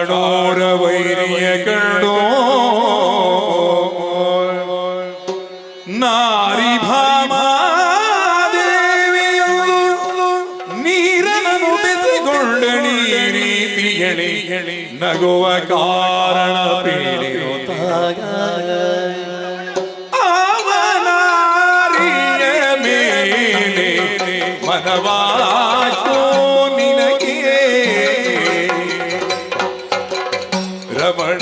ಕಾಣೋರ ವೈರಿಯ ಕಂಡೋ ನಾರಿ ಭಾಮಾದೇವಿಯು ನೀರನ್ನು ಬೆಸೆಗೊಂಡ ರೀತಿಯಳಿ ನಗುವ ಕಾರಣ ಪೀಡಿರುತ್ತಾಗ ಅವನಾರಿಯ ಮೇಲೆ ಮನವಾಯ್ತು ನಿನಗೆ ರಮಣ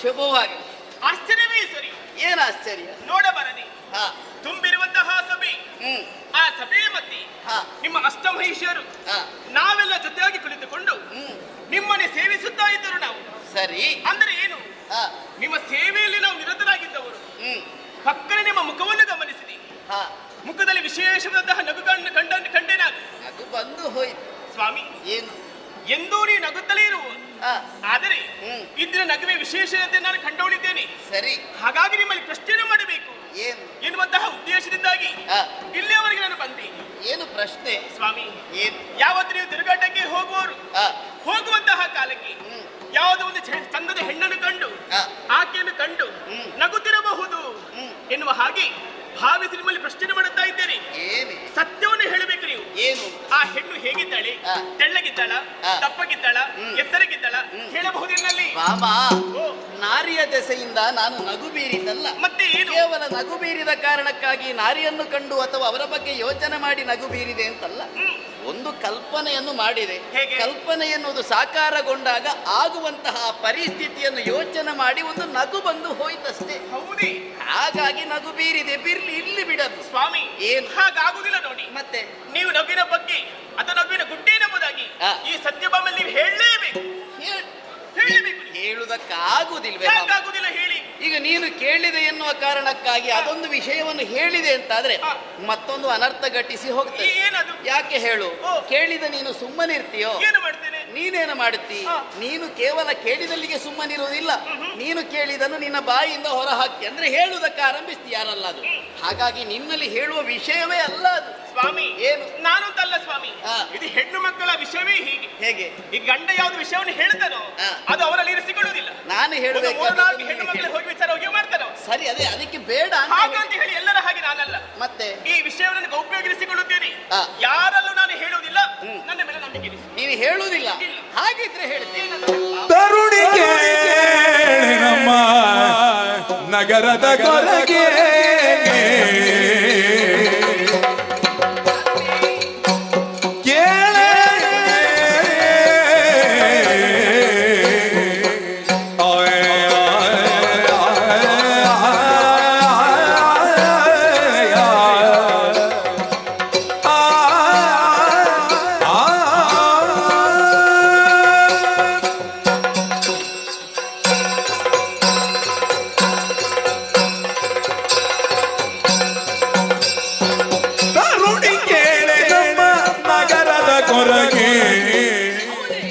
ಶುಭವಾಗಿ ಆಶ್ಚರ್ಯವೇ ಸರಿ. ಏನು ಆಶ್ಚರ್ಯ ನೋಡಬರನಿ ತುಂಬಿರುವಂತಹ ಸಭೆ, ಆ ಸಭೆಯ ಮಧ್ಯೆ ನಿಮ್ಮ ಅಷ್ಟಮಹಿಷಿಯರು ನಾವೆಲ್ಲ ಜೊತೆಯಾಗಿ ಕುಳಿತುಕೊಂಡು ನಿಮ್ಮನ್ನೇ ಸೇವಿಸುತ್ತಾ ಇದ್ದರು. ನಾವು ಸರಿ ಅಂದ್ರೆ ಏನು, ನಿಮ್ಮ ಸೇವೆಯಲ್ಲಿ ನಾವು ನಿರತರಾಗಿದ್ದವರು. ಪಕ್ಕನೆ ನಿಮ್ಮ ಮುಖವನ್ನು ಗಮನಿಸಿದೆ, ಮುಖದಲ್ಲಿ ವಿಶೇಷವಾದಂತಹ ನಗು ಕಂಡೆ ನಾನು. ಅದು ಬಂದು ಹೋಯ್ತು ಸ್ವಾಮಿ. ಏನು ಎಂದೂ ನೀ ನಗುತ್ತಲೇ ಇರುವ, ಆದರೆ ಇದ್ರ ನಗುವೆ ವಿಶೇಷತೆ ನಾನು ಕಂಡುಕೊಂಡಿದ್ದೇನೆ. ಸರಿ, ಹಾಗಾಗಿ ನಿಮ್ಮಲ್ಲಿ ಪ್ರಶ್ನೆ ಮಾಡಬೇಕು ಎನ್ನುವಂತಹ ಉದ್ದೇಶದಿಂದಾಗಿ ಇಲ್ಲಿಯವರೆಗೆ ನಾನು ಬಂದೆ. ಏನು ಪ್ರಶ್ನೆ ಸ್ವಾಮಿ? ಏನು ಯಾವತ್ತು ನೀವು ತಿರುಗಾಟಕ್ಕೆ ಹೋಗುವವರು ಹೋಗುವಂತಹ ಕಾಲಕ್ಕೆ ಯಾವುದೋ ಒಂದು ಚಂದದ ಹೆಣ್ಣನ್ನು ಕಂಡು ಆಕೆಯನ್ನು ಕಂಡು ನಗುತ್ತಿರಬಹುದು ಎನ್ನುವ ಹಾಗೆ ಭಾವಿಸಿ ನಿಮ್ಮಲ್ಲಿ ಪ್ರಶ್ನೆ ಮಾಡುತ್ತಾ ಇದ್ದೇನೆ. ಸತ್ಯವನ್ನು ಹೇಳಬೇಕು ನೀವು. ಏನು ಆ ಹೆಣ್ಣು ಹೇಗಿದ್ದಾಳೆ? ತೆಳ್ಳಗಿದ್ದಾಳ, ದಪ್ಪಗಿದ್ದಾಳ, ಎತ್ತರಗಿದ್ದಾಳ? ಹೇಳಬಹುದೇನಲ್ಲಿ ಬಾಬಾ. ನಾರಿಯ ದೆಸೆಯಿಂದ ನಾನು ನಗು ಬೀರಿದ್ದಲ್ಲ. ಮತ್ತೆ ಕೇವಲ ನಗು ಬೀರಿದ ಕಾರಣಕ್ಕಾಗಿ ನಾರಿಯನ್ನು ಕಂಡು ಅಥವಾ ಅವರ ಬಗ್ಗೆ ಯೋಚನೆ ಮಾಡಿ ನಗು ಬೀರಿದೆ ಅಂತಲ್ಲ. ಒಂದು ಕಲ್ಪನೆಯನ್ನು ಮಾಡಿದೆ. ಕಲ್ಪನೆ ಎನ್ನುವುದು ಸಾಕಾರಗೊಂಡಾಗ ಆಗುವಂತಹ ಪರಿಸ್ಥಿತಿಯನ್ನು ಯೋಚನೆ ಮಾಡಿ ಒಂದು ನಗು ಬಂದು ಹೋಯ್ತಷ್ಟೇ. ಹೌದೇ? ಹಾಗಾಗಿ ನಗು ಬೀರಿದೆ, ಬಿರ್ಲಿ, ಇಲ್ಲಿ ಬಿಡದು ಸ್ವಾಮಿ. ಏನು ಹಾಗಾಗುದಿಲ್ಲ ನೋಡಿ. ಮತ್ತೆ ನೀವು ನಗುವಿನ ಬಗ್ಗೆ ಅಥವಾ ನಗುವಿನ ಗುಡ್ಡೇನೆಂಬುದಾಗಿ ಈ ಸತ್ಯಭಾಮಲ್ಲಿ ನೀವು ಹೇಳಲೇಬೇಕು. ಹೇಳುವುದಕ್ಕಾಗುದಿಲ್ವೇ? ಆಗುದಿಲ್ಲ ಹೇಳಿ. ಈಗ ನೀನು ಕೇಳಿದೆ ಎನ್ನುವ ಕಾರಣಕ್ಕಾಗಿ ಅದೊಂದು ವಿಷಯವನ್ನು ಹೇಳಿದೆ ಅಂತಾದ್ರೆ ಮತ್ತೊಂದು ಅನರ್ಥ ಘಟಿಸಿ ಹೋಗ್ತದೆ. ಏನದು? ಯಾಕೆ ಹೇಳು? ಕೇಳಿದ ನೀನು ಸುಮ್ಮನಿರ್ತೀಯೋ? ಏನು ಮಾಡ್ತೇನೆ? ನೀನೇನು ಮಾಡುತ್ತಿ? ನೀನು ಕೇವಲ ಕೇಳಿದಲ್ಲಿಗೆ ಸುಮ್ಮನಿರುವುದಿಲ್ಲ, ನೀನು ಕೇಳಿದನ್ನು ನಿನ್ನ ಬಾಯಿಯಿಂದ ಹೊರ ಹಾಕಿ ಅಂದ್ರೆ ಹೇಳುವುದಕ್ಕೆ ಆರಂಭಿಸ್ತಿ ಯಾರಲ್ಲ ಅದು. ಹಾಗಾಗಿ ನಿನ್ನಲ್ಲಿ ಹೇಳುವ ವಿಷಯವೇ ಅಲ್ಲ ಅದು ಸ್ವಾಮಿ. ಏನು ನಾನಂತಲ್ಲ ಸ್ವಾಮಿ, ಇದು ಹೆಣ್ಣು ಮಕ್ಕಳ ವಿಷಯವೇ ಹೀಗೆ. ಹೇಗೆ ಈ ಗಂಡ ಯಾವ್ದು ವಿಷಯವನ್ನು ಹೇಳ್ತಾನೋ ಅದು ಅವರಲ್ಲಿ ಇರಿಸಿಕೊಳ್ಳುವುದಿಲ್ಲ. ನಾನು ಹೇಳಬೇಕು ಹೆಣ್ಣು ಮಕ್ಕಳು ಹೋಗಿ ವಿಚಾರ ಹೋಗಿ ಮಾಡ್ತಾರೋ ಸರಿ, ಅದೇ ಅದಕ್ಕೆ ಬೇಡ ಹಾಗಂತ ಹೇಳಿ ಎಲ್ಲರ ಹಾಗೆ ನಾನಲ್ಲ. ಮತ್ತೆ ಈ ವಿಷಯವನ್ನು ಗೌಪ್ಯವಾಗಿರಿಸಿಕೊಳ್ಳುತ್ತೇನೆ, ಯಾರಲ್ಲೂ ನಾನು ಹೇಳುವುದಿಲ್ಲ. ನನ್ನ ಮೇಲೆ ನಂಬಿಕೆ ಇರಿಸಿ. ನೀನು ಹೇಳುವುದಿಲ್ಲ, ಹಾಗಿದ್ರೆ ಹೇಳ್ತೇನೆ. ತರುಣಿಗೆ ನಮ್ಮ ನಗರದ ಕೊರಗೆ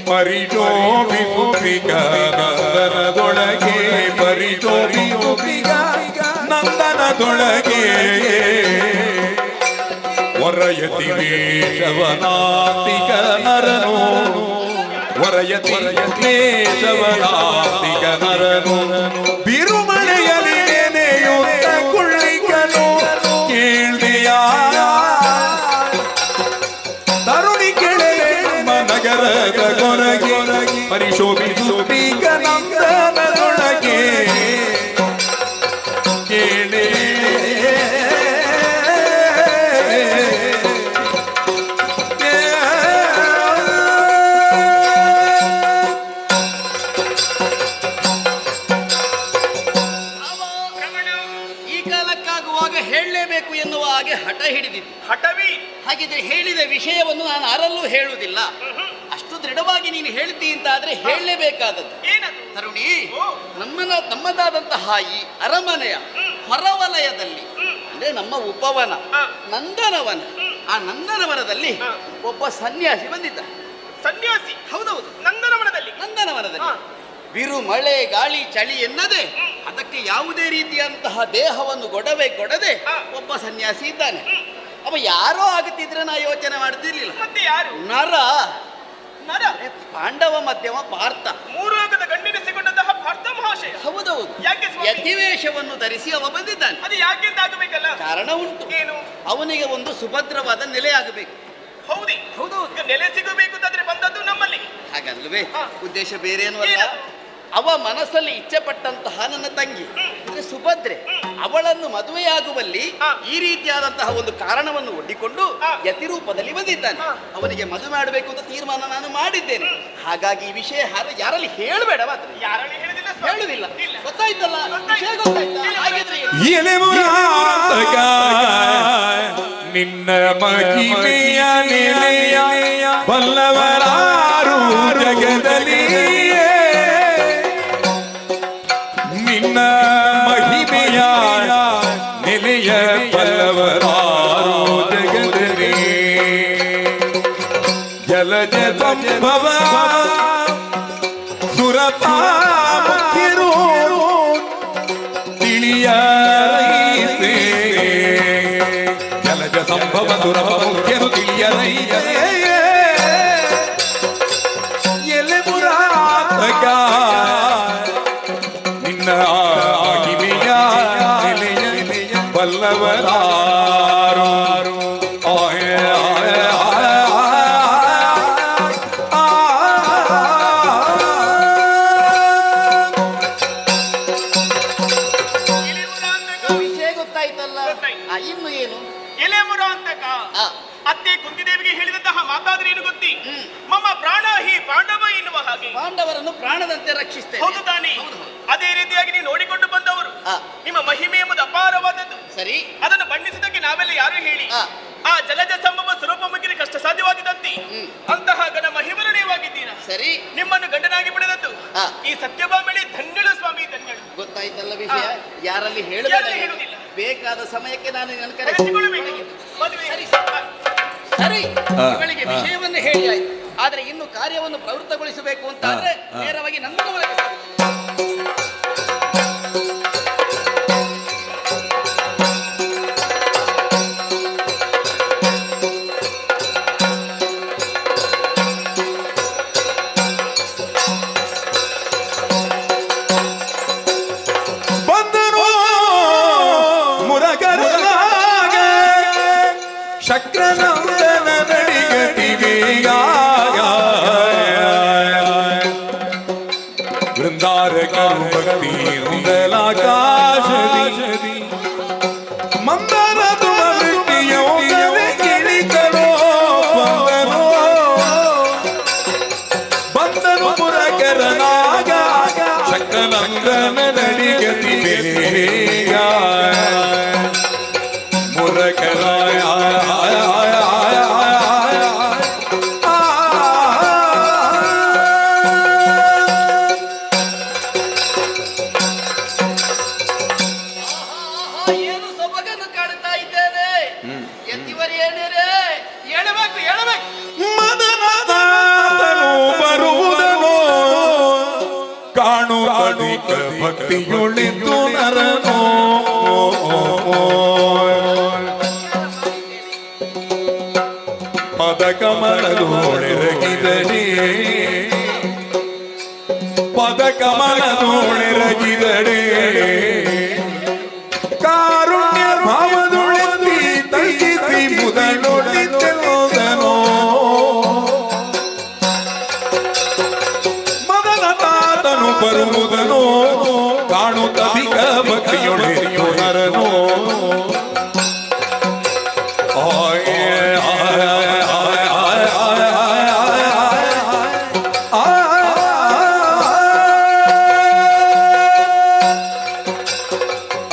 ಪರಿಶೋಭಿಸುತ್ತಿಕ ನಂದನದೊಳಗೆ ಪರಿತೋರಿಯುಗ ನಂದನದೊಳಗೆ ವರಯತಿ ವೇಷವನಾತಿಕ ನರನು ವರಯತಿ ವೇಷವನಾತಿಕ ನರನು ಬಿರುಮಳೆಯಲ್ಲಿ ನೆನೆಯುತ್ತ ಕುಳ್ಳಿಕನು ಕೇಳ್ದೆಯ ತರುಣಿ ಕೆಳಗೆ ನಮ್ಮ ನಗರದ ಕೊರಗೆ ಪರಿಶೋಭಿಸುತ್ತೀಗ ನಂದನದೊಳಗೆ ಕೇಳೆ ಹೇಳಲೇಬೇಕು ಎನ್ನುವ ಹಾಗೆ ಹಠ ಹಿಡಿದಿದ್ದು. ಹಠವೇ ಹಾಗಿದ್ರೆ ಹೇಳಿದ ವಿಷಯವನ್ನು ನಾನು ಯಾರಲ್ಲೂ ಹೇಳುವುದಿಲ್ಲ. ಅಷ್ಟು ದೃಢವಾಗಿ ನೀನು ಹೇಳ್ತಿ ಅಂತಾದ್ರೆ ಹೇಳಲೇಬೇಕಾದದ್ದು. ಏನದು? ತರುಣಿ, ನಮ್ಮದಾದಂತಹ ಈ ಅರಮನೆಯ ಹೊರವಲಯದಲ್ಲಿ ಅಂದ್ರೆ ನಮ್ಮ ಉಪವನ ನಂದನವನ, ಆ ನಂದನವನದಲ್ಲಿ ಒಬ್ಬ ಸನ್ಯಾಸಿ ಬಂದಿದ್ದ. ಸನ್ಯಾಸಿ? ಹೌದೌದು, ನಂದನವನದಲ್ಲಿ. ನಂದನವನದಲ್ಲಿ ಬಿರು ಮಳೆ ಗಾಳಿ ಚಳಿ ಎನ್ನದೆ ಅದಕ್ಕೆ ಯಾವುದೇ ರೀತಿಯಂತಹ ದೇಹವನ್ನು ಕೊಡದೆ ಒಬ್ಬ ಸನ್ಯಾಸಿ ಇದ್ದಾನೆ. ಅವ ಯಾರೋ ಆಗುತ್ತಿದ್ರೆ ನಾ ಯೋಚನೆ ಮಾಡುತ್ತಿರ್ಲಿಲ್ಲ. ಮತ್ತೆ ಯಾರು? ನರ. ನರ? ಪಾಂಡವ ಮಧ್ಯಮ ಪಾರ್ಥ, ಮೂರು ಲೋಕದ ಗಂಡಿನಿಸಿಕೊಂಡಂತಹ ಪಾರ್ಥ ಮಹಾಶಯ. ಹೌದೌದು. ಯಾಕೆ ಸ್ವಾಮಿ? ಯತಿವೇಷವನ್ನು ಧರಿಸಿ ಅವ ಬಂದಿದ್ದಾನೆ. ಅದು ಯಾಕೆ ಅಂತ ಆಗಬೇಕಲ್ಲ? ಕಾರಣ ಉಂಟು. ಏನು? ಅವನಿಗೆ ಒಂದು ಸುಭದ್ರವಾದ ನೆಲೆ ಆಗಬೇಕು. ಹೌದೇ? ಹೌದೌದು. ಈಗ ನೆಲೆ ಸಿಗಬೇಕು ಅಂತಾದ್ರೆ ಬಂದದ್ದು ನಮ್ಮಲ್ಲಿ. ಹಾಗಲ್ವೇ? ಉದ್ದೇಶ ಬೇರೇನು ಅಲ್ಲ. ಅವ ಮನಸ್ಸಲ್ಲಿ ಇಚ್ಛೆ ಪಟ್ಟಂತಹ ನನ್ನ ತಂಗಿ ಅಂದ್ರೆ ಸುಭದ್ರೆ, ಅವಳನ್ನು ಮದುವೆಯಾಗುವಲ್ಲಿ ಈ ರೀತಿಯಾದಂತಹ ಒಂದು ಕಾರಣವನ್ನು ಒಡ್ಡಿಕೊಂಡು ಯತಿ ರೂಪದಲ್ಲಿ ಬಂದಿದ್ದಾನೆ. ಅವನಿಗೆ ಮದುವೆ ಮಾಡಬೇಕು ಅಂತ ತೀರ್ಮಾನ ನಾನು ಮಾಡಿದ್ದೇನೆ. ಹಾಗಾಗಿ ಈ ವಿಷಯ ಯಾರಲ್ಲಿ ಹೇಳಬೇಡ. ಮಾತ್ರ ಯಾರಲ್ಲಿ ಹೇಳುದಿಲ್ಲ? ಹೇಳುದಿಲ್ಲ. ಗೊತ್ತಾಯ್ತಲ್ಲ? ವಿಷಯ ಗೊತ್ತಾಯ್ತಾ? ಹಾಗಿದ್ರೆ ಎಲೆಮುರಾಂತಕ ನಿನ್ನ ಮಹಿಮೆಯ ನೆಲೆಯ ಬಲ್ಲವರಾರು ಜಗದಲ್ಲಿ, ನಿನ್ನ ಮಹಿಮೆಯ ನೆಲೆಯ ಬಲ್ಲವರಾರು ಜಗದಲ್ಲಿ, ಜಲಜ ಸಂಭವ ಸುರತಾ ಮುಖ್ಯರು ತಿಳಿಯರೈತೆ, ಜಲಜ ಸಂಭವ ಸುರಪ ಮುಖ್ಯರು ತಿಳಿಯರೈತೆ, ಎಲೆ ಮುರಾತಕ ನಿನ್ನ ಮಹಿಮೆಯ ನೆಲೆಯ ಬಲ್ಲವರಾರು. ವಿಷಯ ಗೊತ್ತಾಯ್ತಲ್ಲ? ಇನ್ನು ಏನು? ಎಲೆಮುರಾಂತಕ ಅತ್ತೆ ಕುಂತಿದೇವಿಗೆ ಹೇಳಿದಂತಹ ಮಾತಾದ್ರೆ ಏನು ಗೊತ್ತಿ? ಮಮ್ಮ ಪ್ರಾಣ ಹಿ ಪಾಂಡವ ಎನ್ನುವ ಹಾಗೆ ಪಾಂಡವರನ್ನು ಪ್ರಾಣದಂತೆ ರಕ್ಷಿಸ್ತೇವೆ. ಹೌದು ತಾನೇ? ಅದೇ ರೀತಿಯಾಗಿ ನೀವು ನೋಡಿಕೊಂಡು ಬಂದವರು. ನಿಮ್ಮ ಮಹಿಮೆ ಎಂಬುದು ಅಪಾರವಾದದ್ದು. ಸರಿ, ಅದನ್ನು ಬಣ್ಣಿಸಿದಕ್ಕೆ ನಾವೆಲ್ಲ ಯಾರು ಹೇಳಿ? ಆ ಜಲಜ ಸಂಭವ ಸ್ವರೂಪ ಮುಗಿರಿ ಕಷ್ಟ ಸಾಧ್ಯವಾದಿದಂತೆ ಅಂತಹ ಗಣ ಮಹಿಮರಣೀಯವಾಗಿದ್ದೀರಾ. ಸರಿ, ನಿಮ್ಮನ್ನು ಗಂಡನಾಗಿ ಪಡೆದದ್ದು ಈ ಸತ್ಯಭಾಮಳಿ ಧನ್ಯಳು ಸ್ವಾಮಿ, ಧನ್ಯಳು. ಗೊತ್ತಾಯ್ತಲ್ಲ ವಿಷಯ? ಯಾರಲ್ಲಿ ಯಾರಲ್ಲಿ ಹೇಳಬೇಡ. ಹೇಳುವುದಿಲ್ಲ. ಬೇಕಾದ ಸಮಯಕ್ಕೆ ನಾನು ನನ್ನ ಕರೆಸಿಕೊಳ್ಳಬೇಕು. ಮದುವೆ. ಸರಿ, ಇವಳಿಗೆ ವಿಷಯವನ್ನು ಹೇಳಿ ಆಯ್ತು. ಆದ್ರೆ ಇನ್ನು ಕಾರ್ಯವನ್ನು ಪ್ರವೃತ್ತಗೊಳಿಸಬೇಕು ಅಂತ ಆದ್ರೆ ನೇರವಾಗಿ ನನ್ನ ಮೂಲಕ ಶಕ್ರನಂದನ ನಡಿಗತಿವೆಯ ವೃಂದಾರಕರು ಭಕ್ತಿ ರುಂದಲಾಕಾಶದಿ ಮಂದರ ತುಮೃತಿಯೋಗವೇ ಗಿಳಿಕರೋ ಬಂದನು ಪುರಕರನಾಗ ಶಕ್ರನಂದನ ನಡಿಗತಿವೆಯ ಮುರಕರಾಯ ಏನು ಸೊಬಗನ್ನು ಕಾಣ್ತಾ ಇದ್ದೇನೆ. ಎತ್ತಿವರಿಯೇನೇರೆ ಹೇಳಬೇಕು ಹೇಳಬೇಕು. ಮದನದಾತನು ಬರುವುದನು ಕಾಣು ಅಧಿಕ ಭಕ್ತಿಯುಳಿತು ನರನೋ ಪದ ಕಮಲದೋಳೆರಗಿದಡಿ ಪದ ಕಮಲದೋಳೆರಗಿದಡಿ ಕಾರುಣ್ಯ ಭಾವದೊಳೆತಿ ತೈತಿ ಮುದನೊಳಿತೆಲ್ಲೋದನೋ ಮದನ ತಾತನು ಬರುವುದನೋ ಕಾಣುತ್ತಧಿಕ ಭಕ್ತಿಯೊಳೆಯೋ ನರನೋ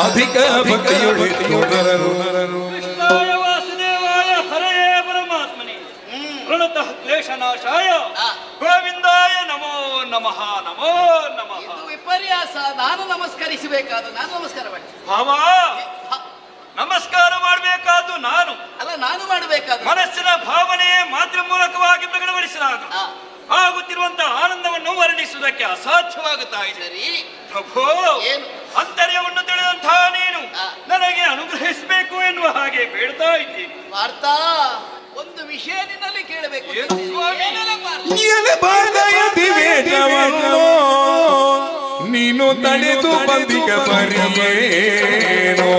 ಅಧಿಕ ಭಕ್ತಿಯೊಳೆಯೋ ನರನು ಕೃಷ್ಣಾಯ ವಾಸುದೇವಾಯ ಹರಯೇ ಪರಮಾತ್ಮನೇ ಪ್ರಣತಃ ಕ್ಲೇಶನಾಶಾಯ ಗೋವಿಂದಾಯ ನಮೋ ನಮಃ ನಮೋ ನಮಃ. ಇದು ವಿಪರ್ಯಾಸ. ನಾನು ನಮಸ್ಕರಿಸಬೇಕಾದ ನಾನು ನಮಸ್ಕಾರ ಮಾಡಿ ಭಾವ ನಮಸ್ಕಾರ ಮಾಡಬೇಕಾದ್ದು ನಾನು ಅಲ್ಲ, ನಾನು ಮಾಡಬೇಕಾದ ಮನಸ್ಸಿನ ಭಾವನೆ ಮಾತ್ರ ಮೂಲಕವಾಗಿ ಪ್ರಕಟಪಡಿಸಿದಾಗ ಆಗುತ್ತಿರುವಂತಹ ಆನಂದವನ್ನು ವರ್ಣಿಸುವುದಕ್ಕೆ ಅಸಾಧ್ಯವಾಗುತ್ತಾ ಇದೆ. ಸರಿ, ಪ್ರಭು ಏನು? ಅಂತರ್ಯವನ್ನು ತಿಳಿದಂತಹ ನೀನು ಆ. ನನಗೆ ಅನುಗ್ರಹಿಸಬೇಕು ಎನ್ನುವ ಹಾಗೆ ಬೇಡ್ತಾ ಇದ್ದೀನಿ. ವಾರ್ತಾ ಒಂದು ವಿಷಯ ನಿನ್ನಲ್ಲಿ ಕೇಳಬೇಕು. ಏನು ಸ್ವಾಮಿ? ಏನೆಲ್ಲ ಪಾರ್ಥ? ಎಲೆ ಬಾಲಯತಿ ವೇಷವನ್ನು ನೀನು ತಡೆದು ಬಂದಿಗ ಬರಿಯೇನೋ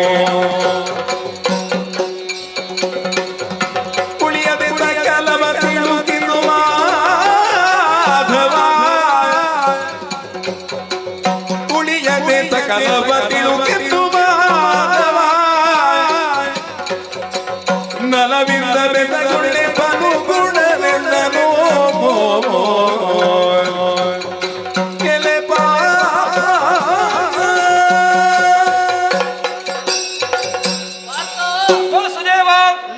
ಉಳಿಯದೆ ಸಕಲವ ತಿಳುಕಿದು ಮಾಧವ ಉಳಿಯದೆ ಸಕಲವ ತಿಳುಕಿದು ಮಾಧವ ನಲವಿಂದ ಬೆಸಗುಳ್ಳೆ ಬನುಗುಣವೆಲ್ಲನೋ ಎಲೆ ವಾರ್ತಾ, ವಾಸುದೇವ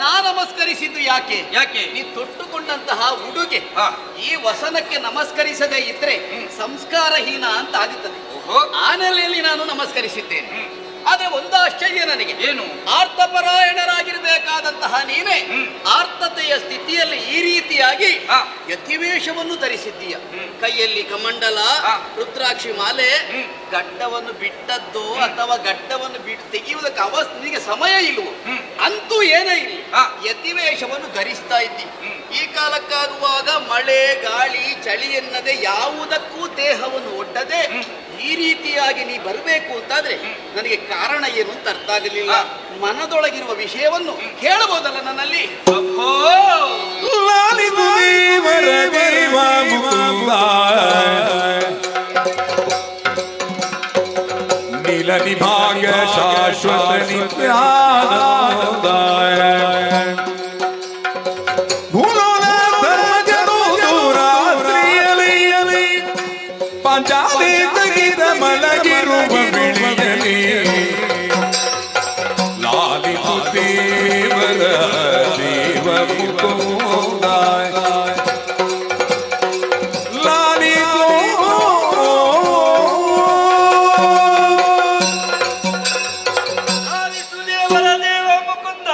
ನಾ ನಮಸ್ಕರಿಸಿದ್ದು ಯಾಕೆ? ಯಾಕೆ? ನೀ ತೊಟ್ಟುಕೊಂಡಂತಹ ಉಡುಗೆ ಹಾ. ಈ ವಸನಕ್ಕೆ ನಮಸ್ಕರಿಸದೇ ಇದ್ರೆ ಸಂಸ್ಕಾರಹೀನ ಅಂತ ಆಗುತ್ತದೆ. ಓಹೋ. ಆ ನೆಲೆಯಲ್ಲಿ ನಾನು ನಮಸ್ಕರಿಸಿದ್ದೇನೆ. ಆದ್ರೆ ಒಂದು ಆಶ್ಚರ್ಯ ನನಗೆ. ಏನು? ಆರ್ತಪರಾಯಣರಾಗಿರ್ಬೇಕಾದಂತಹ ನೀನೇ ಆರ್ತತೆಯ ಸ್ಥಿತಿಯಲ್ಲಿ ಈ ರೀತಿಯಾಗಿ ಹಾ. ಯತಿವೇಷವನ್ನು ಧರಿಸಿದ್ದೀಯ. ಕೈಯಲ್ಲಿ ಕಮಂಡಲ, ಹಾ. ರುದ್ರಾಕ್ಷಿ ಮಾಲೆ, ಗಡ್ಡವನ್ನು ಬಿಟ್ಟದ್ದೋ ಅಥವಾ ಗಡ್ಡವನ್ನು ತೆಗೆಯುವುದಕ್ಕೆ ನಿನಗೆ ಸಮಯ ಇಲ್ಲವೋ ಅಂತೂ ಏನೇ ಇಲ್ಲ, ಹಾ. ಯತಿವೇಷವನ್ನು ಧರಿಸ್ತಾ ಇದ್ದಿ. ಈ ಕಾಲಕ್ಕಾಗುವಾಗ ಮಳೆ ಗಾಳಿ ಚಳಿ ಎನ್ನದೆ ಯಾವುದಕ್ಕೂ ದೇಹವನ್ನು ಒಡ್ಡದೆ ಈ ರೀತಿಯಾಗಿ ನೀ ಬರಬೇಕು ಅಂತಾದ್ರೆ ನನಗೆ ಕಾರಣ ಏನು ಅಂತ ಅರ್ಥ ಆಗಲಿಲ್ಲ. ಮನದೊಳಗಿರುವ ವಿಷಯವನ್ನು ಹೇಳಬಹುದಲ್ಲ ನನ್ನಲ್ಲಿ? ಪ್ರಭು ಲಾಲಿತು ದೇವರ ದೇವ ಮುಕುಂದ ನೀಲ ನಿಭಾಗ ಶಾಶ್ವತ ನಿತ್ಯಾನಂದ ಭೂಲೋಲ ಧರ್ಮಜನು ದೂರಾತ್ರಿಯಲಿ ಪಾಂಚಾಲಿ ತಗಿದ ಮಲಗಿರುವ ಬಿಳಿಯಲಿ ಲಾಲಿತು ದೇವರ ದೇವ ಮುಕುಂದ ಲಾಲಿತು ಆದಿಸುದೇವರ ದೇವ ಮುಕುಂದ,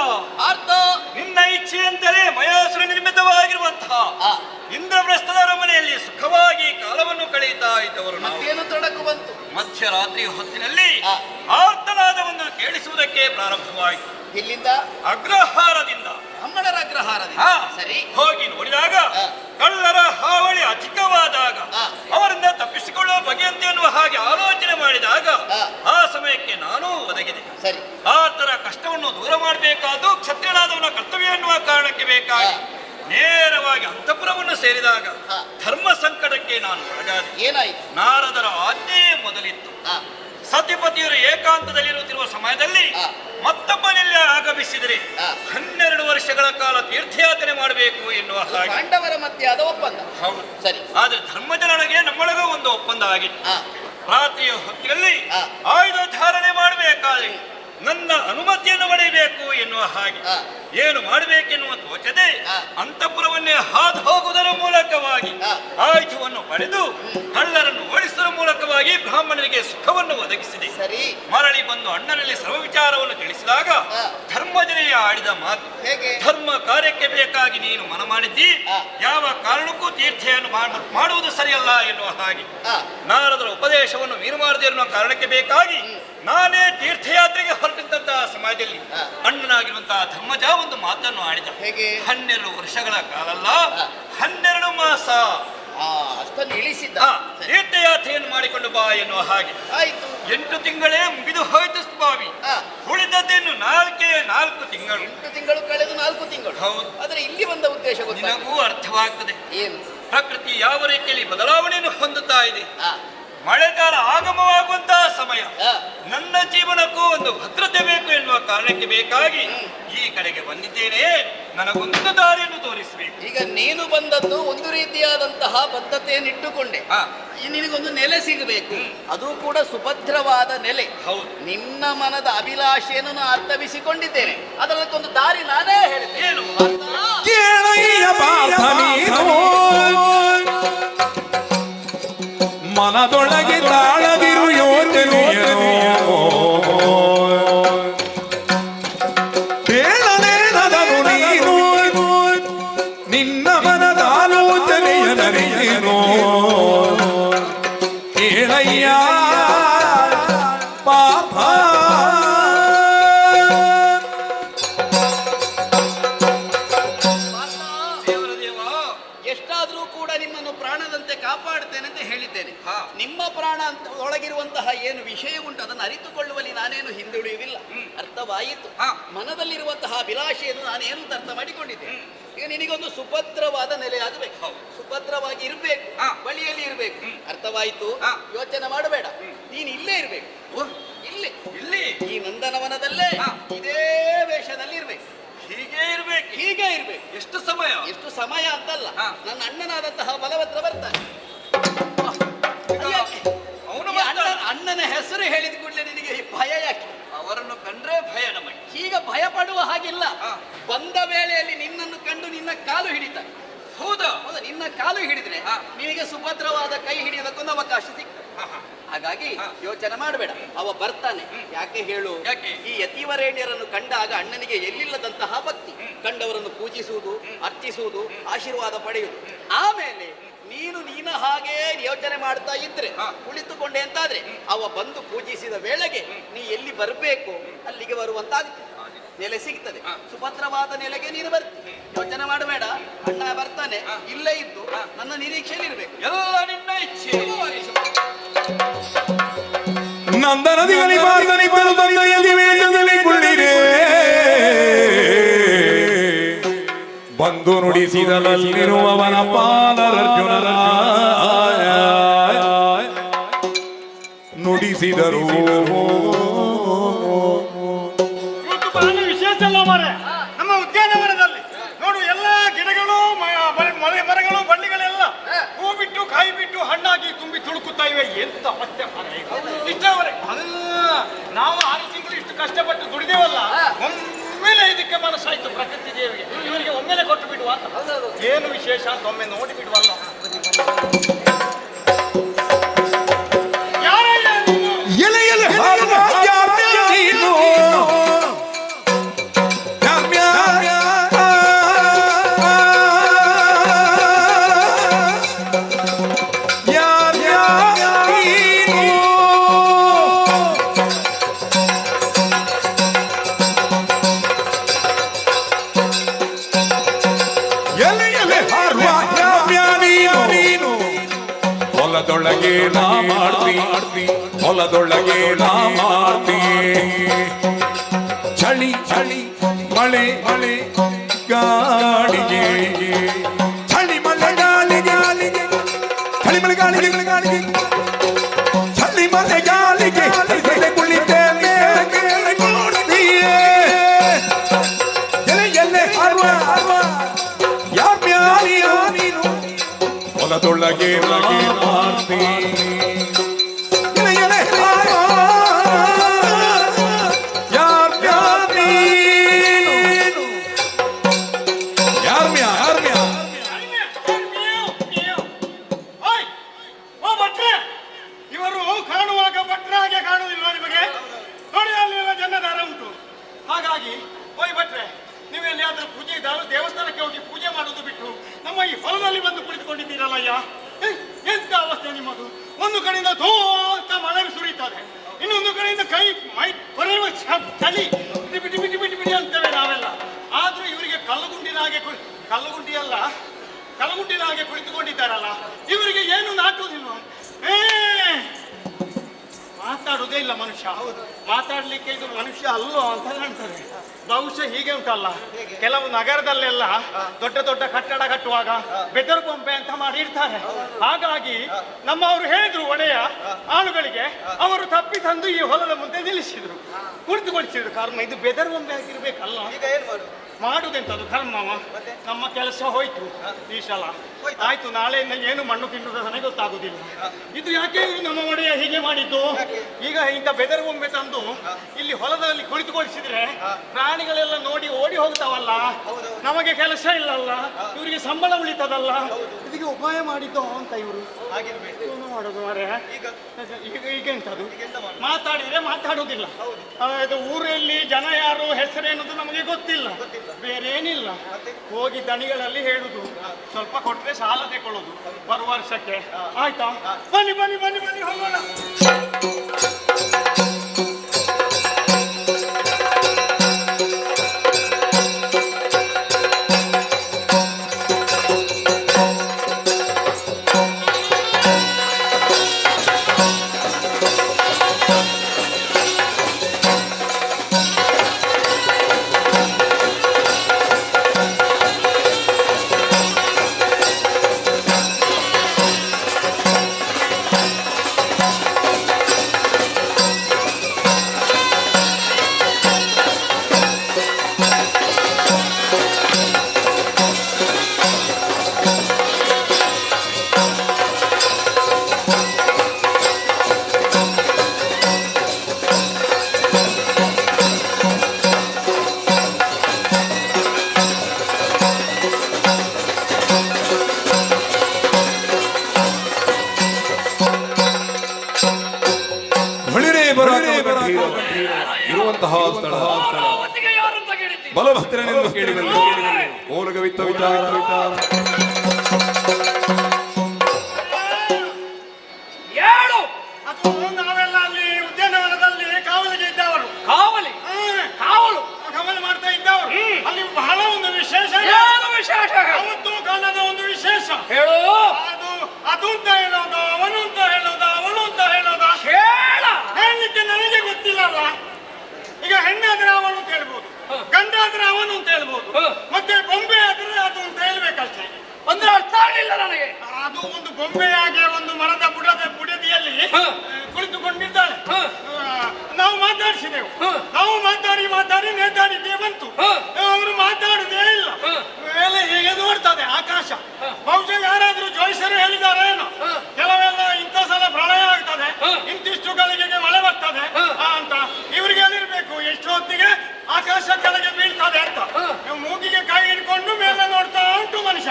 ಅರ್ಥ ನಿನ್ನ ಇಚ್ಛೆಯಂತೆಯೇ ಮಯಾಸುರ ನಿರ್ಮಿತವಾಗಿರುವಂತಹ ಆ, ಇಂದ್ರಪ್ರಸ್ಥದ ಅರಮನೆಯಲ್ಲಿ ಸುಖವಾಗಿ ಕಾಲವನ್ನು ಕಳೆಯುತ್ತಾ ಇದ್ದವರು ನಾವು. ಮತ್ತೇನು ತೊಡಕು ಬಂತು? ಮಧ್ಯರಾತ್ರಿ ಹೊತ್ತಿನಲ್ಲಿ ಆ. ಆರ್ತನಾದವನ್ನು ಕೇಳಿಸುವುದಕ್ಕೆ ಪ್ರಾರಂಭವಾಯಿತು. ಇಲ್ಲಿಂದ ಅಗ್ರಹಾರದಿಂದ ಬ್ರಾಹ್ಮಣರ ಅಗ್ರಹಾರದಿಂದ. ಹಾ, ಸರಿ, ಹೋಗಿ ನೋಡಿದಾಗ ಆ. ಕಳ್ಳರ ಹಾವಳಿ ಅಧಿಕವಾದಾಗ ಆ. ಅವರಿಂದ ತಪ್ಪಿಸಿಕೊಳ್ಳುವ ಬಗೆಯಂತೆ ಎನ್ನುವ ಹಾಗೆ ಆಲೋಚನೆ ಮಾಡಿದಾಗ ಆ. ಆ ಸಮಯಕ್ಕೆ ನಾನು ಒದಗಿದೆ. ಸರಿ, ಆತರ ಕಷ್ಟವನ್ನು ದೂರ ಮಾಡಬೇಕಾದ್ದು ಕ್ಷತ್ರಿಯನಾದವನ ಕರ್ತವ್ಯ ಎನ್ನುವ ಕಾರಣಕ್ಕೆ ಬೇಕಾಗಿ ಆ. ನೇರವಾಗಿ ಅಂತಃಪುರವನ್ನು ಸೇರಿದಾಗ ಆ. ಧರ್ಮ ಸಂಕಟಕ್ಕೆ ನಾನು ಒಳಗಾದೆ. ಏನಾಯ್ತು? ನಾರದರ ಆಜ್ಞೆಯೇ ಮೊದಲಿತ್ತು. ಆ, ಸತಿಪತಿಯರು ಏಕಾಂತದಲ್ಲಿರುತ್ತಿರುವ ಸಮಯದಲ್ಲಿ ಆ. ಮತ್ತೊಬ್ಬನೆಲ್ಲ ಆಗಮಿಸಿದರೆ ಆ. 12 ವರ್ಷಗಳ ಕಾಲ ತೀರ್ಥಯಾತ್ರೆ ಮಾಡಬೇಕು ಎನ್ನುವ ಹಾಗೆ. ಪಾಂಡವರ ಮಧ್ಯೆ ಆದ ಒಪ್ಪಂದ. ಹೌದು. ಸರಿ, ಆದ್ರೆ ಧರ್ಮಜನೊಳಗೆ ನಮ್ಮೊಳಗೂ ಒಂದು ಒಪ್ಪಂದ ಆಗಿತ್ತು. ಆ, ರಾತ್ರಿಯ ಹೊತ್ತಿನಲ್ಲಿ ಆ. ಆಯುಧ ಧಾರಣೆ ಮಾಡಬೇಕಾದ್ರೆ ನನ್ನ ಅನುಮತಿಯನ್ನು ಪಡೆಯಬೇಕು ಎನ್ನುವ ಎನ್ನುವ ಹಾಗೆ ಆ. ಏನು ಮಾಡಬೇಕೆನ್ನುವ ತೋಚದೆ ಆ. ಅಂತಃಪುರವನ್ನೇ ಹಾದು ಹೋಗುವುದರ ಮೂಲಕವಾಗಿ ಆ. ಆಯುಧವನ್ನು ಪಡೆದು ಕಳ್ಳರನ್ನು ಓಡಿಸುವ ಮೂಲಕವಾಗಿ ಬ್ರಾಹ್ಮಣರಿಗೆ ಸುಖವನ್ನು ಒದಗಿಸಿದೆ. ಸರಿ. ಮರಳಿ ಬಂದು ಅಣ್ಣನಲ್ಲಿ ಸರ್ವ ವಿಚಾರವನ್ನು ತಿಳಿಸಿದಾಗ ಆ. ಧರ್ಮಜನೆಯ ಆಡಿದ ಮಾತು, ಹೇಗೆ? ಧರ್ಮ ಕಾರ್ಯಕ್ಕೆ ಬೇಕಾಗಿ ನೀನು ಮನ ಮಾಡಿದ್ದಿ, ಆ. ಯಾವ ಕಾರಣಕ್ಕೂ ತೀರ್ಥೆಯನ್ನು ಮಾಡುವುದು ಸರಿಯಲ್ಲ ಎನ್ನುವ ಹಾಗೆ ಆ. ನಾರದರ ಉಪದೇಶವನ್ನು ಮೀರು ಮಾಡದೆ ಎನ್ನುವ ಕಾರಣಕ್ಕೆ ಬೇಕಾಗಿ ನಾನೇ ತೀರ್ಥಯಾತ್ರೆಗೆ ಹೊರಟಿದ್ದಂತಹ ಸಮಯದಲ್ಲಿ ಆ. ಅಣ್ಣನಾಗಿರುವಂತಹ ಧರ್ಮಜ ಒಂದು ಮಾತನ್ನು ಆಡಿದ. ಹೇಗೆ? 12 ವರ್ಷಗಳ ಕಾಲಲ್ಲ, ಆ. 12 ಮಾಸ ಅಷ್ಟನ್ನು ಇಳಿಸಿದ್ದ. ಆ, ಸರಿ. ತೀರ್ಥಯಾತ್ರೆಯನ್ನು ಮಾಡಿಕೊಂಡು ಬಾ ಎನ್ನುವ ಹಾಗೆ ಆಯ್ತು. 8 ತಿಂಗಳೇ ಮುಗಿದು ಹೋಯ್ತು ಸ್ವಾಮಿ. ಆ. ಉಳಿದದ್ದೇನು 4 ತಿಂಗಳು. 8 ತಿಂಗಳು ಕಳೆದು 4 ತಿಂಗಳು. ಹೌದು. ಆದ್ರೆ ಇಲ್ಲಿ ಬಂದ ಉದ್ದೇಶ ಗೊತ್ತಾಗ ನಿನಗೂ ಅರ್ಥವಾಗ್ತದೆ ಏನು? ಪ್ರಕೃತಿ ಯಾವ ರೀತಿಯಲ್ಲಿ ಬದಲಾವಣೆಯನ್ನು ಹೊಂದುತ್ತಾ ಇದೆ. ಆ. ಮಳೆಗಾಲ ಆಗಮವಾಗುವಂತಹ ಸಮಯ. ಆ. ನನ್ನ ಜೀವನಕ್ಕೂ ಒಂದು ಭದ್ರತೆ ಬೇಕು ಎನ್ನುವ ಕಾರಣಕ್ಕೆ ಬೇಕಾಗಿ ಈ ಕಡೆಗೆ ಬಂದಿದ್ದೇನೆ. ನನಗೊಂದು ದಾರಿಯನ್ನು ತೋರಿಸಬೇಕು. ಈಗ ನೀನು ಬಂದದ್ದು ಒಂದು ರೀತಿಯಾದಂತಹ ಬದ್ಧತೆಯನ್ನಿಟ್ಟುಕೊಂಡೆ. ಆ. ನಿನಗೊಂದು ನೆಲೆ ಸಿಗಬೇಕು. ಅದು ಕೂಡ ಸುಭದ್ರವಾದ ನೆಲೆ. ಹೌದು. ನಿನ್ನ ಮನದ ಅಭಿಲಾಷೆಯನ್ನು ನಾನು ಅರ್ಥವಿಸಿಕೊಂಡಿದ್ದೇನೆ. ಅದಕ್ಕೊಂದು ದಾರಿ ನಾನೇ ಹೇಳ್ತೇನೆ. ಏನು? ಕೇಳಯ್ಯ ಪಾರ್ಥ ನೀನು ಮನದೊಳಗೆ ತಾಳದಿರು ಯೋಚನೆಯನು ಹೇಳಲೇನದನು ನೀನು ನಿನ್ನ ಮನದ ಆಲೋಚನೆಯನರಿಯೇನು ಕೇಳಯ್ಯ ಪಾಪ ದೇವರ ದೇವ, ಎಷ್ಟಾದ್ರೂ ಕೂಡ ನಿಮ್ಮನ್ನು ಪ್ರಾಣದಂತೆ ಕಾಪಾಡ್ತೇನೆ ಅಂತ ಹೇಳಿದ್ದೇನೆ. ಹಾ. ನಿಮ್ಮ ಪ್ರಾಣ ಅಂತ ಒಳಗಿರುವಂತಹ ಏನು ವಿಷಯ ಉಂಟು ಅದನ್ನು ಅರಿತುಕೊಳ್ಳುವಲ್ಲಿ ನಾನೇನು ಹಿಂದುಳಿಯುವುದಿಲ್ಲ. ಅರ್ಥವಾಯಿತು. ಹಾ. ಮನದಲ್ಲಿರುವಂತಹ ಅಭಿಲಾಷೆಯನ್ನು ನಾನೇನು ಅಂತ ಅರ್ಥ ಮಾಡಿಕೊಂಡಿದ್ದೇನೆ. ಈಗ ನಿನಗೊಂದು ಸುಭದ್ರವಾದ ನೆಲೆ ಆಗಬೇಕು. ಹೌದು. ಸುಭದ್ರವಾಗಿ ಇರಬೇಕು. ಹಾ. ಬಳಿಯಲ್ಲಿ ಇರಬೇಕು. ಅರ್ಥವಾಯಿತು. ಹಾ. ಯೋಚನೆ ಮಾಡಬೇಡ. ನೀನು ಇಲ್ಲೇ ಇರಬೇಕು. ಇಲ್ಲಿ ಇಲ್ಲಿ ಈ ನಂದನವನದಲ್ಲೇ ಹಾ. ಇದೇ ವೇಷದಲ್ಲಿ ಇರಬೇಕು. ಹೀಗೆ ಇರ್ಬೇಕು. ಹೀಗೆ ಇರಬೇಕು. ಎಷ್ಟು ಸಮಯ? ಎಷ್ಟು ಸಮಯ ಅಂತಲ್ಲ, ಹಾ. ನನ್ನ ಅಣ್ಣನಾದಂತಹ ಬಲಭದ್ರ ಬರ್ತಾನೆ. ಈಗ ಯಾಕೆ? ಅವನು ಈ ಅಣ್ಣನ ಹೆಸರು ಹೇಳಿದ ಕೂಡಲೇ ನಿನಗೆ ಈ ಭಯ ಯಾಕೆ? ಅವರನ್ನು ಕಂಡ್ರೆ ಭಯ ನಮಗೆ. ಈಗ ಭಯ ಪಡುವ ಹಾಗಿಲ್ಲ. ಹಾ. ಬಂದ ವೇಳೆಯಲ್ಲಿ ನಿನ್ನನ್ನು ಕಂಡು ನಿನ್ನ ಕಾಲು ಹಿಡಿತಾನೆ. ಹೌದಾ? ಹೌದಾ? ನಿನ್ನ ಕಾಲು ಹಿಡಿದ್ರೆ ಹಾ. ನಿನಗೆ ಸುಭದ್ರವಾದ ಕೈ ಹಿಡಿಯೋದಕ್ಕೊಂದು ಅವಕಾಶ ಸಿಗ್ತದೆ. ಹಾ, ಹಾ. ಹಾಗಾಗಿ ಹಾ. ಯೋಚನೆ ಮಾಡಬೇಡ. ಅವ ಬರ್ತಾನೆ. ಯಾಕೆ ಹೇಳು? ಯಾಕೆ? ಈ ಯತಿವರೇಣ್ಯರನ್ನು ಕಂಡಾಗ ಅಣ್ಣನಿಗೆ ಎಲ್ಲಿಲ್ಲದಂತಹ ಭಕ್ತಿ. ಕಂಡವರನ್ನು ಪೂಜಿಸುವುದು, ಅರ್ಚಿಸುವುದು, ಆಶೀರ್ವಾದ ಪಡೆಯುವುದು. ಆಮೇಲೆ ನೀನ ಹಾಗೆ ಯೋಚನೆ ಮಾಡ್ತಾ ಇದ್ರೆ ಹಾ. ಕುಳಿತುಕೊಂಡೆ ಅಂತಾದ್ರೆ ಅವ ಬಂದು ಪೂಜಿಸಿದ ವೇಳೆಗೆ ನೀ ಎಲ್ಲಿ ಬರಬೇಕು ಅಲ್ಲಿಗೆ ಬರುವಂತಾಗುತ್ತೆ. ನೆಲೆ ಸಿಗ್ತದೆ. ಹಾ. ಸುಭದ್ರವಾದ ನೆಲೆಗೆ ನೀನು ಬರ್ತೀನಿ. ಯೋಚನೆ ಮಾಡಬೇಡ. ಅಣ್ಣ ಬರ್ತಾನೆ. ಹಾ. ಇಲ್ಲೇ ಇದ್ದು ನನ್ನ ನಿರೀಕ್ಷೆಯಲ್ಲಿ ಇರಬೇಕು. ಎಲ್ಲ ನಿನ್ನ ಇಚ್ಛೆ. ನಂದನದಿಗಲಿ ಪಾರ್ಥನಿಬ್ಬರು ತಂದೆಯ ದಿವೇಶದಲ್ಲಿ ಕುಳ್ಳಿರೆ ಬಂದು ನುಡಿಸಿದನಲ್ಲಿರುವವನ ಪಾಲರರ್ಜುನರ ನುಡಿಸಿದರು. ಇವತ್ತು ಬಹಳ ವಿಶೇಷ ಅಲ್ಲ ಮಾರೆ. ನಮ್ಮ ಉದ್ಯಾನವನದಲ್ಲಿ ನೋಡು, ಎಲ್ಲ ಗಿಡಗಳು ಮರಗಳು ಬಳ್ಳಿಗಳೆಲ್ಲ ಹೂ ಬಿಟ್ಟು ಕಾಯಿ ಬಿಟ್ಟು ಹಣ್ಣಾಗಿ ತುಂಬಿ ತುಳುಕುತ್ತಾ ಇವೆ. ಎಂತ ಅವಸ್ಥೆ ಮಾರೆ ಇದು. ಇಷ್ಟವರೆ ನಾವು 6 ತಿಂಗಳು ಇಷ್ಟು ಕಷ್ಟಪಟ್ಟು ದುಡಿದೇವಲ್ಲ, ಒಮ್ಮೆಲೆ ಇದಕ್ಕೆ ಮನಸ್ಸಾಯ್ತು ಪ್ರಕೃತಿ ದೇವಿಗೆ. ಇವರಿಗೆ ಒಮ್ಮೆಲೆ ಕೊಟ್ಟು ಬಿಡುವ ಅಂತ. ಏನು ವಿಶೇಷ ಅಂತ ಒಮ್ಮೆ ನೋಡಿ ಬಿಡುವಲ್ಲ. ಯಾರಯ್ಯ ನೀನು? ಎಲೆಯಲ್ಲಿ ಹಾರುವ ಯಾಮ್ಯ ನೀನು ಯಾಮ್ಯ ಯಾಮ್ಯ ನೀನು ಎಲೆಯಲ್ಲಿ ಹಾರುವ ಯಾಮ್ಯ ನೀನು ಹೊಲದೊಳಗೆ ನಾ ಮಾಡ್ತಿ ಹೊಲದೊಳಗೆ ನಾ ಮಾಡ್ತಿ ಚಳಿ ಚಳಿ ಮಳೆ ಮಳೆ ಗಾಳಿಗೆ ಚಳಿ ಮಳೆ ಗಾಳಿಗೆ ಚಳಿ ಮಳೆ ಗಾಳಿಗೆ ಚಳಿ ಮಳೆ ಗಾಳಿಗೆ ಕುಳಿತೇನೆ ನೋಡ್ತೀಯೇ ಎಲೆ ಹಾರುವ ಯಾಮ್ಯ ನೀನು ಹೊಲದೊಳಗೆ ಮಾಡ್ತಿ ಯಾರ್ಯಾರು ಮನುಷ್ಯ. ಮಾತಾಡ್ಲಿಕ್ಕೆ ಇದು ಮನುಷ್ಯ ಅಲ್ಲೋ ಅಂತ ಕಾಣ್ತದೆ. ಬಹುಶಃ ಹೀಗೆ ಉಂಟಲ್ಲ, ಕೆಲವು ನಗರದಲ್ಲೆಲ್ಲ ದೊಡ್ಡ ದೊಡ್ಡ ಕಟ್ಟಡ ಕಟ್ಟುವಾಗ ಬೆದರು ಬೊಂಬೆ ಅಂತ ಮಾಡಿರ್ತಾರೆ. ಹಾಗಾಗಿ ನಮ್ಮವರು ಹೇಳಿದ್ರು ಒಡೆಯ ಆಳುಗಳಿಗೆ, ಅವರು ತಪ್ಪಿ ತಂದು ಈ ಹೊಲದ ಮುಂದೆ ನಿಲ್ಲಿಸಿದ್ರು, ಕುಳಿತುಗೊಳಿಸಿದ್ರು. ಕಾರಣ ಇದು ಬೆದರು ಬೊಂಬೆ ಆಗಿರ್ಬೇಕಲ್ಲ. ಈಗ ಏನ್ ಮಾಡು? ಮಾಡುದೆಂತದು ಕರ್ಮ. ನಮ್ಮ ಕೆಲಸ ಹೋಯ್ತು ಈ ಸಲ. ಆಯ್ತು, ನಾಳೆಯಿಂದ ಏನು ಮಣ್ಣು ತಿನ್ನುವುದು ನನಗೆ ಗೊತ್ತಾಗುದಿಲ್ಲ. ಇದು ಯಾಕೆ ನಮ್ಮ ಒಡೆಯ ಹೀಗೆ ಮಾಡಿದ್ದು? ಈಗ ಇಂಥ ಬೆದರು ಬೊಂಬೆ ತಂದು ಇಲ್ಲಿ ಹೊಲದಲ್ಲಿ ಕುಳಿತುಗೊಳಿಸಿದ್ರೆ ಪ್ರಾಣಿಗಳೆಲ್ಲ ನೋಡಿ ಓಡಿ ಹೋಗ್ತಾವಲ್ಲ, ನಮಗೆ ಕೆಲಸ ಇಲ್ಲಲ್ಲ, ಇವರಿಗೆ ಸಂಬಳ ಉಳಿತದಲ್ಲ. ಇದಕ್ಕೆ ಉಪಾಯ ಮಾಡಿದ್ದು ಅಂತ ಇವರು ಏನು ಮಾಡೋದು ಮಾರೆ? ಈಗ ಎಂತದು? ಮಾತಾಡಿದ್ರೆ ಮಾತಾಡುವುದಿಲ್ಲ. ಇದು ಊರಲ್ಲಿ ಜನ ಯಾರು ಹೆಸರೇನದು ನಮಗೆ ಗೊತ್ತಿಲ್ಲ, ಬೇರೇನಿಲ್ಲ. ಹೋಗಿ ದಣಿಗಳಲ್ಲಿ ಹೇಳುದು, ಸ್ವಲ್ಪ ಕೊಟ್ರೆ ಸಾಲ ತಗೊಳ್ಳೋದು ಬರುವ ವರ್ಷಕ್ಕೆ. ಆಯ್ತಾ? ಬನ್ನಿ ಬನ್ನಿ ಬನ್ನಿ ಬನ್ನಿ ಹೋಗೋಣ. ಇರುವಂತಹ ಸ್ಥಳ ಬಲಭದ್ರನೆಂದು ಕೇಳಿದಲ್ಲಿ ಓಲಗವಿತ್ತ ವಿಚಾರ ನಾವೆಲ್ಲ ಅಲ್ಲಿ ಉದ್ಯಾನವನದಲ್ಲಿ ಕಾವಲಿಗೆ ಇದ್ದವರು. ಕಾವಲಿ ಕಾವಲು ಕಾವಲು ಮಾಡ್ತಾ ಇದ್ದವರು. ಅಲ್ಲಿ ಬಹಳ ಒಂದು ವಿಶೇಷ, ಅವತ್ತು ಕಾಣದ ಒಂದು ವಿಶೇಷ. ಹೇಳು. ಅದು ಅಂತ ಹೇಳೋದು, ಅವನು ಅಂತ ಹೇಳೋದು, ಅವನು ಅಂತ ಹೇಳೋದು, ಹೇಳಲಿಕ್ಕೆ ನನಗೆ ಗೊತ್ತಿಲ್ಲಲ್ಲ. ಈಗ ಹೆಣ್ಣಾದ್ರೆ ಅವನು ಅಂತ ಹೇಳ್ಬೋದು, ಗಂಡಾದ್ರೆ ಅವನು ಅಂತ ಹೇಳ್ಬೋದು, ಮತ್ತೆ ಬೊಂಬೆ ಆದ್ರೆ ಅದು ಅಂತ ಹೇಳ್ಬೇಕಷ್ಟೇ. ಅಂದ್ರೆ ಅರ್ಥ ಆಗಲಿಲ್ಲ ನನಗೆ. ಅದು ಒಂದು ಬೊಂಬೆಯಾಗೆ ಒಂದು ಮರದ ಬುಡದಿಯಲ್ಲಿ ಕುಳಿತುಕೊಂಡಿದ್ದಾಳೆ. ನಾವು ಮಾತಾಡಿಸಿದೆವು, ನಾವು ಮಾತಾಡಿ ನೇತಾಡಿದ್ದೇ ಬಂತು. ಅವರು ಮಾತಾಡುದೇ ಇಲ್ಲ. ಮೇಲೆ ಹೀಗೆ ನೋಡ್ತದೆ ಆಕಾಶ. ಬಹುಶಃ ಯಾರಾದ್ರೂ ಜೋಯಿಸರು ಹೇಳಿದ್ದಾರೆ ಏನೋ, ಕೆಲವೆಲ್ಲ ಇಂಥ ಸಲ ಪ್ರಳಯ ಆಗ್ತದೆ, ಇಂತಿಷ್ಟು ಗಳಿಗೆ ಮಳೆ ಬರ್ತದೆ ಅಂತ. ಇವರಿಗೆ ಹೇಳಿರ್ಬೇಕು ಎಷ್ಟು ಹೊತ್ತಿಗೆ ಆಕಾಶ ಕೆಳಗೆ ಬೀಳ್ತದೆ ಅಂತ. ಮೂಗಿಗೆ ಕೈ ಹಿಡ್ಕೊಂಡು ಮೇಲೆ ನೋಡ್ತಾ ಉಂಟು ಮನುಷ್ಯ.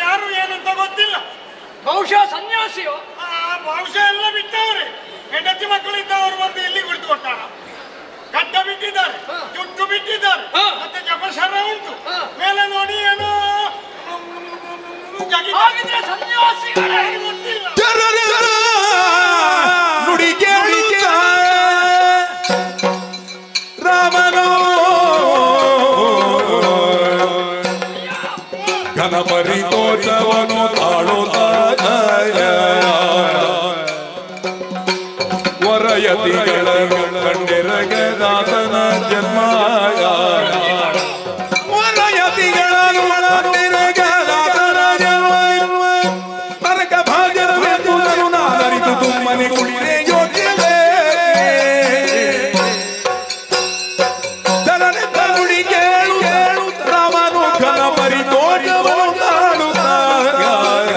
ಯಾರು ಏನಂತ ಗೊತ್ತಿಲ್ಲ. ಬಹುಶಃ ಸನ್ಯಾಸಿಯೋ? ಬಹುಶಃ ಎಲ್ಲ ಬಿಟ್ಟವ್ರೆ. ಹೆಂಡತಿ ಮಕ್ಕಳಿದ್ದವರು ಬಂದು ಇಲ್ಲಿ ಕುಳಿತುಕೊಡ್ತಾರ. ಗಡ್ಡ ಬಿಟ್ಟಿದ್ದಾರೆ, ಜುಟ್ಟು ಬಿಟ್ಟಿದ್ದಾರೆ, ಮತ್ತೆ ಜಪಶರ ಉಂಟು. ಮೇಲೆ ನೋಡಿ ಏನೋ ಸನ್ಯಾಸಿಗಳೇ ಗೊತ್ತಿಲ್ಲ. ನುಡಿ ಕೇಳಿಕ ರಾಮನೋ ಘನಪರಿತೋಷವನು ತಾಳುತ್ತಾಯ ವರಯತಿಗಳ ಕಂಡಿರಗದಾತನ ಜನ್ಮಾಯ ವರಯತಿಗಳನ್ನು ಕಂಡಿರಗದಾತನ ಜನ್ಮ ನರಕ ಭಾಗ್ಯವೆಂದು ನಾನರಿತು ತುಮ್ಮನೆ ಕುಳಿರೆ ಯೋಗ್ಯವೇ ಜನನೆ ನುಡಿ ಕೇಳು ರಾಮನು ಘನಪರಿತೋಷವನು ತಾಳುತ್ತಾಯ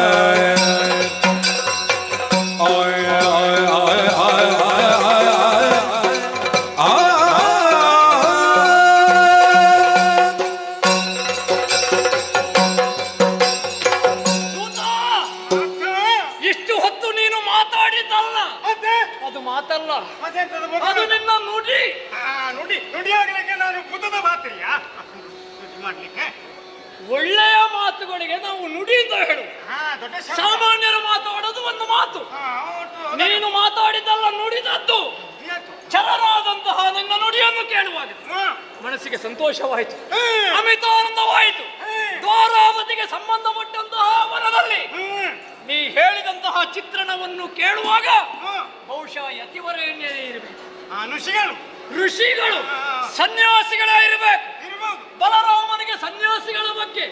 ಇಷ್ಟು ಹೊತ್ತು ನೀನು ಮಾತಾಡಿದ್ದಲ್ಲ, ಅದು ಮಾತಲ್ಲ, ಅದು ನಿನ್ನ ನುಡಿ. ನುಡಿ ಆಗ್ಲಿಕ್ಕೆ ನಾನು ಬುಧದ ಮಾತ್ರಿಯ ಮಾಡ್ಲಿಕ್ಕೆ. ಒಳ್ಳೆಯ ಮಾತುಗಳಿಗೆ ನಾವು ನುಡಿ ಅಂತ ಹೇಳು. ಸಾಮಾನ್ಯರು ಮಾತಾಡೋದು ಒಂದು ಮಾತು, ನೀನು ಮಾತಾಡಿದ್ದಲ್ಲ ನುಡಿದದ್ದು. ಚರರಾದಂತಹ ನಿನ್ನ ನುಡಿಯನ್ನು ಕೇಳುವಾಗ ಮನಸ್ಸಿಗೆ ಸಂತೋಷವಾಯಿತು, ಅಮಿತಾನಂದವಾಯಿತು. ದ್ವಾರಾವತಿಗೆ ಸಂಬಂಧಪಟ್ಟಂತಹ ವನದಲ್ಲಿ ನೀ ಹೇಳಿದಂತಹ ಚಿತ್ರಣವನ್ನು ಕೇಳುವಾಗ ಬಹುಶಃ ಯತಿವರೇಣ್ಯರೇ ಇರಬೇಕು. ಋಷಿಗಳು ಋಷಿಗಳು ಸನ್ಯಾಸಿಗಳೇ ಇರಬೇಕು. ಇರ್ಬೋದು. ಬಲರಾಮನಿಗೆ ಸನ್ಯಾಸಿಗಳ ಬಗ್ಗೆ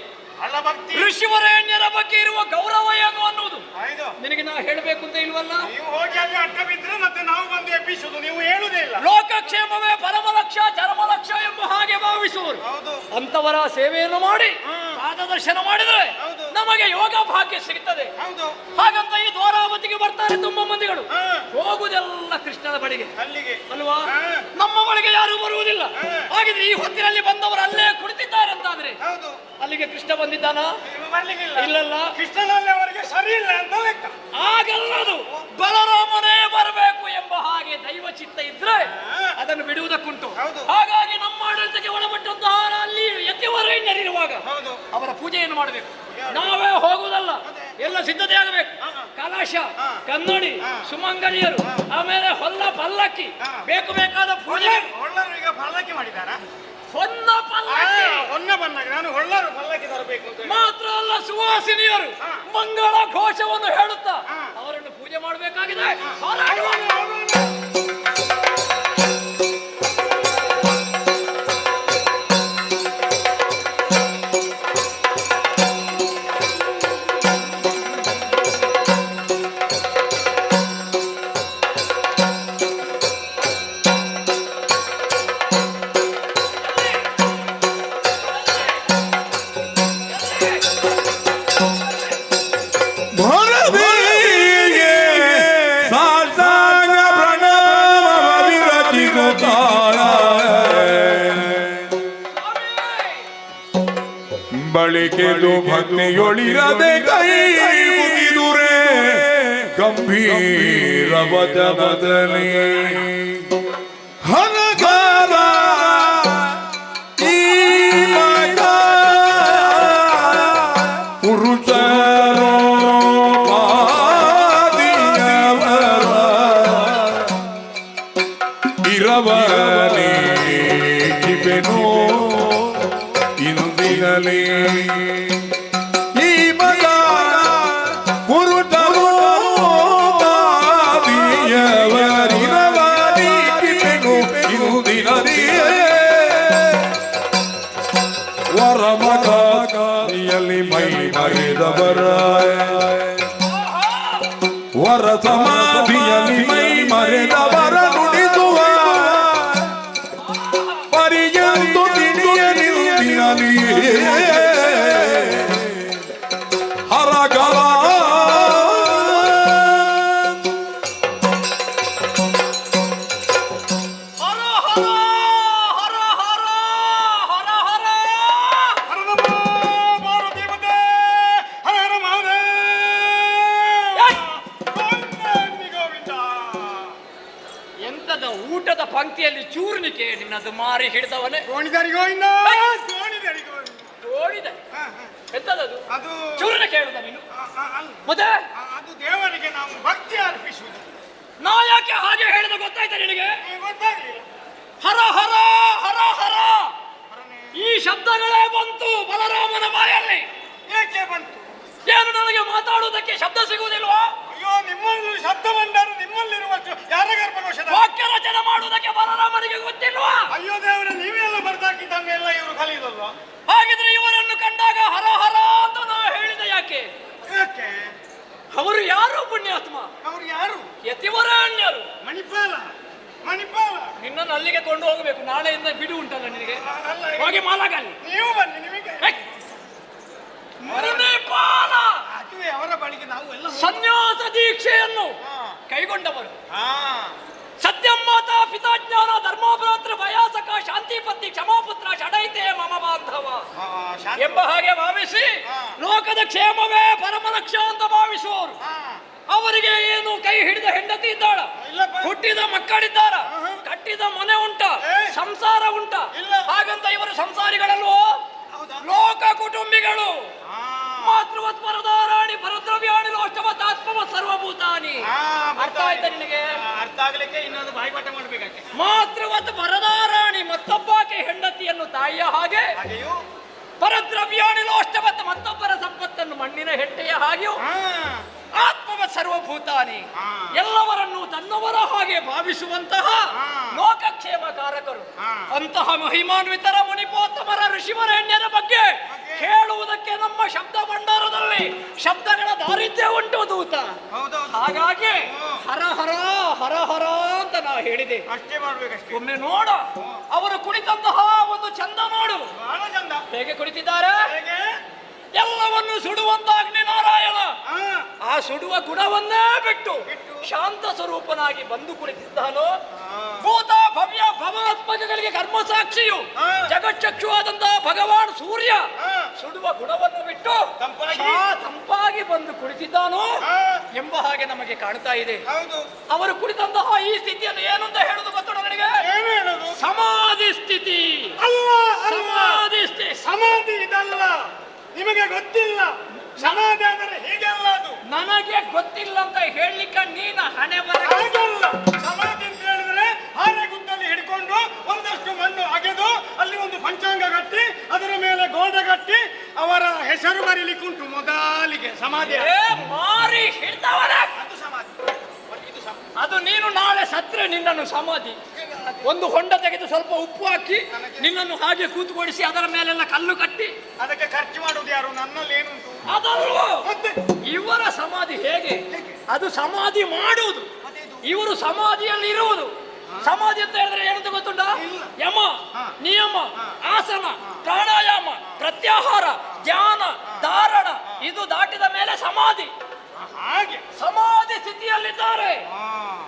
ಅಲ್ಲ ಭಕ್ತಿ ಋಷಿವರೇಣ್ಯರ ಬಗ್ಗೆ ಇರುವ ಗೌರವ ಏನು ಅನ್ನೋದು ಆಯ್ತು. ನಿನಗೆ ನಾ ಹೇಳಬೇಕು ಅಂತ ಇಲ್ವಲ್ಲ. ನೀವು ಹೋಗಿ ಅಲ್ಲಿ ಅಡ್ಡ ಬಿದ್ರೆ ಮತ್ತೆ ನಾವು ಬಂದು ಎಬ್ಬಿಸುದು, ನೀವು ಹೇಳುದೇ ಇಲ್ಲ. ಲೋಕಕ್ಷೇಮವೇ ಪರಮಲಕ್ಷ ಚರಮಲಕ್ಷ ಎಂಬ ಹಾಗೆ ಭಾವಿಸುವರು. ಹೌದು. ಅಂತವರ ಸೇವೆಯನ್ನು ಮಾಡಿ ಪಾದದರ್ಶನ ಮಾಡಿದ್ರೆ ಹೌದು. ನಮಗೆ ಯೋಗ ಭಾಗ್ಯ ಸಿಗುತ್ತದೆ. ಹೌದು. ಹಾಗಂತ ಈ ದ್ವಾರಾವತಿಗೆ ಬರ್ತಾರೆ ತುಂಬಾ ಮಂದಿಗಳು. ಹಾ. ಹೋಗುದೆಲ್ಲ ಕೃಷ್ಣನ ಬಳಿಗೆ ಅಲ್ಲಿಗೆ ಅಲ್ವಾ? ಹಾ. ನಮ್ಮ ಬಳಿಗೆ ಯಾರು ಬರುವುದಿಲ್ಲ. ಹಾ. ಹಾಗಿದ್ರೆ ಈ ಹೊತ್ತಿನಲ್ಲಿ ಬಂದವರು ಅಲ್ಲೇ ಕುಳಿತಿದ್ದಾರೆ ಅಂತಾದ್ರೆ ಹೌದು. ಅಲ್ಲಿಗೆ ಕೃಷ್ಣ ಬಂದಿದ್ದಾನ? ನೀವು ಬರ್ಲಿಕ್ಕಿಲ್ಲ. ಇಲ್ಲಲ್ಲ. ಕೃಷ್ಣನಲ್ಲಿ ಅವರಿಗೆ ಸರಿ ಇಲ್ಲ ಅಂತ ಲೆಕ್ಕ. ಆಗಲ್ಲದು. ಬಲರಾಮನೇ ಬರಬೇಕು ಎಂಬ ಹಾಗೆ ದೈವ ಚಿತ್ತ ಇದ್ರೆ ಅದನ್ನು ಬಿಡುವುದಕ್ಕುಂಟು. ಹೌದು. ಹಾಗಾಗಿ ನಮ್ಮ ಆಡಳಿತಕ್ಕೆ ಒಳಪಟ್ಟಂತಹ ಅಲ್ಲಿ ಯತಿವರೇಣ್ಯರಿರುವಾಗ ಹೌದು. ಅವರ ಪೂಜೆಯನ್ನು ಮಾಡಬೇಕು. ನಾವೇ ಹೋಗುವುದಲ್ಲ, ಎಲ್ಲ ಸಿದ್ಧತೆ ಆಗಬೇಕು. ಕಲಶ, ಕನ್ನಡಿ, ಸುಮಂಗಲಿಯರು, ಆಮೇಲೆ ಹೊಲ್ಲ ಪಲ್ಲಕ್ಕಿ, ಬೇಕು ಬೇಕಾದ ಪೂಜೆ. ಹೊಳ್ಳರು ಈಗ ಪಲ್ಲಕ್ಕಿ ಮಾಡಿದಾರ. ಹೊನ್ನ ಪಲ್ಲಕ್ಕಿ ಹೊನ್ನ ಬಂದಾಗ ನಾನು ಹೊಳ್ಳರು ಪಲ್ಲಕ್ಕಿ ತರಬೇಕು ಅಂತ ಹೇಳಿ. ಮಾತ್ರ ಅಲ್ಲ, ಸುವಾಸಿನಿಯರು ಮಂಗಳ ಘೋಷವನ್ನು ಹೇಳುತ್ತಾ ಅವರನ್ನು ಪೂಜೆ ಮಾಡಬೇಕಾಗಿದೆ. ಭರದಿಗೆ ಸಾಷ್ಟಾಂಗ ಪ್ರಣಾಮವಿರಚಿಸುತ್ತಾಳ. ಬಳಿಕೆದು ಭಕ್ತಿಯೊಳಿರದೆ ಕೈ ಮುಗಿದುರೆ ಗಂಭೀರ ವಚನದಲ್ಲಿ ಹನಗಾರ ಈ ಮಗ ಪುರುಷರೋ ಪಾದಿಯವರ ಇರವನೇ ಕಿಪೆನೋ ಇಂದಿನಲೇ ಈ ಮಗ ಪುರುಷರೋ ಪಾದಿಯವರಿರವನೇ ಕಿಪೆನೋ ಇಂದಿನಲೇ ವರಮಗಾಲಿಯಲ್ಲಿ ಮೈ ಮರೆದವರ ವರ ಸಮಾಧಿಯಲ್ಲಿ ಮೈ ಮರೆದವರ ನುಡಿಸುವ ಪರಿಯಂತು ತಿಳಿಯಲಿಯೇ ಹರಗಲ ಹರ ಹರ ಹರ ಹರ ಹರ ಹರ. ಹರನಮ ಮಾರುದೇವತೆ, ಹರ ಹರ ಮಹಾದೇವ. ಗೋವಿಂದ ಗೋವಿಂದ. ಎಂತದ ಊಟದ ಪಂಕ್ತಿಯಲ್ಲಿ ಚೂರ್ಣಿಕೆ ನಿನ್ನದು ಮಾರಿ ಹಿಡಿದವನೇ. ಗೋಣಿದಾರಿ ಗೋವಿಂದ. ಗೋಣಿದಾರಿ ಗೋವಿಂದ. ಓಡಿದ ಎಂತದದು ಅದು ಚೂರ್ಣ ಕೇಳುದ ನೀನು ಅಲ್ಲ. ಮತ್ತೆ ಅದು ದೇವರಿಗೆ ನಾವು ಭಕ್ತಿ ಅರ್ಪಿಸುವುದು. ನಾ ಯಾಕೆ ಹಾಗೆ ಹೇಳಿದ ಗೊತ್ತಾಯ್ತಾ ನಿನಗೆ? ಗೊತ್ತಾಗ್ಲಿಲ್ಲ. ಹರ ಹರ ಹರ ಹರ ಈ ಶಬ್ದಗಳೇ ಬಂತು ಬಲರಾಮನ ಬಾಯಲ್ಲಿ. ಏಕೆ ಬಂತು? ಏನು ನನಗೆ ಮಾತಾಡುವುದಕ್ಕೆ ಶಬ್ದ ಸಿಗುವುದಿಲ್ವಾ? ಅಯ್ಯೋ, ನಿಮ್ಮಲ್ಲಿ ಶಬ್ದ ಬಂದರು ನಿಮ್ಮಲ್ಲಿರುವಷ್ಟು ಯಾರ ಗರ್ಭಕೋಶದ? ವಾಕ್ಯ ರಚನೆ ಮಾಡುವುದಕ್ಕೆ ಬಲರಾಮನಿಗೆ ಗೊತ್ತಿಲ್ವಾ? ಅಯ್ಯೋ ದೇವರೇ, ನೀವೆಲ್ಲ ಬರ್ದಾಕಿದ್ದಂಗೆ ಎಲ್ಲ ಇವರು ಕಲಿಯುದಲ್ವಾ? ಹಾಗಿದ್ರೆ ಇವರನ್ನು ಕಂಡಾಗ ಹರ ಹರ ಅಂತ ನಾ ಹೇಳಿದ ಯಾಕೆ? ಯಾಕೆ? ಅವರು ಯಾರು ಪುಣ್ಯಾತ್ಮ? ಅವ್ರು ಯಾರು? ಯತಿವರೇಣ್ಯರು. ಮಣಿಪಾಲ. ಮಣಿಪಾಲ. ನಿನ್ನನ್ನು ಅಲ್ಲಿಗೆ ಕೊಂಡು ಹೋಗಬೇಕು. ನಾಳೆಯಿಂದ ಬಿಡು ಉಂಟಲ್ಲ ನಿನಗೆ. ಅಲ್ಲ, ಹೋಗಿ ಮಾಲಾಗಲ್ಲಿ. ನೀವು ಬನ್ನಿ, ನಿಮಗೆ ಮಣಿಪಾಲ ಅದುವೇ ಅವರ ಬಳಿಗೆ ನಾವು ಎಲ್ಲ ಸನ್ಯಾಸ ದೀಕ್ಷೆಯನ್ನು ಹಾ. ಕೈಗೊಂಡವರು. ಹಾ. ಸತ್ಯಂ ಮಾತಾ ಪಿತಾಜ್ಞಾನ ಧರ್ಮೋಭ್ರಾತೃ ಭಯಾಸಕ ಶಾಂತಿಪತಿ ಕ್ಷಮಾಪುತ್ರ ಷಡೈತೆ ಮಮ ಬಾಂಧವ ಶಾಂತಿ. ಎಂಬ ಹಾಗೆ ಭಾವಿಸಿ ಹಾ. ಲೋಕದ ಕ್ಷೇಮವೇ ಪರಮಲಕ್ಷ್ಯ ಅಂತ ಭಾವಿಸುವವರು. ಹಾ. ಅವರಿಗೆ ಏನು ಕೈ ಹಿಡಿದ ಹೆಂಡತಿ ಇದ್ದಾಳ, ಇಲ್ಲಪ್ಪ. ಹುಟ್ಟಿದ ಮಕ್ಕಳಿದ್ದಾರ, ಆಹಾ. ಕಟ್ಟಿದ ಮನೆ ಉಂಟ, ಏ. ಸಂಸಾರ ಉಂಟ. ಇಲ್ಲ. ಹಾಗಂತ ಇವರು ಸಂಸಾರಿಗಳಲ್ವೋ? ಹೌದಾ? ಲೋಕ ಕುಟುಂಬಿಗಳು. ಹಾ. ಮಾತೃವತ್ ಪರದಾರಾಣಿ ಪರದ್ರವ್ಯಾಣಿ ಲೋಷ್ಟವತಾತ್ಮವ ಸರ್ವಭೂತಾನಿ. ಹಾ, ಅರ್ಥ ಆಯ್ತಾ ನಿನಗೆ? ಅರ್ಥ ಆಗ್ಲಿಕ್ಕೆ ಇನ್ನೊಂದು ಬಾಯಿಪಾಠ ಮಾಡ್ಬೇಕಾಕೆ. ಮಾತೃವತ್ ಪರದಾರಾಣಿ ಮತ್ತೊಬ್ಬಾಕೆ ಹೆಂಡತಿಯನ್ನು ತಾಯಿಯ ಹಾಗೆ, ಹಾಗೆಯೂ ಪರದ್ರವ್ಯಾಣಿ ಲೋಷ್ಟವತ್ ಮತ್ತೊಬ್ಬರ ಸಂಪತ್ತನ್ನು ಮಣ್ಣಿನ ಹೆಟ್ಟೆಯ ಹಾಗೆಯೂ, ಹಾ. ಆತ್ಮವ ಸರ್ವಭೂತಾನಿ ಹಾ. ಎಲ್ಲವರನ್ನು ತನ್ನವರ ಹಾಗೆ ಭಾವಿಸುವಂತಹ ಹಾ. ಲೋಕಕ್ಷೇಮಕಾರಕರು ಹಾ. ಅಂತಹ ಮಹಿಮಾನ್ವಿತರ ಮುನಿಪೋತ್ತಮರ ಋಷಿವರೇಣ್ಯರ ಬಗ್ಗೆ ಹೇಳುವುದಕ್ಕೆ ನಮ್ಮ ಶಬ್ದ ಭಂಡಾರದಲ್ಲಿ ಶಬ್ದಗಳ ದಾರಿದ್ರ್ಯ ಉಂಟು ದೂತ. ಹೌದೌದು. ಹಾಗಾಗಿ ಹ್ಮ್. ಹರ ಹರ ಹರ ಹರ ಅಂತ ನಾ ಹೇಳಿದೆ. ಅಷ್ಟೇ ಮಾಡ್ಬೇಕಷ್ಟೇ. ಒಮ್ಮೆ ನೋಡ ಅವರು ಕುಳಿತಂತಹ ಒಂದು ಚಂದ ನೋಡು, ಬಹಳ ಚಂದ. ಹೇಗೆ ಕುಳಿತಿದ್ದಾರೆ. ಹೇಗೆ? ಎಲ್ಲವನ್ನು ಸುಡುವಂತ ಅಗ್ನಿ ನಾರಾಯಣ ಹಾ. ಆ ಸುಡುವ ಗುಣವನ್ನೇ ಬಿಟ್ಟು ಶಾಂತ ಸ್ವರೂಪನಾಗಿ ಬಂದು ಕುಳಿತಿದ್ದಾನೋ. ಭೂತ ಭವ್ಯ ಭವಾತ್ಮಕಗಳಿಗೆ ಕರ್ಮಸಾಕ್ಷಿಯು ಹಾ. ಜಗಚ್ಚಕ್ಷುವಾದಂತಹ ಭಗವಾನ್ ಸೂರ್ಯ ಹಾ. ಸುಡುವ ಗುಣವನ್ನು ಬಿಟ್ಟು ತಂಪಾಗಿ? ತಂಪಾಗಿ ಬಂದು ಕುಳಿತಿದ್ದಾನೋ ಹಾ. ಎಂಬ ಹಾಗೆ ನಮಗೆ ಕಾಣ್ತಾ ಇದೆ. ಹೌದು. ಅವರು ಕುಳಿತಂತಹ ಈ ಸ್ಥಿತಿಯನ್ನು ಏನಂತ ಹೇಳುದು ಗೊತ್ತುಂಟ ನನಗೆ. ಏನು ಹೇಳೋದು? ಸಮಾಧಿ ಸ್ಥಿತಿ. ಅಲ್ಲ ಅಲ್ಲ, ಸಮಾಧಿ ಸ್ಥಿತಿ. ಸಮಾಧಿ ಇದಲ್ಲ. ನಿಮಗೆ ಗೊತ್ತಿಲ್ಲ ಸಮಾಧಿ ಅಂದರೆ ಹೇಗೆಲ್ಲ ಅದು. ನನಗೆ ಗೊತ್ತಿಲ್ಲ ಅಂತ ಹೇಳಲಿಕ್ಕೆ ನೀನು ಹಣೆ ಬರ. ಹಾಗಲ್ಲ. ಸಮಾಧಿ ಅಂತ ಹೇಳಿದ್ರೆ ಹಾರೆಗುತ್ತಲ್ಲಿ ಹಿಡ್ಕೊಂಡು ಒಂದಷ್ಟು ಮಣ್ಣು ಅಗೆದು ಅಲ್ಲಿ ಒಂದು ಪಂಚಾಂಗ ಕಟ್ಟಿ ಅದರ ಮೇಲೆ ಗೋಡೆ ಕಟ್ಟಿ ಅವರ ಹೆಸರು ಬರೀಲಿಕ್ಕುಂಟು ಮೊದಲಿಗೆ ಸಮಾಧಿ. ಮಾರಿ ಹಿಡ್ದವನ ಅದು ಸಮಾಧಿ. ಇದು ಸಮಾಧಿ. ಅದು ನೀನು ನಾಳೆ ಸತ್ರೆ ನಿನ್ನನ್ನು ಸಮಾಧಿ ಒಂದು ಹೊಂಡ ತೆಗೆದು ಸ್ವಲ್ಪ ಉಪ್ಪು ಹಾಕಿ ನಿನ್ನನ್ನು ಹಾಗೆ ಕೂತ್ಕೊಳಿಸಿ ಅದರ ಮೇಲೆಲ್ಲ ಕಲ್ಲು ಕಟ್ಟಿ ಅದಕ್ಕೆ ಖರ್ಚು ಮಾಡುವುದು ಯಾರು? ನನ್ನಲ್ಲಿ ಏನುಂಟು? ಅದಲ್ವೋ ಮತ್ತೆ ಇವರ ಸಮಾಧಿ ಹೇಗೆ? ಅದು ಸಮಾಧಿ ಮಾಡುವುದು, ಇವರು ಸಮಾಧಿಯಲ್ಲಿ ಇರುವುದು. ಸಮಾಧಿ ಅಂತ ಹೇಳಿದ್ರೆ ಏನಂತ ಗೊತ್ತುಂಟ? ಯಮ, ನಿಯಮ, ಆಸನ, ಪ್ರಾಣಾಯಾಮ, ಪ್ರತ್ಯಾಹಾರ, ಧ್ಯಾನ, ಧಾರಣ ಇದು ದಾಟಿದ ಮೇಲೆ ಸಮಾಧಿ. ಹಾಗೆ ಸಮಾಧಿ ಸ್ಥಿತಿಯಲ್ಲಿದ್ದಾರೆ.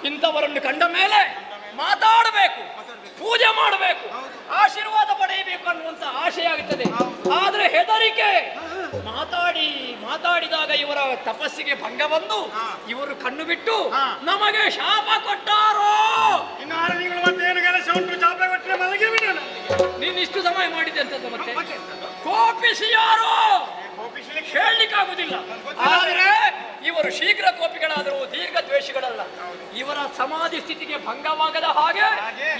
ಇಂಥವರನ್ನು ಕಂಡ ಮೇಲೆ ಮಾತಾಡಬೇಕು, ಪೂಜೆ ಮಾಡಬೇಕು, ಆಶೀರ್ವಾದ ಪಡೆಯಬೇಕು ಅನ್ನುವಂತ ಆಶೆ ಆಗುತ್ತದೆ. ಆದ್ರೆ ಹೆದರಿಕೆ. ಮಾತಾಡಿದಾಗ ಇವರ ತಪಸ್ಸಿಗೆ ಭಂಗ ಬಂದು ಇವರು ಕಣ್ಣು ಬಿಟ್ಟು ನಮಗೆ ಶಾಪ ಕೊಟ್ಟಾರೋ. ಇನ್ನು 6 ತಿಂಗಳು ಮತ್ತೆ ಏನು ಕೆಲಸ ಉಂಟು? ಚಾಪ ಕೊಟ್ಟರೆ ಮಲಗಿ ಬಿಡೋಣ. ನೀನು ಇಷ್ಟು ಸಮಯ ಮಾಡಿದೆ ಅಂತದ್ದು ಮತ್ತೆ ಕೋಪಿಸಿ ಯಾರೋ ಹೇಳಲಿಕ್ಕಾಗುದಿಲ್ಲ. ಆದರೆ ಇವರು ಶೀಘ್ರ ಕೋಪಿಗಳಾದರೂ ದೀರ್ಘ ದ್ವೇಷಗಳಲ್ಲ. ಇವರ ಸಮಾಧಿ ಸ್ಥಿತಿಗೆ ಭಂಗವಾಗದ ಹಾಗೆ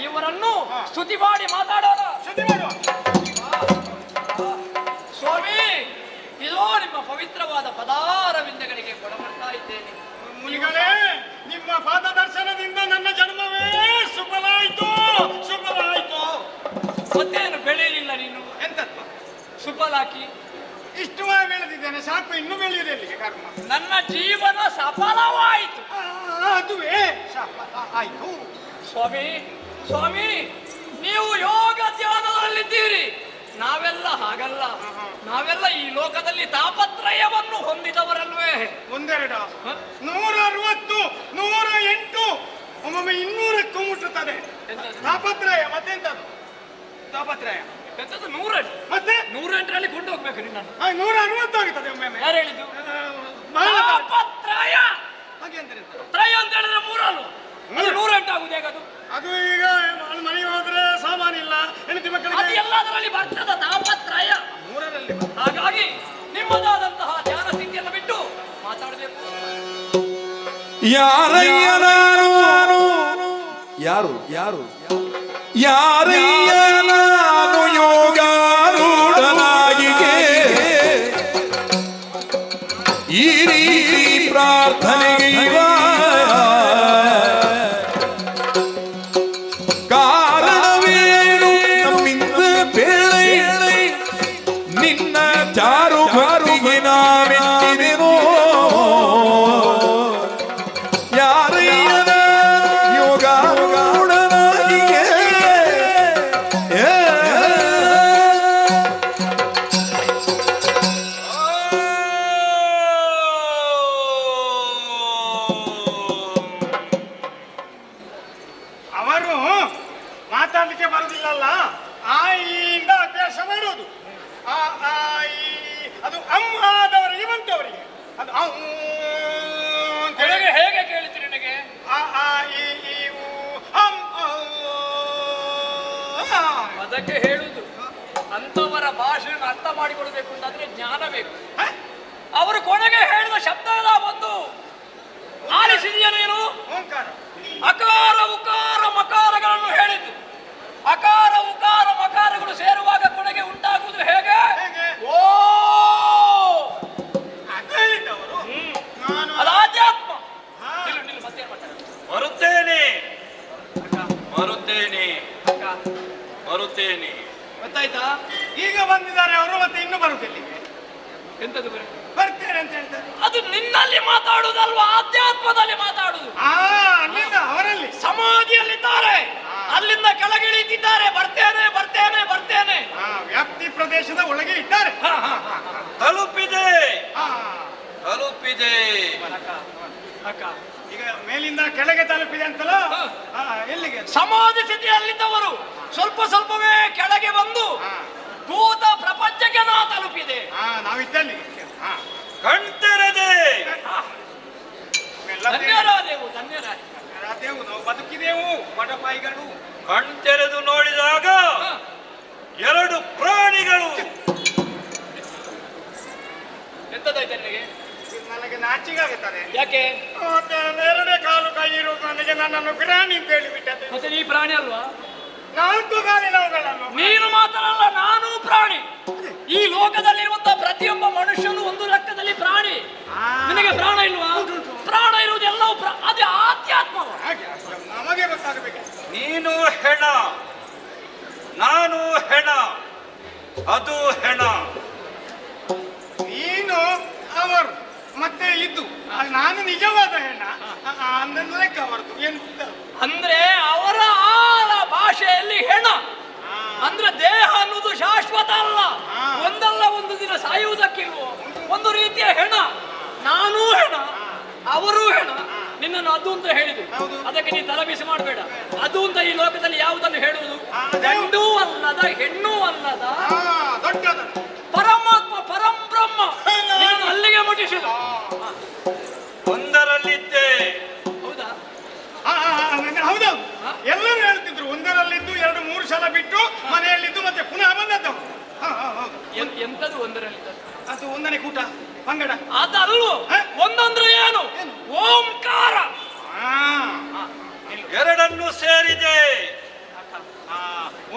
ಇವರನ್ನು ಸ್ತುತಿ ಮಾಡಿ ಮಾತಾಡೋಣ. ಸ್ವಾಮಿ, ಇದೋ ನಿಮ್ಮ ಪವಿತ್ರವಾದ ಪದಾರವಿಂದಗಳಿಗೆ ಕೊಡಬರ್ತಾ ಇದ್ದೇನೆ. ಮುನಿಗಳೇ, ನಿಮ್ಮ ಪಾದ ದರ್ಶನದಿಂದ ನನ್ನ ಜನ್ಮವೇ ಸುಫಲಾಯಿತು, ಸುಫಲಾಯಿತು. ಮತ್ತೇನು ಬೆಳೆಯಲಿಲ್ಲ ನೀನು? ಎಂತಪ್ಪ? ಸುಫಲಾಕಿ ಇಷ್ಟು ಬೆಳೆದಿದ್ದೇನೆ, ಸಾಕು. ಇನ್ನು ಬೆಳೆಯುವುದು ಎಲ್ಲಿಗೆ ಕರ್ಮ? ನನ್ನ ಜೀವನ ಸಫಲವಾಯಿತು. ಅದುವೇ ಆಯ್ತು. ಸ್ವಾಮಿ, ಸ್ವಾಮಿ, ನೀವು ಯೋಗ ಧ್ಯಾನದಲ್ಲಿದ್ದೀರಿ. ನಾವೆಲ್ಲ ಹಾಗಲ್ಲ. ನಾವೆಲ್ಲ ಈ ಲೋಕದಲ್ಲಿ ತಾಪತ್ರಯವನ್ನು ಹೊಂದಿದವರಲ್ವೇ. ಒಂದೆರಡ 160, 108, ಒಮ್ಮೊಮ್ಮೆ 200ಕ್ಕೂ ಮುಟ್ಟುತ್ತದೆ ತಾಪತ್ರಯ. ಮತ್ತೆಂತದು ತಾಪತ್ರಯ? ಎಂತದ್ದು 108? ಮತ್ತೆ 108ರಲ್ಲಿ ಕೊಂಡು ಹೋಗ್ಬೇಕು ನಿನ್ನನ್ನು. 160 ಆಗುತ್ತದೆ ಒಮ್ಮೊಮ್ಮೆ. ಯಾರು ಹೇಳಿದ್ದು? ತಾಪತ್ರಯ. ಹಾಗೆ ಅಂದ್ರೆ ತ್ರಯ ಅಂತ ಹೇಳಿದ್ರೆ 3 ಅಲ್ವ? ಅದು 108 ಆಗುದು ಹೇಗದು? ಅದು ಈಗ ಮನೆಗೆ ಹೋದ್ರೆ ಸಾಮಾನಿಲ್ಲ, ಹೆಂಡತಿ ಅದು ಮಕ್ಕಳಿಗೆ ಎಲ್ಲದರಲ್ಲಿ ಬರ್ತದ ತಾಪತ್ರಯ. 3ರಲ್ಲಿ. ಹಾಗಾಗಿ ನಿಮ್ಮದಾದಂತಹ ಧ್ಯಾನ ಸ್ಥಿತಿಯನ್ನು ಬಿಟ್ಟು ಮಾತಾಡಬೇಕು. ಯಾರಯ್ಯ ನಾನು? ಯಾರು ಯಾರು ಯಾರಯ್ಯ ನಾನು? ಯೋಗಾರೂಢನಾಗಿಗೆ ಈ ರೀತಿ ಪ್ರಾರ್ಥನೆಗೆ ಕಾರಣವೇನು? ನಮ್ಮಿಂದ ಬೇಳೆ ನಿನ್ನ ಚಾರು ಬಾರುಗೆ ನಾವೆತ್ತಿದೆನೋ. ಯಾರಯ್ಯನ ಯೋಗಾರೂಢನಾಗಿಗೆ ಅವರು ಮಾತಾಡ್ಲಿಕ್ಕೆ ಬರುದಿಲ್ಲಲ್ಲ, ಆಯಿಂದ ಅಭ್ಯಾಸ ಮಾಡೋದು. ಆ ಆಯಿ ಅದು ಅಮ್ಮಾದವರಿಗೆ ಬಂತವರಿಗೆ ಅದು ಕೆಳಗೆ ಹೇಗೆ ಕೇಳ್ತೀರಿ ನನಗೆ? ಆ ಈ ಊ ಅಂ ಅದಕ್ಕೆ ಹೇಳುದು, ಅಂತವರ ಭಾಷೆಯನ್ನು ಅರ್ಥ ಮಾಡಿಕೊಳ್ಬೇಕು ಅಂತಂದ್ರೆ ಜ್ಞಾನ ಬೇಕು. ಅವರು ಕೊನೆಗೆ ಹೇಳಿದ ಶಬ್ದ ಎಲ್ಲ ಬಂದು ಆಲಿಸಿದೆಯಾ ನೀನು? ಓಂಕಾರ. ಅಕಾರ ಉಕಾರ ಮಕಾರಗಳನ್ನು ಹೇಳಿದ್ದು. ಅಕಾರ ಉಕಾರ ಮಕಾರಗಳು ಸೇರುವಾಗ ಕೊನೆಗೆ ಉಂಟಾಗುವುದು ಹೇಗೆ? ಹೇಗೆ? ಓ, ಅದು ಹೇಳಿದ್ದವರು. ನಾನು ಅದು ಆಧ್ಯಾತ್ಮ. ಬರುತ್ತೇನೆ ಬರುತ್ತೇನೆ. ಗೊತ್ತಾಯ್ತಾ? ಈಗ ಬಂದಿದ್ದಾರೆ ಅವರು, ಮತ್ತೆ ಇನ್ನು ಬರುದಿಲ್ಲ. ಎಂತದು ಬರ್ತೇನೆ ಅಂತ ಹೇಳ್ತಾರೆ. ಅದು ನಿನ್ನಲ್ಲಿ ಮಾತಾಡುವುದಲ್ವಾ, ಆಧ್ಯಾತ್ಮದಲ್ಲಿ ಮಾತಾಡುದು. ಅಲ್ಲಿಂದ ಅವರಲ್ಲಿ ಸಮಾಧಿಯಲ್ಲಿದ್ದಾರೆ, ಅಲ್ಲಿಂದ ಕೆಳಗಿಳಿತಿದ್ದಾರೆ. ಬರ್ತೇನೆ ಬರ್ತೇನೆ ಬರ್ತೇನೆ. ವ್ಯಾಪ್ತಿ ಪ್ರದೇಶದ ಒಳಗೆ ಇದ್ದಾರೆ. ತಲುಪಿದೆ ತಲುಪಿದೆ. ಅಕ್ಕ ಈಗ ಮೇಲಿಂದ ಕೆಳಗೆ ತಲುಪಿದೆ ಅಂತಲ್ಲ. ಎಲ್ಲಿಗೆ? ಸಮಾಧಿ ಸ್ಥಿತಿಯಲ್ಲಿದ್ದವರು ಸ್ವಲ್ಪ ಸ್ವಲ್ಪವೇ ಕೆಳಗೆ ಬಂದು ಭೂತ ಪ್ರಪಂಚಕ್ಕೆ ನಾ ತಲುಪಿದೆ. ನಾವಿದ್ದಲ್ಲಿ ಕಣ್ತೆರೆದೆ. ಧನ್ಯರಾದೆವು ಧನ್ಯರಾದ. ನಾವು ಬದುಕಿದೆವು ಬಡಪಾಯಿಗಳು. ಕಣ್ತೆರೆದು ನೋಡಿದಾಗ ಎರಡು ಪ್ರಾಣಿಗಳು. ಎಂತದಾಯ್ತು ನಿನಗೆ? ನನಗೆ ನಾಚಿಕೆ ಆಗುತ್ತದೆ. ಯಾಕೆ? ಎರಡೇ ಕಾಲು ಕೈ ಇರುವುದು ನನಗೆ ನನ್ನನ್ನು ಪ್ರಾಣಿ ಅಂತ ಹೇಳಿಬಿಟ್ಟದೆ. ಮತ್ತೆ ನೀ ಪ್ರಾಣಿ ಅಲ್ವಾ? ನಾಲ್ಕು ಕಾಲಿನವುಗಳನ್ನು. ನೀನು ಮಾತ್ರ ಅಲ್ಲ, ನಾನು ಪ್ರಾಣಿ. ಈ ಲೋಕದಲ್ಲಿರುವಂತಹ ಪ್ರತಿಯೊಬ್ಬ ಮನುಷ್ಯನು ಒಂದು ಲೆಕ್ಕದಲ್ಲಿ ಪ್ರಾಣಿ. ನಿನಗೆ ಪ್ರಾಣ ಇಲ್ವಾ? ಪ್ರಾಣ ಇರುವುದೆಲ್ಲವೂ ಅದೇ ಆಧ್ಯಾತ್ಮ. ನಮಗೆ ಗೊತ್ತಾಗಬೇಕು. ನೀನು ಹೆಣ, ನಾನು ಹೆಣ, ಅದು ಹೆಣ. ನೀನು ಅವರು ಮತ್ತೆ ಇದ್ದು ನಾನು ನಿಜವಾದ ಹೆಣ್ಣ ಲೆಕ್ಕ ಅವರದು ಎಂತ ಅಂದ್ರೆ ಅವರ ಆಳ ಭಾಷೆಯಲ್ಲಿ ಹೆಣ ಅಂದ್ರೆ ದೇಹ ಅನ್ನೋದು ಶಾಶ್ವತ ಅಲ್ಲ, ಒಂದಲ್ಲ ಒಂದು ದಿನ ಸಾಯುವುದಕ್ಕಿಲ್ವೋ. ಒಂದು ರೀತಿಯ ಹೆಣ. ನಾನೂ ಹೆಣ, ಅವರೂ ಹೆಣ. ನಿನ್ನನ್ನು ಅದು ಅಂತ ಹೇಳಿದ್ರು, ಅದಕ್ಕೆ ನೀ ತಲೆಬಿಸಿ ಮಾಡಬೇಡ. ಅದು ಅಂತ ಈ ಲೋಕದಲ್ಲಿ ಯಾವುದನ್ನು ಹೇಳುವುದು? ಗಂಡು ಅಲ್ಲದ ಹೆಣ್ಣು ಅಲ್ಲದ ದೊಡ್ಡದ ಪರಮಾತ್ಮ ಪರಂಬ್ರಹ್ಮ ನಿನ್ನನ್ನು ಅಲ್ಲಿಗೆ ಮುಟ್ಟಿಸಿದ. ಒಂದರಲ್ಲಿದ್ದೆ. ಹೌದಾ? ಹೌದೌದು. ಎಲ್ಲರೂ ಹೇಳ್ತಿದ್ರು ಒಂದರಲ್ಲಿದ್ದು 2-3 ಸಲ ಬಿಟ್ಟು ಮನೆಯಲ್ಲಿದ್ದು ಮತ್ತೆ ಪುನಃ ಬಂದದ್ದು. ಎಂತದು ಒಂದರಲ್ಲಿ? ಅದು ಒಂದನೇ ಕೂಟ ಪಂಗಡ. ಅದಲ್ವೋ. ಒಂದಂದ್ರೆ ಏನು? ಓಂಕಾರ. ಎರಡನ್ನು ಸೇರಿದೆ.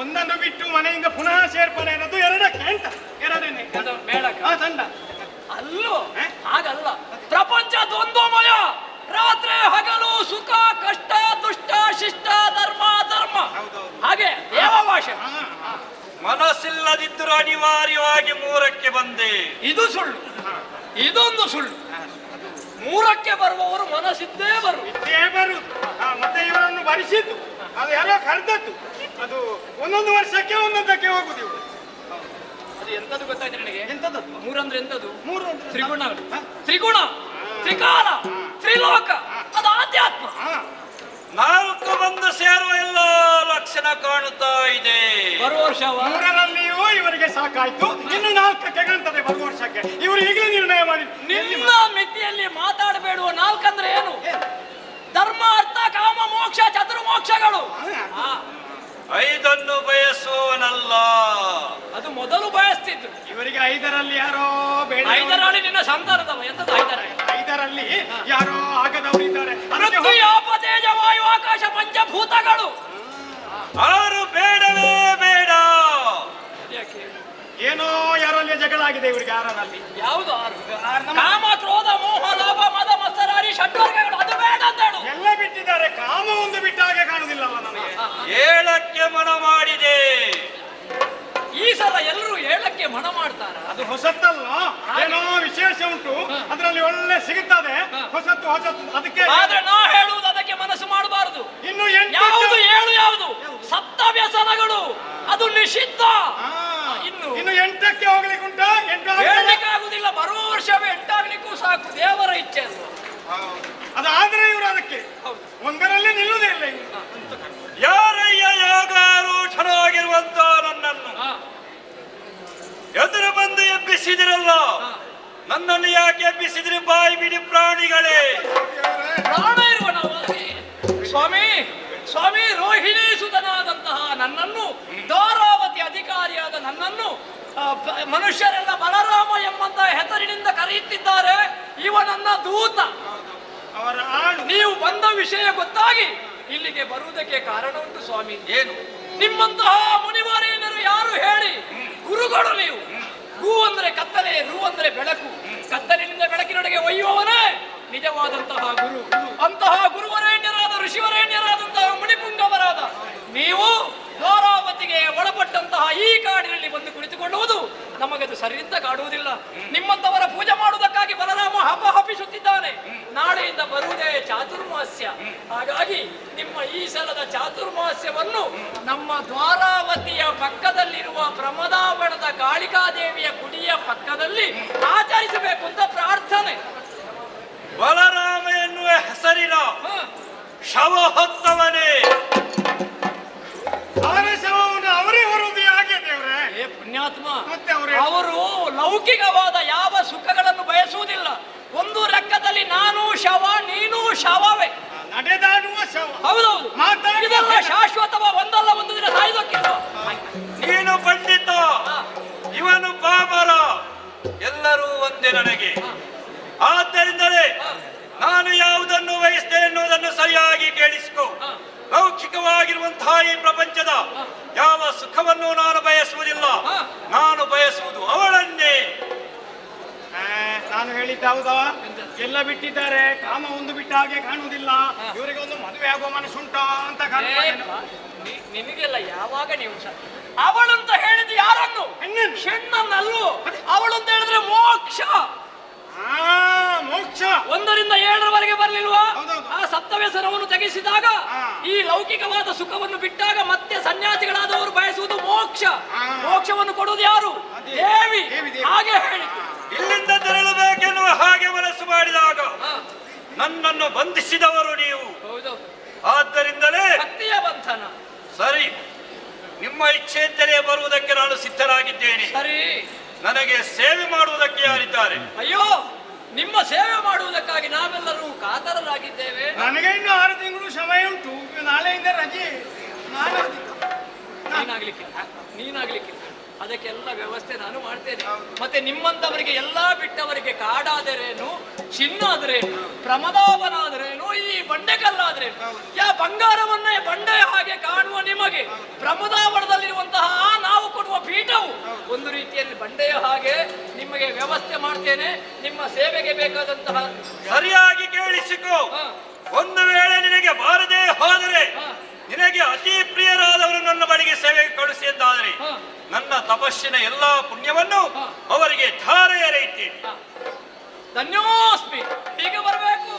ಒಂದನ್ನು ಬಿಟ್ಟು ಮನೆಯಿಂದ ಪುನಃ ಸೇರ್ಪಡೆ ಅನ್ನೋದು ಎರಡಕ್ಕೆ ಅಂತ. ಎರಡನೇ ಮೇಳಕ ತಂಡ ಅಲ್ಲೋ. ಹಾಗಲ್ಲ, ಪ್ರಪಂಚ ದ್ವಂದ್ವಮಯ. ರಾತ್ರಿ ಹಗಲು, ಸುಖ ಕಷ್ಟ, ದುಷ್ಟ ಶಿಷ್ಟ, ಧರ್ಮ ಧರ್ಮ. ಹಾಗೆ ದೇವ ಭಾಷೆ. ಮನಸ್ಸಿಲ್ಲದಿದ್ದರೂ ಅನಿವಾರ್ಯವಾಗಿ 3ಕ್ಕೆ ಬಂದೆ. ಇದು ಸುಳ್ಳು, ಇದೊಂದು ಸುಳ್ಳು. 3ಕ್ಕೆ ಬರುವವರು ಮನಸ್ಸಿದ್ದೇ ಬರುವುದು. ಮತ್ತೆ ಇವರನ್ನು ಭರಿಸಿದ್ದು ಅದು ಯಾರೋ ಕರೆದದ್ದು. ಅದು ಒಂದೊಂದು ವರ್ಷಕ್ಕೆ ಒಂದೊಂದಕ್ಕೆ ಹೋಗುದು ಇವರು. ಅದು ಎಂತದ್ದು ಗೊತ್ತಾಯ್ತು ನನಗೆ? ಎಂತದ್ದು? 3 ಅಂದ್ರೆ ಎಂತದ್ದು? 3 ತ್ರಿಗುಣ. ತ್ರಿಗುಣ, ತ್ರಿಕಾಲ, ತ್ರಿಲೋಕ. ಅದು ಆಧ್ಯಾತ್ಮ. 4 ಬಂದು ಸೇರುವ ಎಲ್ಲ ಲಕ್ಷಣ ಕಾಣುತ್ತಾ ಇದೆ. ಬರುವ ವರ್ಷ 3ರಲ್ಲಿಯೂ ಇವರಿಗೆ ಸಾಕಾಯ್ತು, ಇನ್ನು 4ಕ್ಕೆ ಕಾಣ್ತದೆ ಬರುವ ವರ್ಷಕ್ಕೆ. ಇವರು ಈಗಲೇ ನಿರ್ಣಯ ಮಾಡಿ. ನಿನ್ನ ಮಿತಿಯಲ್ಲಿ ಮಾತಾಡಬೇಡುವ. 4 ಅಂದ್ರೆ ಏನು? ಧರ್ಮ ಅರ್ಥ ಕಾಮ ಮೋಕ್ಷ ಚತುರ್ಮೋಕ್ಷಗಳು. 5 ಬಯಸುವವನಲ್ಲ. ಅದು ಮೊದಲು ಬಯಸ್ತಿದ್ದು. ಇವರಿಗೆ 5ರಲ್ಲಿ ಯಾರೋ ಬೇಡ. 5ರಲ್ಲಿ ನಿನ್ನ ಸಂತಾನದವ. ಎಂತದ್ದು 5ರಲ್ಲಿ? 5ರಲ್ಲಿ ಯಾರೋ ಆಗದವರು ಇದ್ದಾರೆ. ಪೃಥ್ವಿ ಆಪ ತೇಜ ವಾಯು ಆಕಾಶ ಪಂಚಭೂತಗಳು. 6 ಬೇಡವೇ ಬೇಡ. ಏನೋ ಯಾರಲ್ಲಿ ಜಗಳ ಆಗಿದೆ ಇವರಿಗೆ 6ರಲ್ಲಿ. ಯಾವುದು 6? ಕಾಮ ಕ್ರೋಧ ಮೋಹ ಲೋಭ ಮದ ಮತ್ಸರಾರಿ ಷಡ್ವರ್ಗಗಳು. ಅದು ಬೇಡ ಅಂತ ಹೇಳು. ಎಲ್ಲ ಬಿಟ್ಟಿದ್ದಾರೆ. ಕಾಮ ಒಂದು ಬಿಟ್ಟ ಹಾಗೆ ಕಾಣುದಿಲ್ಲಲ್ಲ ನನಗೆ. 7ಕ್ಕೆ ಮನ ಮಾಡಿದೆ. ಈ ಸಲ ಎಲ್ಲರೂ 7ಕ್ಕೆ ಮನ ಮಾಡ್ತಾರ. ಅದು ಹೊಸತ್ತಲ್ಲ, ಏನೋ ವಿಶೇಷ ಉಂಟು ಅದರಲ್ಲಿ. ಒಳ್ಳೆ ಸಿಗುತ್ತದೆ ಹೊಸತ್ತು ಹೊಸತ್ತು. ಅದಕ್ಕೆ ಆದ್ರೆ ನಾ ಹೇಳುವುದು ಅದಕ್ಕೆ ಮನಸ್ಸು ಮಾಡಬಾರದು. ಇನ್ನು ಯಾವುದು 7 ಯಾವುದು? ಸಪ್ತ ವ್ಯಸನಗಳು. ಅದು ನಿಷಿದ್ಧ. ಇನ್ನು 8ಕ್ಕೆ ಹೋಗ್ಲಿಕ್ಕೆ ಉಂಟ. 8 ಹೇಳಲಿಕ್ಕೆ ಆಗುದಿಲ್ಲ. ಬರುವ ವರ್ಷವೇ 8 ಆಗ್ಲಿಕ್ಕೂ ಸಾಕು. ದೇವರ ಇಚ್ಛೆ ಅಲ್ವಾ? ಅದಾದ್ರೆ ಇವರು ಅದಕ್ಕೆ 1ರಲ್ಲಿ ನಿಲ್ಲುವುದೇ ಇಲ್ಲ ಇವರು. ಯಾರಯ್ಯ ಯಾಗಾರೂಢನಾಗಿರುವಂತ ನನ್ನನ್ನು ಎದುರು ಬಂದು ಎಬ್ಬಿಸಿದಿರಲ್ಲ. ನನ್ನನ್ನು ಯಾಕೆ ಎಬ್ಬಿಸಿದ್ರಿ? ಬಾಯಿ ಬಿಡಿ ಪ್ರಾಣಿಗಳೇ. ಪ್ರಾಣ ಇರುವ ನಾವು ಸ್ವಾಮಿ ಸ್ವಾಮಿ ರೋಹಿಣಿ ಸುತನಾದಂತಹ ನನ್ನನ್ನು, ದ್ವಾರಾವತಿ ಅಧಿಕಾರಿಯಾದ ನನ್ನನ್ನು ಮನುಷ್ಯರೆಲ್ಲ ಬಲರಾಮ ಎಂಬಂತಹ ಹೆಸರಿನಿಂದ ಕರೆಯುತ್ತಿದ್ದಾರೆ. ಇವ ನನ್ನ ದೂತ. ಅವರ ಆಳು. ನೀವು ಬಂದ ವಿಷಯ ಗೊತ್ತಾಗಿ ಇಲ್ಲಿಗೆ ಬರುವುದಕ್ಕೆ ಕಾರಣ ಉಂಟು ಸ್ವಾಮಿ. ಏನು? ನಿಮ್ಮಂತಹ ಮುನಿವರೇನರು ಯಾರು ಹೇಳಿ? ಗುರುಗಳು ನೀವು. ಗು ಅಂದ್ರೆ ಕತ್ತಲೆ, ರು ಅಂದ್ರೆ ಬೆಳಕು. ಕತ್ತಲಿನಿಂದ ಬೆಳಕಿನೊಳಗೆ ಒಯ್ಯುವವನೇ ನಿಜವಾದಂತಹ ಗುರು. ಅಂತಹ ಗುರುವರೇಣ್ಯರಾದ ಋಷಿವರೇಣ್ಯರಾದಂತಹ ಮುನಿಪುಂಗವರಾದ ಕಾಡುವುದಿಲ್ಲ. ನಿಮ್ಮಂತವರ ಪೂಜೆ ಮಾಡುವುದಕ್ಕಾಗಿ ಬಲರಾಮ ಹಪಿಸುತ್ತಿದ್ದಾನೆ. ನಾಳೆಯಿಂದ ಬರುವುದೇ ಚಾತುರ್ಮಾಸ್ಯ. ಹಾಗಾಗಿ ನಿಮ್ಮ ಈ ಸಲದ ಚಾತುರ್ಮಾಸ್ಯವನ್ನು ನಮ್ಮ ದ್ವಾರಾವತಿಯ ಪಕ್ಕದಲ್ಲಿರುವ ಪ್ರಮದಾವಣದ ಕಾಳಿಕಾದೇವಿಯ ಗುಡಿಯ ಪಕ್ಕದಲ್ಲಿ ಆಚರಿಸಬೇಕು ಅಂತ ಪ್ರಾರ್ಥನೆ. ಬಲರಾಮ ಎನ್ನುವ ಹೆಸರಿನ ಶವ ಹೊತ್ತವನೇ ಅವರ ಶವವನ್ನು ಅವರೇ ಹೊರುವುದು ಯಾಕೆ ದೇವ್ರೆ? ಏ ಪುಣ್ಯಾತ್ಮ, ಮತ್ತೆ ಅವರು ಲೌಕಿಕವಾದ ಯಾವ ಸುಖಗಳನ್ನು ಬಯಸುವುದಿಲ್ಲ. ಒಂದು ಲೆಕ್ಕದಲ್ಲಿ ನಾನು ಶವ, ನೀನು ಶವವೇ. ನಡೆದಾಡುವ ಶವ. ಹೌದೌದು, ಮಾತಾಡುವ ಇದೆಲ್ಲ ಶಾಶ್ವತವ, ಒಂದಲ್ಲ ಒಂದು ದಿನ ಸಾಯುವುದಕ್ಕಿಲ್ಲ. ನೀನು ಪಂಡಿತ, ಇವನು ಪಾಮರ, ಎಲ್ಲರೂ ಒಂದೇ ನನಗೆ. ಆದ್ದರಿಂದಲೇ ನಾನು ಯಾವುದನ್ನು ವಹಿಸ್ತೇನೆ ಎನ್ನುವುದನ್ನು ಸರಿಯಾಗಿ ಕೇಳಿಸಿಕೊ. ಲೌಕಿಕವಾಗಿರುವಂತಹ ಈ ಪ್ರಪಂಚದ ಯಾವ ಸುಖವನ್ನು ನಾನು ಬಯಸುವುದಿಲ್ಲ. ನಾನು ಬಯಸುವುದು ಅವಳನ್ನೇ. ನಾನು ಹೇಳಿದ್ದ ಹೌದಾ? ಎಲ್ಲ ಬಿಟ್ಟಿದ್ದಾರೆ, ಕಾಮ ಒಂದು ಬಿಟ್ಟ ಹಾಗೆ ಕಾಣುವುದಿಲ್ಲ. ಇವರಿಗೆ ಒಂದು ಮದುವೆ ಆಗುವ ಮನಸ್ಸುಂಟಾ ಅಂತ ನಿಮಗೆಲ್ಲ ಯಾವಾಗ ನೀವು ಅವಳಂತ ಹೇಳಿದ ಯಾರನ್ನು? ಹೆಣ್ಣನ್ನಲ್ವೋ. ಅವಳಂತ ಹೇಳಿದ್ರೆ ಮೋಕ್ಷ. ಮೋಕ್ಷ 1ರಿಂದ 7ರವರೆಗೆ ಬರ್ಲಿಲ್ವಾ? ಹೌದೌದು. ಆ ಸಪ್ತವ್ಯಸನವನ್ನು ತೆಗೆಸಿದಾಗ, ಈ ಲೌಕಿಕವಾದ ಸುಖವನ್ನು ಬಿಟ್ಟಾಗ ಮತ್ತೆ ಸನ್ಯಾಸಿಗಳಾದವರು ಬಯಸುವುದು ಮೋಕ್ಷ. ಮೋಕ್ಷವನ್ನು ಕೊಡುವುದು ಯಾರು? ದೇವಿ. ಹಾಗೆ ಹೇಳಿತು. ಇಲ್ಲಿಂದ ತೆರಳಬೇಕೆನ್ನುವ ಹಾಗೆ ಮನಸ್ಸು ಮಾಡಿದಾಗ ನನ್ನನ್ನು ಬಂಧಿಸಿದವರು ನೀವು. ಹೌದು, ಆದ್ದರಿಂದಲೇ ಭಕ್ತಿಯ ಬಂಧನ. ಸರಿ, ನಿಮ್ಮ ಇಚ್ಛೆಯಂತೆಯೇ ಬರುವುದಕ್ಕೆ ನಾನು ಸಿದ್ಧರಾಗಿದ್ದೇನೆ. ಸರಿ, ನನಗೆ ಸೇವೆ ಮಾಡುವುದಕ್ಕೆ ಯಾರಿದ್ದಾರೆ? ಅಯ್ಯೋ, ನಿಮ್ಮ ಸೇವೆ ಮಾಡುವುದಕ್ಕಾಗಿ ನಾವೆಲ್ಲರೂ ಕಾತರರಾಗಿದ್ದೇವೆ. ನನಗೆ ಇನ್ನು 6 ತಿಂಗಳು ಸಮಯ ಉಂಟು. ನಾಳೆಯಿಂದ ರಜೆ. ನೀನಾಗ್ಲಿಕ್ಕಿಲ್ಲ. ಅದಕ್ಕೆಲ್ಲ ವ್ಯವಸ್ಥೆ ನಾನು ಮಾಡ್ತೇನೆ. ಮತ್ತೆ ನಿಮ್ಮಂತವರಿಗೆ ಎಲ್ಲಾ ಬಿಟ್ಟವರಿಗೆ ಕಾಡಾದರೇನು, ಚಿನ್ನ ಆದ್ರೇನು, ಪ್ರಮದಾವನಾದ್ರೇನು, ಈ ಬಂಡೆಕಲ್ಲಾದ್ರೇನು, ಬಂಗಾರವನ್ನೇ ಬಂಡೆಯ ಹಾಗೆ ಕಾಣುವ ನಿಮಗೆ ಪ್ರಮದಾವನದಲ್ಲಿರುವಂತಹ ನಾವು ಕೊಡುವ ಪೀಠವು ಒಂದು ರೀತಿಯಲ್ಲಿ ಬಂಡೆಯ ಹಾಗೆ ನಿಮಗೆ ವ್ಯವಸ್ಥೆ ಮಾಡ್ತೇನೆ. ನಿಮ್ಮ ಸೇವೆಗೆ ಬೇಕಾದಂತಹ ಸರಿಯಾಗಿ ಕೇಳಿಸಿಕೊ. ಒಂದು ವೇಳೆ ನಿನಗೆ ಬಾರದೆ ಹೋದರೆ, ನಿನಗೆ ಅತಿ ಪ್ರಿಯರಾದವರು ನನ್ನ ಬಳಿಗೆ ಸೇವೆಗೆ ಕಳಿಸಿ ಎಂದಾದರೆ, ನನ್ನ ತಪಸ್ಸಿನ ಎಲ್ಲಾ ಪುಣ್ಯವನ್ನು ಅವರಿಗೆ ಧಾರೆ ಎರೆಯುತ್ತೇನೆ. ಧನ್ಯೋಸ್ಮಿ. ಹೀಗೆ ಬರಬೇಕು.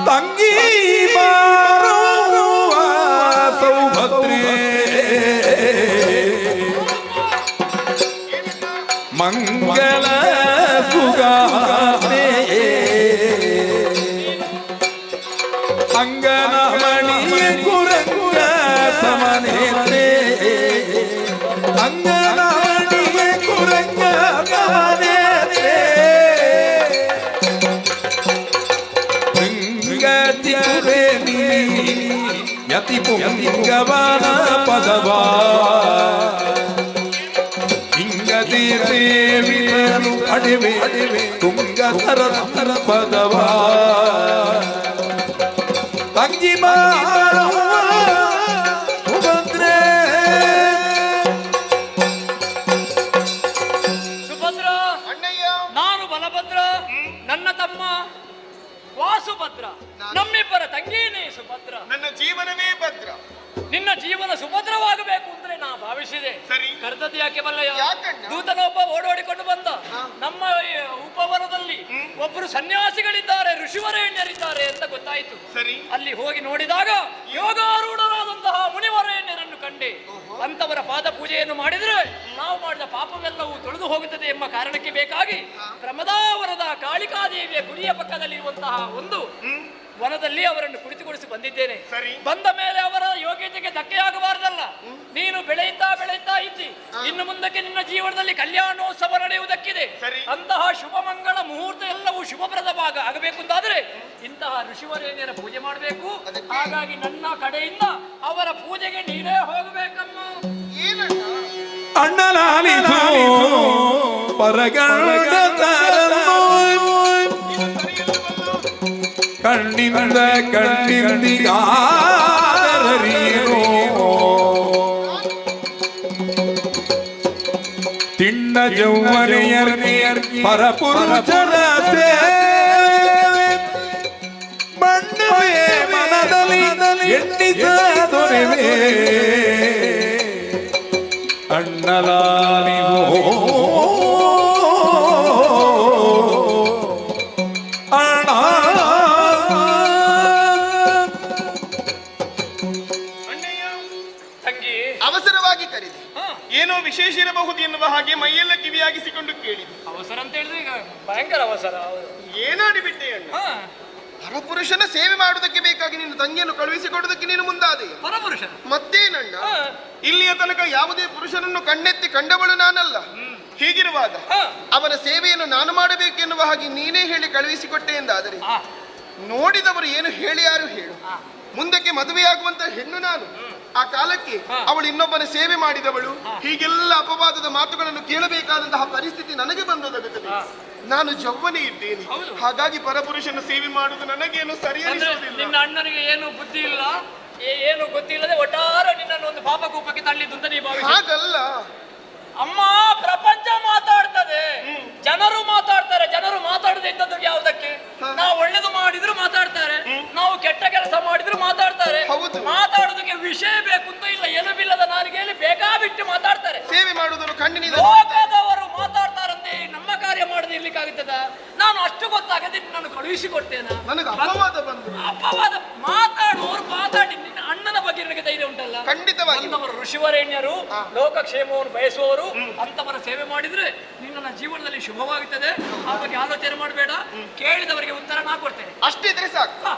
ತಂಗಿ ಬಾರುವ ಸೌಭದ್ರೇ, ಮಂಗಲ ಸುಗಾತೆ, ಅಂಗನಮಣಿ ಕುರಂಗ ಸಮನೇತ್ರೇ, ಅಂಗನಮಣಿ ಕುರಂಗ ಸಮನೇತ್ರೇ, ಯತಿ ಪುಂಗವನ ಪದವಾ, ಹಿಂಗದಿ ಸೇವಿತನು ಅಡಿವೆ ತುಂಗಧರ ಪದವಾ, ತಂಗಿ ಮಾಡುವ ಸುಭದ್ರೇ. ಸುಭದ್ರ, ನಾನು ಬಲಭದ್ರ, ನನ್ನ ತಮ್ಮ ವಾಸುಭದ್ರ, ನಮ್ಮಿಬ್ಬರ ತಂಗೀನೇ ಸುಭದ್ರ. ನನ್ನ ಜೀವನವೇ ಭದ್ರ. ನಿನ್ನ ಜೀವನ ಸುಭದ್ರವಾಗಬೇಕು ಅಂದ್ರೆ ನಾ ಭಾವಿಸಿದೆ. ಸರಿ. ಕರೆದದ್ದು ಯಾಕೆ ಬಲ್ಲಯ್ಯ? ಯಾಕಣ್ಣ? ದೂತನೊಬ್ಬ ಓಡೋಡಿಕೊಂಡು ಬಂದ. ನಮ್ಮ ಈ ಉಪವನದಲ್ಲಿ ಒಬ್ಬರು ಸನ್ಯಾಸಿಗಳಿದ್ದಾರೆ, ಋಷಿವರೇಣ್ಯರಿದ್ದಾರೆ ಅಂತ ಗೊತ್ತಾಯಿತು. ಸರಿ. ಅಲ್ಲಿ ಹೋಗಿ ನೋಡಿದಾಗ ಯೋಗಾರೂಢರಾದಂತಹ ಮುನಿವರೇಣ್ಯರನ್ನು ಕಂಡೆ. ಅಂತವರ ಪಾದ ಪೂಜೆಯನ್ನು ಮಾಡಿದ್ರೆ ನಾವು ಮಾಡಿದ ಪಾಪವೆಲ್ಲವೂ ತೊಳೆದು ಹೋಗುತ್ತದೆ ಎಂಬ ಕಾರಣಕ್ಕೆ ಬೇಕಾಗಿ ಪ್ರಮದಾವರದ ಕಾಳಿಕಾದೇವಿಯ ಗುಡಿಯ ಪಕ್ಕದಲ್ಲಿರುವಂತಹ ಒಂದು ವನದಲ್ಲಿ ಅವರನ್ನು ಕುಳಿತುಗೊಳಿಸಿ ಬಂದಿದ್ದೇನೆ. ಬಂದ ಮೇಲೆ ಅವರ ಯೋಗ್ಯತೆಗೆ ಧಕ್ಕೆಯಾಗಬಾರದಲ್ಲ. ನೀನು ಬೆಳೆಯುತ್ತಾ ಇದ್ದಿ. ಇನ್ನು ಮುಂದಕ್ಕೆ ನಿನ್ನ ಜೀವನದಲ್ಲಿ ಕಲ್ಯಾಣೋತ್ಸವ ನಡೆಯುವುದಕ್ಕಿದೆ. ಅಂತಹ ಶುಭ ಮಂಗಳ ಮುಹೂರ್ತ ಎಲ್ಲವೂ ಶುಭಪ್ರದವಾಗ ಆಗಬೇಕು ಅಂತಾದ್ರೆ ಇಂತಹ ಋಷಿವರೇಣ್ಯರ ಪೂಜೆ ಮಾಡಬೇಕು. ಹಾಗಾಗಿ ನನ್ನ ಕಡೆಯಿಂದ ಅವರ ಪೂಜೆಗೆ ನೀನೇ ಹೋಗಬೇಕಮ್ಮ. ಅಣ್ಣನಾಲಿಸು ಪರಗಣ ಕಣ್ಣಿಂದ ಕಣ್ಣಿಂದಿಗಾರ ಆದರಿಯೋ ತಿಣ್ಣ ಜೌವನೆಯರ್ನಿ ಪರಪುರುಷನ ಸೇವೆ ಬಣ್ಣವೇ ಮನದಲ್ಲಿ ಎಣ್ಣಿಸದೊರೆವೆ ಅಣ್ಣಲಾಲಿವೋ ಅಣ್ಣ ಅಣ್ಣಯ್ಯ ತಂಗಿ ಅವಸರವಾಗಿ ಕರೆದೆ ಹಾ, ಏನೋ ವಿಶೇಷ ಇರಬಹುದು ಎನ್ನುವ ಹಾಗೆ ಮೈಯೆಲ್ಲ ಕಿವಿಯಾಗಿಸಿಕೊಂಡು ಕೇಳಿದೆ. ಅವಸರ ಅಂತ ಹೇಳಿದ್ರೆ ಈಗ ಭಯಂಕರ ಅವಸರ. ಏನಾಡಿಬಿಟ್ಟೆ ಅಣ್ಣ? ಹಾ, ಪರಪುರುಷನ ಸೇವೆ ಮಾಡುವುದಕ್ಕೆ ಬೇಕಾಗಿ ನಿನ್ನ ತಂಗಿಯನ್ನು ಕಳುಹಿಸಿಕೊಡುವುದಕ್ಕೆ ನೀನು ಮುಂದಾದೆ. ಪರಪುರುಷ. ಮತ್ತೇನಣ್ಣ, ಹಾ, ಇಲ್ಲಿಯ ತನಕ ಯಾವುದೇ ಪುರುಷನನ್ನು ಕಣ್ಣೆತ್ತಿ ಕಂಡವಳು ನಾನಲ್ಲ. ಹೀಗಿರುವಾಗ ಹಾ, ಅವನ ಸೇವೆಯನ್ನು ನಾನು ಮಾಡಬೇಕೆನ್ನುವ ಹಾಗೆ ನೀನೇ ಹೇಳಿ ಕಳುಹಿಸಿಕೊಟ್ಟೆ ಎಂದಾದರೆ ಆ, ನೋಡಿದವರು ಏನು ಹೇಳಿ ಯಾರು ಹೇಳು. ಆ. ಮುಂದಕ್ಕೆ ಮದುವೆಯಾಗುವಂತ ಹೆಣ್ಣು ನಾನು. ಆ ಕಾಲಕ್ಕೆ ಹಾ. ಅವಳು ಇನ್ನೊಬ್ಬನ ಸೇವೆ ಮಾಡಿದವಳು. ಹೀಗೆಲ್ಲ ಅಪವಾದದ ಮಾತುಗಳನ್ನು ಕೇಳಬೇಕಾದಂತಹ ಪರಿಸ್ಥಿತಿ ನನಗೆ ಬಂದೊದಗುತ್ತದೆ. ಹಾ. ನಾನು ಜವ್ವನೇ ಇದ್ದೇನೆ. ಹೌದು. ಹಾಗಾಗಿ ಪರಪುರುಷನ ಸೇವೆ ಮಾಡುವುದು ನನಗೇನು ಅಂದ್ರೆ ಸರಿಯನಿಸುವುದಿಲ್ಲ. ನಿನ್ನ ಅಣ್ಣನಿಗೆ ಏನು ಬುದ್ಧಿ ಇಲ್ಲ, ಏನು ಗೊತ್ತಿಲ್ಲದೆ ಒಟ್ಟಾರೆ ನಿನ್ನನ್ನು ಒಂದು ಪಾಪಕೂಪಕ್ಕೆ ತಳ್ಳಿದ್ದು ಅಂತ ನೀ ಭಾವಿಸಿ. ಹಾಗಲ್ಲ. ಅಮ್ಮ, ಪ್ರಪಂಚ ಮಾತಾಡ್ತದೆ, ಜನರು ಮಾತಾಡ್ತಾರೆ. ಜನರು ಮಾತಾಡದೆ ಇದ್ದದ್ದು ಯಾವುದಕ್ಕೆ? ನಾವು ಒಳ್ಳೇದು ಮಾಡಿದ್ರು ಮಾತಾಡ್ತಾರೆ, ನಾವು ಕೆಟ್ಟ ಕೆಲಸ ಮಾಡಿದ್ರು ಮಾತಾಡ್ತಾರೆ. ಹೌದು. ಮಾತಾಡೋದಕ್ಕೆ ವಿಷಯ ಬೇಕು ಅಂತ ಇಲ್ಲ, ಎಲುಬಿಲ್ಲದ ನಾಲಿಗೆಯಲ್ಲಿ ಬೇಕಾಬಿಟ್ಟು ಮಾತಾಡ್ತಾರೆ. ಸೇವೆ ಮಾಡುವುದನ್ನು ಕಣ್ಣಿನಿಂದ ಲೋಕದವರು ಮಾತಾಡ್ತಾರಂತೆ, ನಮ್ಮ ಕಾರ್ಯ ಮಾಡದೆ ಇರ್ಲಿಕ್ಕಾಗುತ್ತದ? ನಾನು ಅಷ್ಟು ಗೊತ್ತಾಗದೆ ನಾನು ಕಳುಹಿಸಿಕೊಡ್ತೇನೆ. ನನಗೆ ಅಪವಾದ ಬಂದು ಅಪವಾದ ಮಾತಾಡುವವರು ಮಾತಾಡಿ, ನಿನ್ನ ಅಣ್ಣನ ಬಗ್ಗೆ ನಿನಗೆ ಧೈರ್ಯ ಉಂಟಲ್ಲ? ಖಂಡಿತವಾಗಿ. ಅಂತವರು ಋಷಿವರೇಣ್ಯರು, ಲೋಕಕ್ಷೇಮವನ್ನು ಬಯಸುವವರು, ಅಂತವರ ಸೇವೆ ಮಾಡಿದ್ರೆ ನಿನ್ನ ಜೀವನದಲ್ಲಿ ಶುಭವಾಗುತ್ತದೆ. ಆ ಬಗ್ಗೆ ಆಲೋಚನೆ ಮಾಡಬೇಡ, ಕೇಳಿದವರಿಗೆ ಉತ್ತರ ನಾ ಕೊಡ್ತೇನೆ. ಅಷ್ಟಿದ್ರೆ ಸಾಕು. ಹಾ,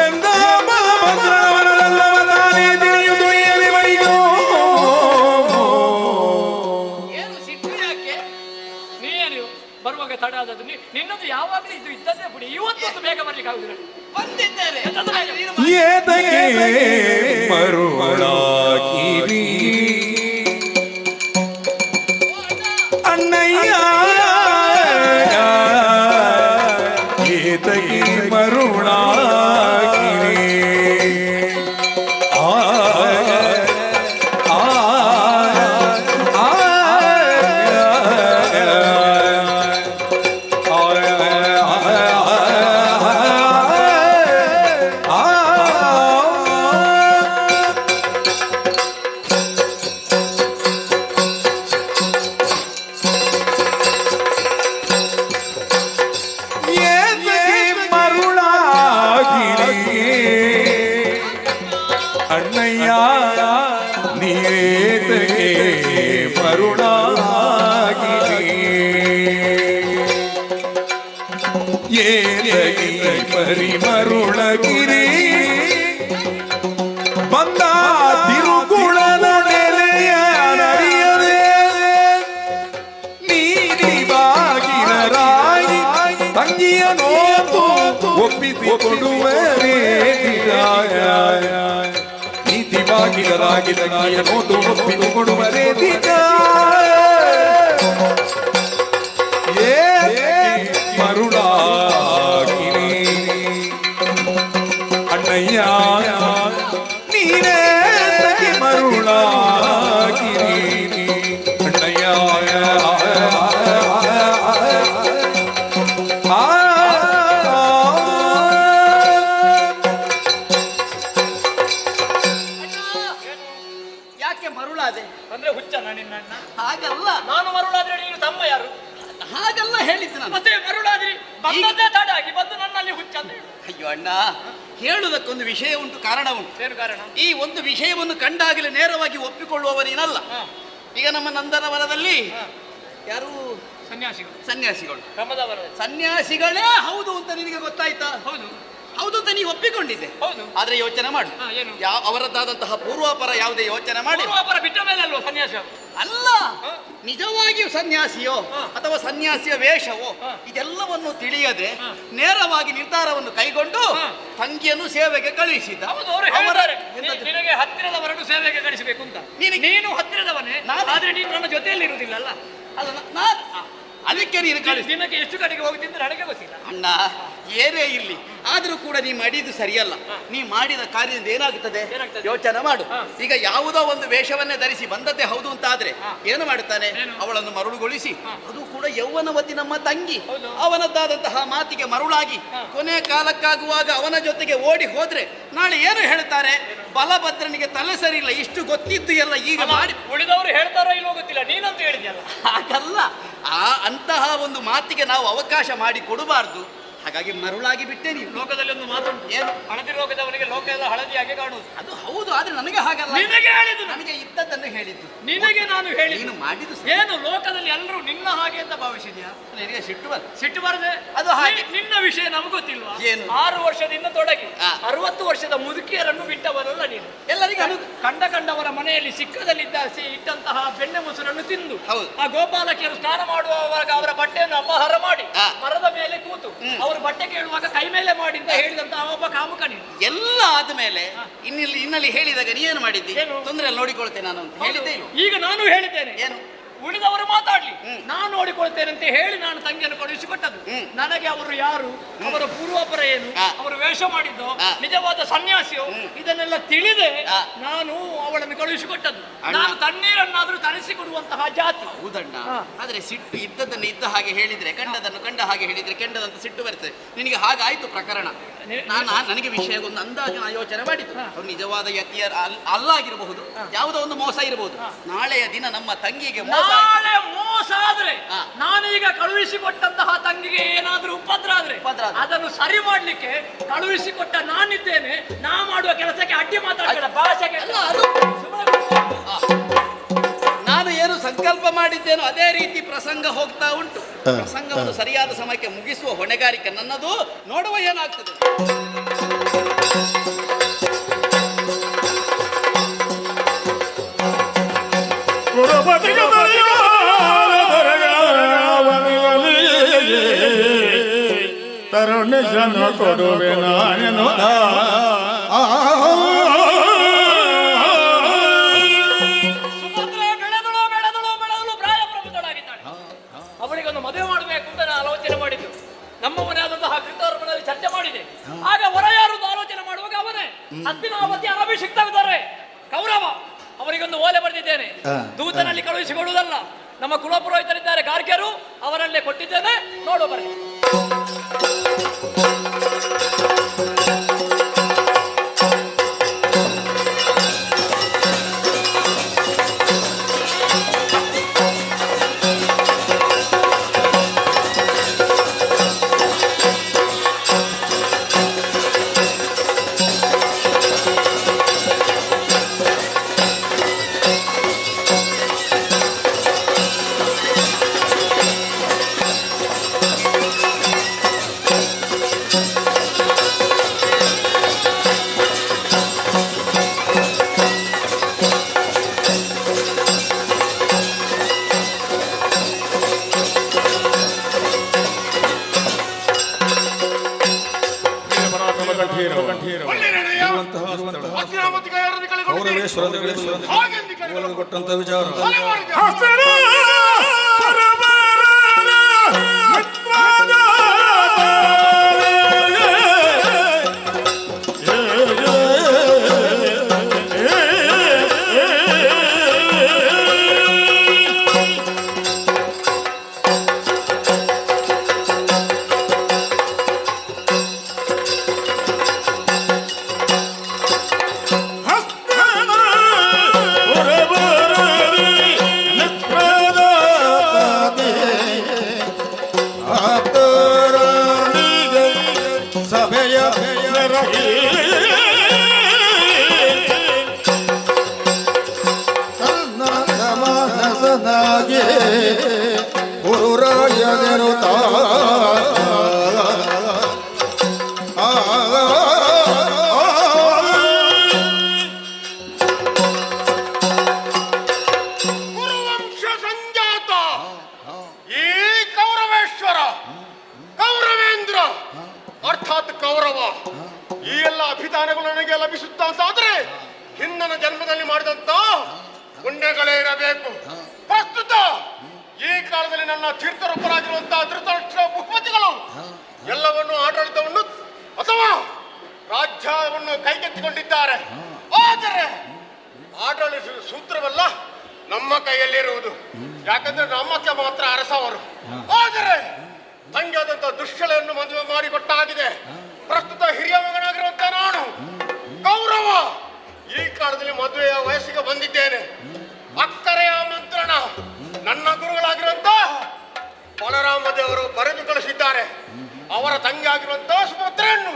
ಎಂದ ಮಹಾಭದ್ರವನಲ್ಲವನಾನೇ ತಿಳಿಯುವುದು ಏನಿವೈಗೋ ಏನು ಸಿಟ್ಟು ಯಾಕೆ? ನೀನು ಬರುವಾಗ ತಡ ಆದದ್ದು. ನಿನ್ನದು ಯಾವಾಗಲೂ ಇದು ಇದ್ದದ್ದೇ ಬಿಡಿ, ಇವತ್ತೊಂದು ಬೇಗ ಬರ್ಲಿಕ್ಕೆ ಆಗುದಿಲ್ಲ. ಬಂದಿದ್ದೇನೆ. ಎಂತದು ಬೇಗ? ಏತಗೆ ಮರುಳಾಗಿರಿ ಅಣ್ಣಯ್ಯ ಏತಗೆ ಮರುಳಾಗಿರಿ ಆ ಆ ಅಣ್ಣಯ್ಯ ನೀತಗೆ ಮರುಳಾಗಿರಿ ಏತಗೆ ಪರಿಮರುಳಗಿರಿ ಬಂದ ತಿರುಗುಳನ ನೆಲೆಯ ನಡೆಯದೆ ನೀತಿ ಬಾಗಿಲರಾಗಿ ತಂಗಿಯ ನೋತು ಒಪ್ಪಿಸಿಕೊಡುವರೇ ನೀತಿ ಬಾಗಿಲರಾಗಿ ತಂಗಿಯ ನೋತು ಒಪ್ಪಿಸಿಕೊಡುವರೇ ಮರುಳಾಗಿರಿ ಅಣ್ಣಯ್ಯ ನೀನೇ ಮರುಳಾಗಿರಿ ಅಣ್ಣಯ್ಯ ಯಾಕೆ ಮರುಳಾದೆ? ಅಂದ್ರೆ ಹುಚ್ಚ ನಿನ್ನ ಅಣ್ಣ? ಹಾಗಲ್ಲ, ನಾನು ಮರುಳಾದ್ರೆ ನೀನು ತಮ್ಮ ಯಾರು? ಹಾಗಲ್ಲ ಹೇಳಿದ್ದು ನಾನು. ಮತ್ತೆ ಮರುಳಾದ್ರಿ ಬಂದದ್ದೇ ತಡ ಆಗಿ ಬಂದು ನನ್ನಲ್ಲಿ ಹುಚ್ಚ ಅಂತ ಹೇಳು. ಅಯ್ಯೋ ಅಣ್ಣ, ಹೇಳುವುದಕ್ಕೊಂದು ವಿಷಯ ಉಂಟು, ಕಾರಣ ಉಂಟು. ಏನು ಕಾರಣ? ಈ ಒಂದು ವಿಷಯವನ್ನು ಕಂಡಾಗಲೇ ನೇರವಾಗಿ ಒಪ್ಪಿಕೊಳ್ಳುವವನೇನಲ್ಲ. ಹಾ. ಈಗ ನಮ್ಮ ನಂದನವನದಲ್ಲಿ ಯಾರು ಸನ್ಯಾಸಿಗಳು, ಸನ್ಯಾಸಿಗಳು, ಕ್ರಮದವರ. ಸನ್ಯಾಸಿಗಳೇ ಹೌದು ಅಂತ ನಿನಗೆ ಗೊತ್ತಾಯ್ತಾ? ಹೌದು ಹೌದು ಅಂತ ನೀವು ಒಪ್ಪಿಕೊಂಡಿದ್ದೆ. ಹೌದು. ಆದ್ರೆ ಯೋಚನೆ ಮಾಡು, ಹಾ, ಏನು? ಅವರದ್ದಾದಂತಹ ಪೂರ್ವಾಪರ ಯಾವುದೇ ಯೋಚನೆ ಮಾಡಿ. ಪೂರ್ವಾಪರ ಬಿಟ್ಟ ಮೇಲೆ ಅಲ್ವಾ ಸನ್ಯಾಸ? ಅಲ್ಲ, ನಿಜವಾಗಿಯೂ ಸನ್ಯಾಸಿಯೋ ಅಥವಾ ಸನ್ಯಾಸಿಯ ವೇಷವೋ ಇದೆಲ್ಲವನ್ನು ತಿಳಿಯದೆ ನೇರವಾಗಿ ನಿರ್ಧಾರವನ್ನು ಕೈಗೊಂಡು ತಂಗಿಯನ್ನು ಸೇವೆಗೆ ಕಳುಹಿಸಿದ್ದ. ಹೌದು, ಅವರು ಹೇಳ್ತಾರೆ ನಿನಗೆ ಹತ್ತಿರದವರನ್ನು ಸೇವೆಗೆ ಕಳಿಸಬೇಕು ಅಂತ. ನೀನು ಹತ್ತಿರದವನೇ, ಆದ್ರೆ ನೀನು ನನ್ನ ಜೊತೆಯಲ್ಲಿ ಇರುವುದಿಲ್ಲಲ್ಲ. ಅಲ್ಲ, ನಾನು ಅದಕ್ಕೆ ನೀನು ಕಳಿಸಿ. ದಿನಕ್ಕೆ ಎಷ್ಟು ಕಡೆಗೆ ಹೋಗ್ತಿದ್ರೆ ನನಗೆ ಗೊತ್ತಿಲ್ಲ. ಅಣ್ಣ ಏನೇ ಇರ್ಲಿ, ಆದ್ರೂ ಕೂಡ ನೀ ಮಾಡಿದ್ದು ಸರಿಯಲ್ಲ. ನೀ ಮಾಡಿದ ಕಾರ್ಯದಿಂದ ಏನಾಗುತ್ತದೆ ಏನಾಗ್ತದೆ? ಯೋಚನೆ ಮಾಡು. ಹಾ. ಈಗ ಯಾವುದೋ ಒಂದು ವೇಷವನ್ನೇ ಧರಿಸಿ ಬಂದದ್ದೇ ಹೌದು ಅಂತ ಆದ್ರೆ ಏನು ಮಾಡುತ್ತಾನೆ? ಏನು? ಅವಳನ್ನು ಮರುಳುಗೊಳಿಸಿ, ಅದು ಕೂಡ ಯೌವನವತಿ ನಮ್ಮ ತಂಗಿ, ಹೌದು. ಅವನದ್ದಾದಂತಹ ಮಾತಿಗೆ ಮರುಳಾಗಿ ಕೊನೆ ಕಾಲಕ್ಕಾಗುವಾಗ ಅವನ ಜೊತೆಗೆ ಓಡಿ ಹೋದ್ರೆ ನಾಳೆ ಏನು ಹೇಳ್ತಾರೆ? ಬಲಭದ್ರನಿಗೆ ತಲೆ ಸರಿ ಇಲ್ಲ, ಇಷ್ಟು ಗೊತ್ತಿದ್ದು ಎಲ್ಲ ಈಗ ಮಾಡಿ. ಉಳಿದವರು ಹೇಳ್ತಾರೋ ಇಲ್ವೋ ಗೊತ್ತಿಲ್ಲ, ನೀನಂತೂ ಹೇಳಿದ್ಯಲ್ಲ. ಹಾಗಲ್ಲ, ಅಂತಹ ಒಂದು ಮಾತಿಗೆ ನಾವು ಅವಕಾಶ ಮಾಡಿ ಕೊಡಬಾರ್ದು. ಹಾಗಾಗಿ ಮರುಳಾಗಿ ಬಿಟ್ಟೆ ನೀವು. ಲೋಕದಲ್ಲಿ ಒಂದು ಮಾತುಂಟು, ಏನು? ಹಳದಿ ರೋಗದವನಿಗೆ ಲೋಕ ಎಲ್ಲ ಹಳದಿಯಾಗಿ ಕಾಣುವುದು. ಅದು ಹೌದು, ಆದ್ರೆ ನನಗೆ ಹಾಗಲ್ಲ. ನಿನಗೆ ಹೇಳಿದ್ದು ನನಗೆ ಇದ್ದದ್ದನ್ನು ಹೇಳಿದ್ದು. ನಿನಗೆ ನಾನು ಹೇಳಿ ನೀನು ಮಾಡಿದ್ದು ಏನು ಲೋಕದಲ್ಲಿ ಎಲ್ಲರೂ ನಿನ್ನ ಹಾಗೆ ಅಂತ ಭಾವಿಸಿದ್ಯಾ? ನನಗೆ ಸಿಟ್ಟು ಬಂತು. ಸಿಟ್ಟು ಬರದೆ ಅದು ಹಾಗೆ. ನಿನ್ನ ವಿಷಯ ನಮ್ಗೆ ಗೊತ್ತಿಲ್ವಾ? ಏನು? 6 ವರ್ಷದಿಂದ ತೊಡಗಿ ಆ. 60 ವರ್ಷದ ಮುದುಕಿಯರನ್ನು ಬಿಟ್ಟವರಲ್ಲ ನೀನು. ಎಲ್ಲರಿಗೂ ಕಂಡವರ ಮನೆಯಲ್ಲಿ ಸಿಕ್ಕದಲ್ಲಿದ್ದ ಇಟ್ಟಂತಹ ಬೆಣ್ಣೆ ಮೊಸರನ್ನು ತಿಂದು ಹೌದು. ಆ ಗೋಪಾಲಕಿಯರು ಸ್ನಾನ ಮಾಡುವವಾಗ ಅವರ ಬಟ್ಟೆಯನ್ನು ಅಪಹಾರ ಮಾಡಿ ಆ. ಮರದ ಮೇಲೆ ಕೂತು ಅವರು ಬಟ್ಟೆ ಕೇಳುವಾಗ ಕೈ ಮೇಲೆ ಮಾಡಿ ಅಂತ ಹೇಳಿದಂತಹ ಒಬ್ಬ ಕಾಮುಕ ನೀನು. ಎಲ್ಲ ಆದ್ಮೇಲೆ ಇನ್ನಲ್ಲಿ ಹೇಳಿದಾಗ ನೀ ಏನು ಮಾಡಿದ್ದಿ? ಏನು? ತೊಂದರೆ ನೋಡಿಕೊಳ್ತೇನೆ ನಾನು ಅಂತ ಹೇಳಿದ್ದೆ ಇಲ್ಲ. ಈಗ ನಾನು ಹೇಳಿದ್ದೇನೆ, ಏನು? ಉಳಿದವರು ಮಾತಾಡ್ಲಿ, ನಾನು ನೋಡಿಕೊಳ್ತೇನೆ ಅಂತ ಹೇಳಿ ನಾನು ತಂಗಿಯನ್ನು ಕಳುಹಿಸಿಕೊಟ್ಟದ್ದು. ನನಗೆ ಅವರು ಯಾರು, ಅವರ ಪೂರ್ವಾಪರ ಏನು, ಆ. ಅವರು ವೇಷ ಮಾಡಿದ್ದು ಆ. ನಿಜವಾದ ಸನ್ಯಾಸಿಯೋ ಇದನ್ನೆಲ್ಲ ತಿಳಿದೆ ಆ. ನಾನು ಅವಳನ್ನು ಕಳುಹಿಸಿಕೊಟ್ಟದ್ದು. ಅಣ್ಣ. ನಾನು ತಣ್ಣೀರನ್ನಾದ್ರೂ ತರಿಸಿಕೊಡುವಂತಹ ಜಾತಿ. ಹೌದಣ್ಣ, ಹಾ. ಆದ್ರೆ ಸಿಟ್ಟು ಇದ್ದದ್ದನ್ನು ಇದ್ದ ಹಾಗೆ ಹೇಳಿದ್ರೆ, ಕಂಡದನ್ನು ಕಂಡ ಹಾಗೆ ಹೇಳಿದ್ರೆ ಕೆಂಡದಂತ ಸಿಟ್ಟು ಬರ್ತದೆ. ನಿನಗೆ ಹಾಗಾಯ್ತು ಪ್ರಕರಣ. ನನಗೆ ವಿಷಯ ಒಂದು ಅಂದಾಜು ನಾ ಯೋಚನೆ ಮಾಡಿದ್ದು. ಅವ್ರು ನಿಜವಾದ ಯತಿಯರ್ ಅಲ್ಲಾಗಿರಬಹುದು, ಯಾವುದೋ ಒಂದು ಮೋಸ ಇರಬಹುದು. ನಾಳೆಯ ದಿನ ನಮ್ಮ ತಂಗಿಗೆ ಮೋಸ ನಾಳೆ ಮೋಸ ಆದ್ರೆ ಆ. ನಾನೀಗ ಕಳುಹಿಸಿಕೊಟ್ಟಂತಹ ತಂಗಿಗೆ ಏನಾದ್ರೂ ಉಪದ್ರ ಆದ್ರೆ ಅದನ್ನು ಸರಿ ಮಾಡ್ಲಿಕ್ಕೆ ಕಳುಹಿಸಿಕೊಟ್ಟ ನಾನಿದ್ದೇನೆ. ನಾ ಮಾಡುವ ಕೆಲಸಕ್ಕೆ ಅಡ್ಡಿ ಮಾತಾಡ್ಬೇಡ, ಭಾಷೆಗೆ ಅಲ್ಲ, ನಾನು ಏನು ಸಂಕಲ್ಪ ಮಾಡಿದ್ದೇನೋ ಅದೇ ರೀತಿ ಪ್ರಸಂಗ ಹೋಗ್ತಾ ಉಂಟು. ಪ್ರಸಂಗವನ್ನು ಸರಿಯಾದ ಸಮಯಕ್ಕೆ ಮುಗಿಸುವ ಹೊಣೆಗಾರಿಕೆ ನನ್ನದು. ನೋಡುವ ಏನಾಗ್ತದೆ. ತರುಣ ಜನ ಕೊಡುವೆ ನಾನೇನು ಸುಭದ್ರೆ ಬೆಳೆದಳು ಬೆಳೆದಳು ಬೆಳೆದಳು ಪ್ರಾಯ ಪ್ರಬುದ್ಧಳಾಗಿದ್ದಾಳೆ. ಅವಳಿಗೊಂದು ಮದುವೆ ಮಾಡಬೇಕು ಅಂತ ನಾನು ಆಲೋಚನೆ ಮಾಡಿದ್ದು. ನಮ್ಮ ಮನೆಯಾದಂತಹ ಕೃತವರ ಮನೆಯಲ್ಲಿ ಚರ್ಚೆ ಮಾಡಿದೆ. ಆಗ ಹೊರ ಯಾರು ಆಲೋಚನೆ ಮಾಡುವಾಗ ಅವನೇ ಹಸ್ತಿನಾವತಿ ಅನಭಿಷಿಕ್ತವಿದ್ದಾರೆ ಕೌರವ. ಅವರಿಗೊಂದು ಓಲೆ ಬರೆದಿದ್ದೇನೆ, ದೂತನಲ್ಲಿ ಕಳುಹಿಸಿಕೊಡುವುದಲ್ಲ. ನಮ್ಮ ಕುಲಪುರೋಹಿತರಿದ್ದಾರೆ ಗಾರ್ಗ್ಯರು, ಅವರಲ್ಲೇ ಕೊಟ್ಟಿದ್ದೇನೆ, ನೋಡು ಬರಲಿ. ಕೊಟ್ಟಂತ ವಿಚಾರ ಕೌರವ ಈ ಎಲ್ಲ ಅಭಿದಾನಗಳು ನನಗೆ ಲಭಿಸುತ್ತಾ ಅಂತಾದ್ರೆ ಹಿಂದಿನ ಜನ್ಮದಲ್ಲಿ ಮಾಡಿದಂತ ಪುಣ್ಯಗಳೇ ಇರಬೇಕು. ಪ್ರಸ್ತುತ ಈ ಕಾಲದಲ್ಲಿ ನನ್ನ ತೀರ್ಥರೂಪರಾಗಿರುವಂತಹ ಧೃತರಾಷ್ಟ್ರ ಭೂಪತಿಗಳು ಎಲ್ಲವನ್ನು ಆಡಳಿತವನ್ನು ಅಥವಾ ರಾಜ್ಯವನ್ನು ಕೈಗೆತ್ತಿಕೊಂಡಿದ್ದಾರೆ. ಆದರೆ ಆಡಳಿತ ಸೂತ್ರವೆಲ್ಲ ನಮ್ಮ ಕೈಯಲ್ಲಿರುವುದು. ಯಾಕಂದ್ರೆ ನಮ್ಮಕ್ಕೆ ಮಾತ್ರ ಅರಸವರು. ಆದರೆ ತಂಗಿಯಾದಂತಹ ದುಶ್ಶಲೆಯನ್ನು ಮದುವೆ ಮಾಡಿಕೊಟ್ಟಾಗಿದೆ. ಪ್ರಸ್ತುತ ಹಿರಿಯ ಮಗನಾಗಿರುವಂತ ನಾನು ಗೌರವ ಈ ಕಾಲದಲ್ಲಿ ಮದುವೆಯ ವಯಸ್ಸಿಗೆ ಬಂದಿದ್ದೇನೆ. ಅಕ್ಕರೆಯ ಮಂತ್ರಣ ನನ್ನ ಗುರುಗಳಾಗಿರುವಂತ ಬಲರಾಮ ದೇವರು ಬರೆದು ಕಳಿಸಿದ್ದಾರೆ. ಅವರ ತಂಗಿ ಆಗಿರುವಂತಹ ಸುಭದ್ರೆಯನ್ನು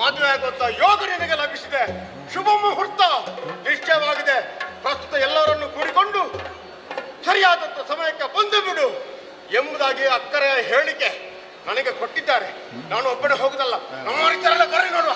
ಮದುವೆ ಆಗುವಂತ ಯೋಗ ನಿನಗೆ ಲಭಿಸಿದೆ. ಶುಭ ಮುಹೂರ್ತ ನಿಶ್ಚಯವಾಗಿದೆ. ಪ್ರಸ್ತುತ ಎಲ್ಲರನ್ನು ಕೂಡಿಕೊಂಡು ಸರಿಯಾದಂತ ಸಮಯಕ್ಕೆ ಬಂದು ಬಿಡು ಎಂಬುದಾಗಿ ಅಕ್ಕರೆಯ ಹೇಳಿಕೆ ನನಗೆ ಕೊಟ್ಟಿದ್ದಾರೆ. ನಾನು ಒಬ್ಬನೇ ಹೋಗುದಲ್ಲ, ನಮ್ಮ ರೀತಿಯಲ್ಲ ಬರೀ ನೋಡುವ.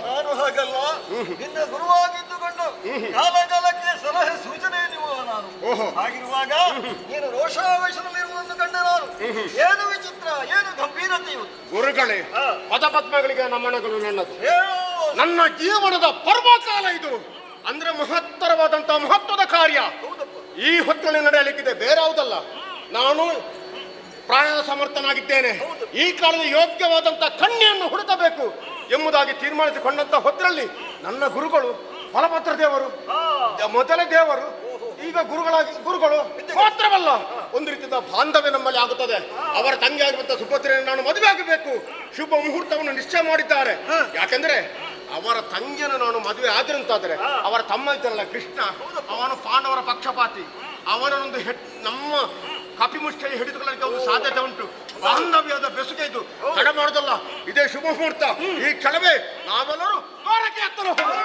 ನಾನು ಹಾಗಲ್ಲ, ನಿನ್ನ ಗುರುವಾಗಿದ್ದುಕೊಂಡು ಕಾಲ ಕಾಲಕ್ಕೆ ಸಲಹೆ ಸೂಚನೆ ನೀಡುವ ನಾನು. ಹಾಗಿರುವಾಗ ನೀನು ರೋಷಾವೇಶದಲ್ಲಿರುವುದನ್ನು ಕಂಡ ನಾನು ಏನು ವಿಚಿತ್ರ, ಏನು ಗಂಭೀರತೆ ಇವತ್ತು. ಗುರುಗಳೇ, ಪದಪದ್ಮಗಳಿಗೆ ನಮನಗಳು ನನ್ನದು. ಹೇಳು. ನನ್ನ ಜೀವನದ ಪರ್ವಕಾಲ ಇದು. ಅಂದ್ರೆ ಮಹತ್ತರವಾದಂತಹ ಮಹತ್ವದ ಕಾರ್ಯ ಈ ಹೊತ್ತಿನಲ್ಲಿ ನಡೆಯಲಿಕ್ಕಿದೆ, ಬೇರೆ ಯಾವುದಲ್ಲ. ನಾನು ಪ್ರಾಣದ ಸಮರ್ಥನಾಗಿದ್ದೇನೆ. ಈ ಕಾಲದ ಯೋಗ್ಯವಾದಂತಹ ಕನ್ಯೆಯನ್ನು ಹುಡುಕಬೇಕು ಎಂಬುದಾಗಿ ತೀರ್ಮಾನಿಸಿಕೊಂಡಂತ ಹೊತ್ತರಲ್ಲಿ ನನ್ನ ಗುರುಗಳು ಫಲಪತ್ರ ದೇವರು, ಮೊದಲ ದೇವರು, ಈಗ ಗುರುಗಳು ಮಾತ್ರವಲ್ಲ, ಒಂದು ರೀತಿಯ ಬಾಂಧವ್ಯ ನಮ್ಮಲ್ಲಿ ಆಗುತ್ತದೆ. ಅವರ ತಂಗಿ ಆಗಿರುವಂತಹ ಸುಭದ್ರೆಯನ್ನು ನಾನು ಮದುವೆ ಆಗಬೇಕು. ಶುಭ ಮುಹೂರ್ತವನ್ನು ನಿಶ್ಚಯ ಮಾಡಿದ್ದಾರೆ. ಯಾಕಂದ್ರೆ ಅವರ ತಂಗಿಯನ್ನು ನಾನು ಮದುವೆ ಆದ್ರಂತಾದ್ರೆ ಅವರ ತಮ್ಮ ಇದ್ದಾರಲ್ಲ ಕೃಷ್ಣ, ಅವನು ಪಾಂಡವರ ಪಕ್ಷಪಾತಿ. ಅವನೊಂದು ನಮ್ಮ ಕಪಿಮುಷ್ಟಿಯಲ್ಲಿ ಹಿಡಿದುಕೊಳ್ಳಲಿಕ್ಕೆ ಒಂದು ಸಾಧ್ಯತೆ ಉಂಟು. ಬಾಂಧವ್ಯದ ಬೆಸುಗೆ ಇದು ತಡ ಮಾಡೋದಲ್ಲ. ಇದೇ ಶುಭ ಮುಹೂರ್ತ. ಈ ಕ್ಷಣವೇ ನಾವೆಲ್ಲರೂ ದ್ವಾರಕ್ಕೆ ಹತ್ತಿರ ಹೋಗೋಣ.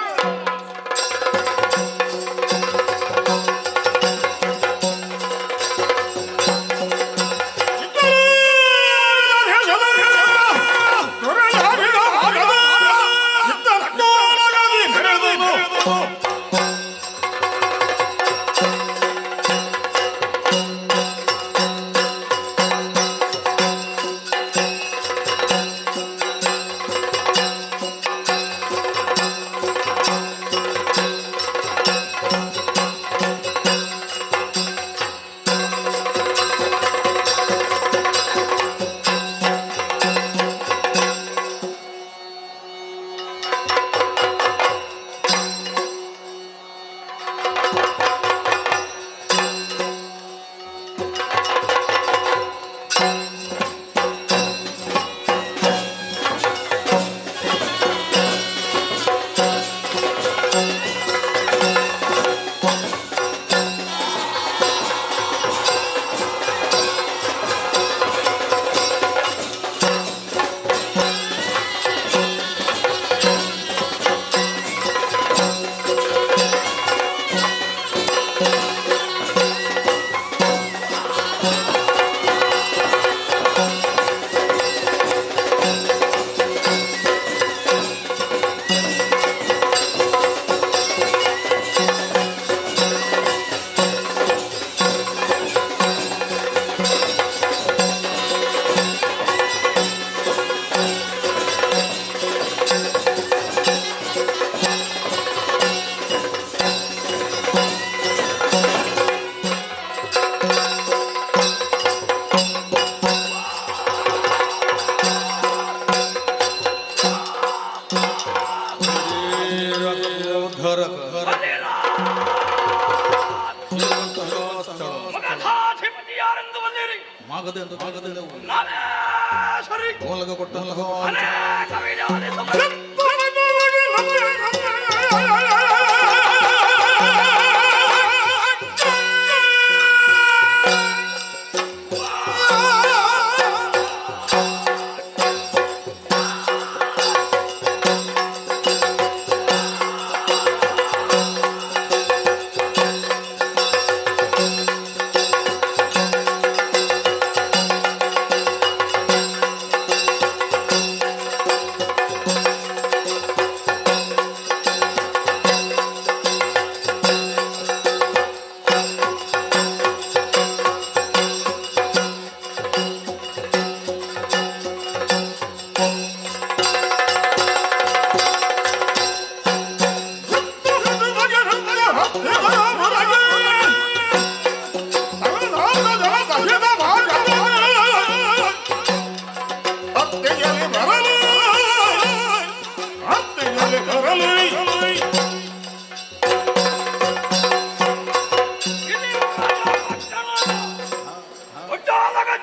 ನಾವೇ ಸರಿ ಮೂಲಕ ಕೊಟ್ಟಂತಹ ಅನೇಕ ವಿಧಾನ ಸಂಬಂಧ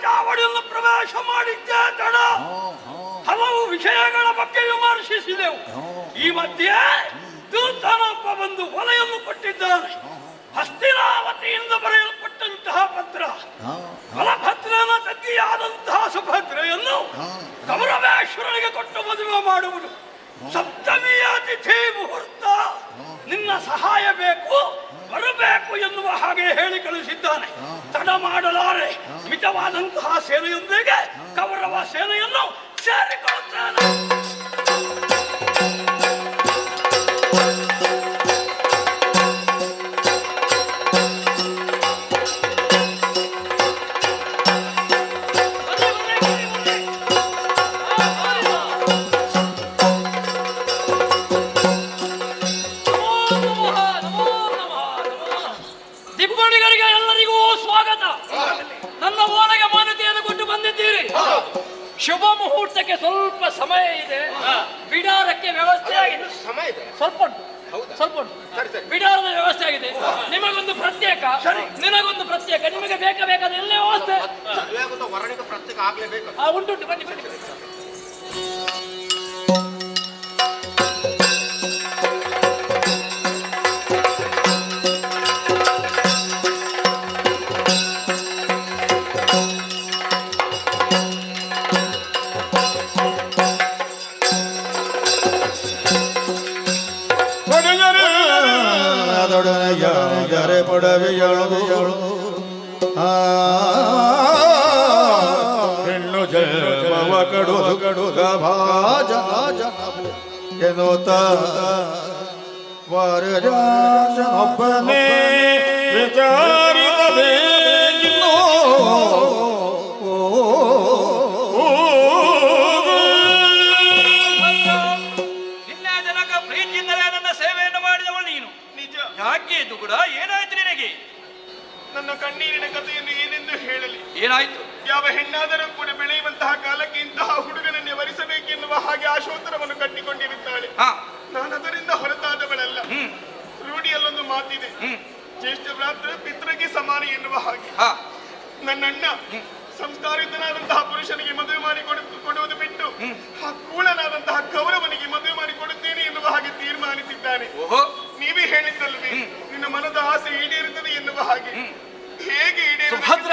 ಚಾವಡಿಯನ್ನು ಪ್ರವೇಶ ಮಾಡಿದ್ದೆ ತಡ ಹಲವು ವಿಷಯಗಳ ಬಗ್ಗೆ ವಿಮರ್ಶಿಸಿದೆವು. ಈ ಮಧ್ಯೆ ದೂತನೊಬ್ಬ ಬಂದು ಹೊಲೆಯನ್ನು ಕೊಟ್ಟಿದ್ದಾನೆ. ಹಸ್ತಿನಾವತಿಯಿಂದ ಬರೆಯಲ್ಪಟ್ಟಂತಹ ಪತ್ರ ಬಲಭದ್ರನ ತಂಗಿಯಾದಂತಹ ಸುಭದ್ರೆಯನ್ನು ಕೌರವೇಶ್ವರನಿಗೆ ಕೊಟ್ಟು ಮದುವೆ ಮಾಡುವುದು. ಸಪ್ತಮಿಯ ತಿಥಿ ಮುಹೂರ್ತ ನಿನ್ನ ಸಹಾಯ ಬೇಕು, ಬರಬೇಕು ಎನ್ನುವ ಹಾಗೆ ಹೇಳಿ ಕಳಿಸಿದ್ದಾನೆ. ತಡ ಮಾಡಲಾರೆ, ಮಿತವಾದಂತಹ ಸೇನೆಯೊಂದಿಗೆ ಕೌರವ ಸೇನೆಯನ್ನು ಸೇರಿಕೊಳ್ಳುತ್ತಾನೆ. ದಿಬ್ಬಣಿಗರಿಗೆ ಎಲ್ಲರಿಗೂ ಸ್ವಾಗತ. ನನ್ನ ಓಲೆಗೆ ಮಾನ್ಯತೆಯನ್ನು ಕೊಟ್ಟು ಬಂದಿದ್ದೀರಿ. ಶುಭ ಮುಹೂರ್ತಕ್ಕೆ ಸ್ವಲ್ಪ ಸಮಯ ಇದೆ. ಬಿಡಾರಕ್ಕೆ ವ್ಯವಸ್ಥೆ ಆಗಿದೆ. ಸ್ವಲ್ಪ ಉಂಟು ಬಿಡಾರದ ವ್ಯವಸ್ಥೆ ಆಗಿದೆ. ನಿಮಗೊಂದು ಪ್ರತ್ಯೇಕ, ನಿನಗೊಂದು ಪ್ರತ್ಯೇಕ, ನಿಮಗೆ ಬೇಕಾದ ಎಲ್ಲ ವ್ಯವಸ್ಥೆ ಉಂಟು. ಬನ್ನಿ ಬನ್ನಿ. ಅದೊಡನೆ ಪಡವೆಯಳು ಹೆಣ್ಣು ಜನ್ಮವ ಕಡುಗ ಭಾಜ ಎನ್ನುತ್ತ ವರಜನೊಬ್ಬನೇ ವಿಚಾರಿಸಬೇಕಿನ್ನೋ ಯಾಕೆ ದುಗುಡ? ಏನಾಯ್ತು ನಿನಗೆ? ನನ್ನ ಕಣ್ಣೀರಿನ ಕಥೆಯನ್ನು ಏನೆಂದು ಹೇಳಲಿ? ಏನಾಯ್ತು? ಯಾವ ಹೆಣ್ಣಾದರೂ ಕೂಡ ಬೆಳೆಯುವಂತಹ ಕಾಲಕ್ಕೆ ಇಂತಹ ಹುಡುಗನನ್ನೇ ವರಿಸಬೇಕೆನ್ನುವ ಹಾಗೆ ಆಶೋತ್ತರವನ್ನು ಕಟ್ಟಿಕೊಂಡಿರುತ್ತಾಳೆ. ನಾನು ಅದರಿಂದ ಹೊರತಾದವಳಲ್ಲ. ರೂಢಿಯಲ್ಲೊಂದು ಮಾತಿದೆ, ಜ್ಯೇಷ್ಠ ಭ್ರಾತೃ ಪಿತೃಗೆ ಸಮಾನ ಎನ್ನುವ ಹಾಗೆ. ನನ್ನಣ್ಣ ಸಂಸ್ಕಾರಿತನಾದಂತಹ ಪುರುಷನಿಗೆ ಮದುವೆ ಮಾಡಿ ಕೊಡುವುದು ಬಿಟ್ಟು ಆ ಕೂಳನಾದಂತಹ ಕೌರವನಿಗೆ ಮದುವೆ ಮಾಡಿ ಕೊಡುತ್ತೇನೆ ಎನ್ನುವ ಹಾಗೆ ತೀರ್ಮಾನಿಸಿದ್ದಾನೆ. ನೀವೇ ಹೇಳಿದ್ದಲ್ವೇ ನಿನ್ನ ಮನದ ಆಸೆ ಈಡೇರುತ್ತದೆ ಎನ್ನುವ ಹಾಗೆ. ಹೇಗೆ ಸುಭದ್ರ,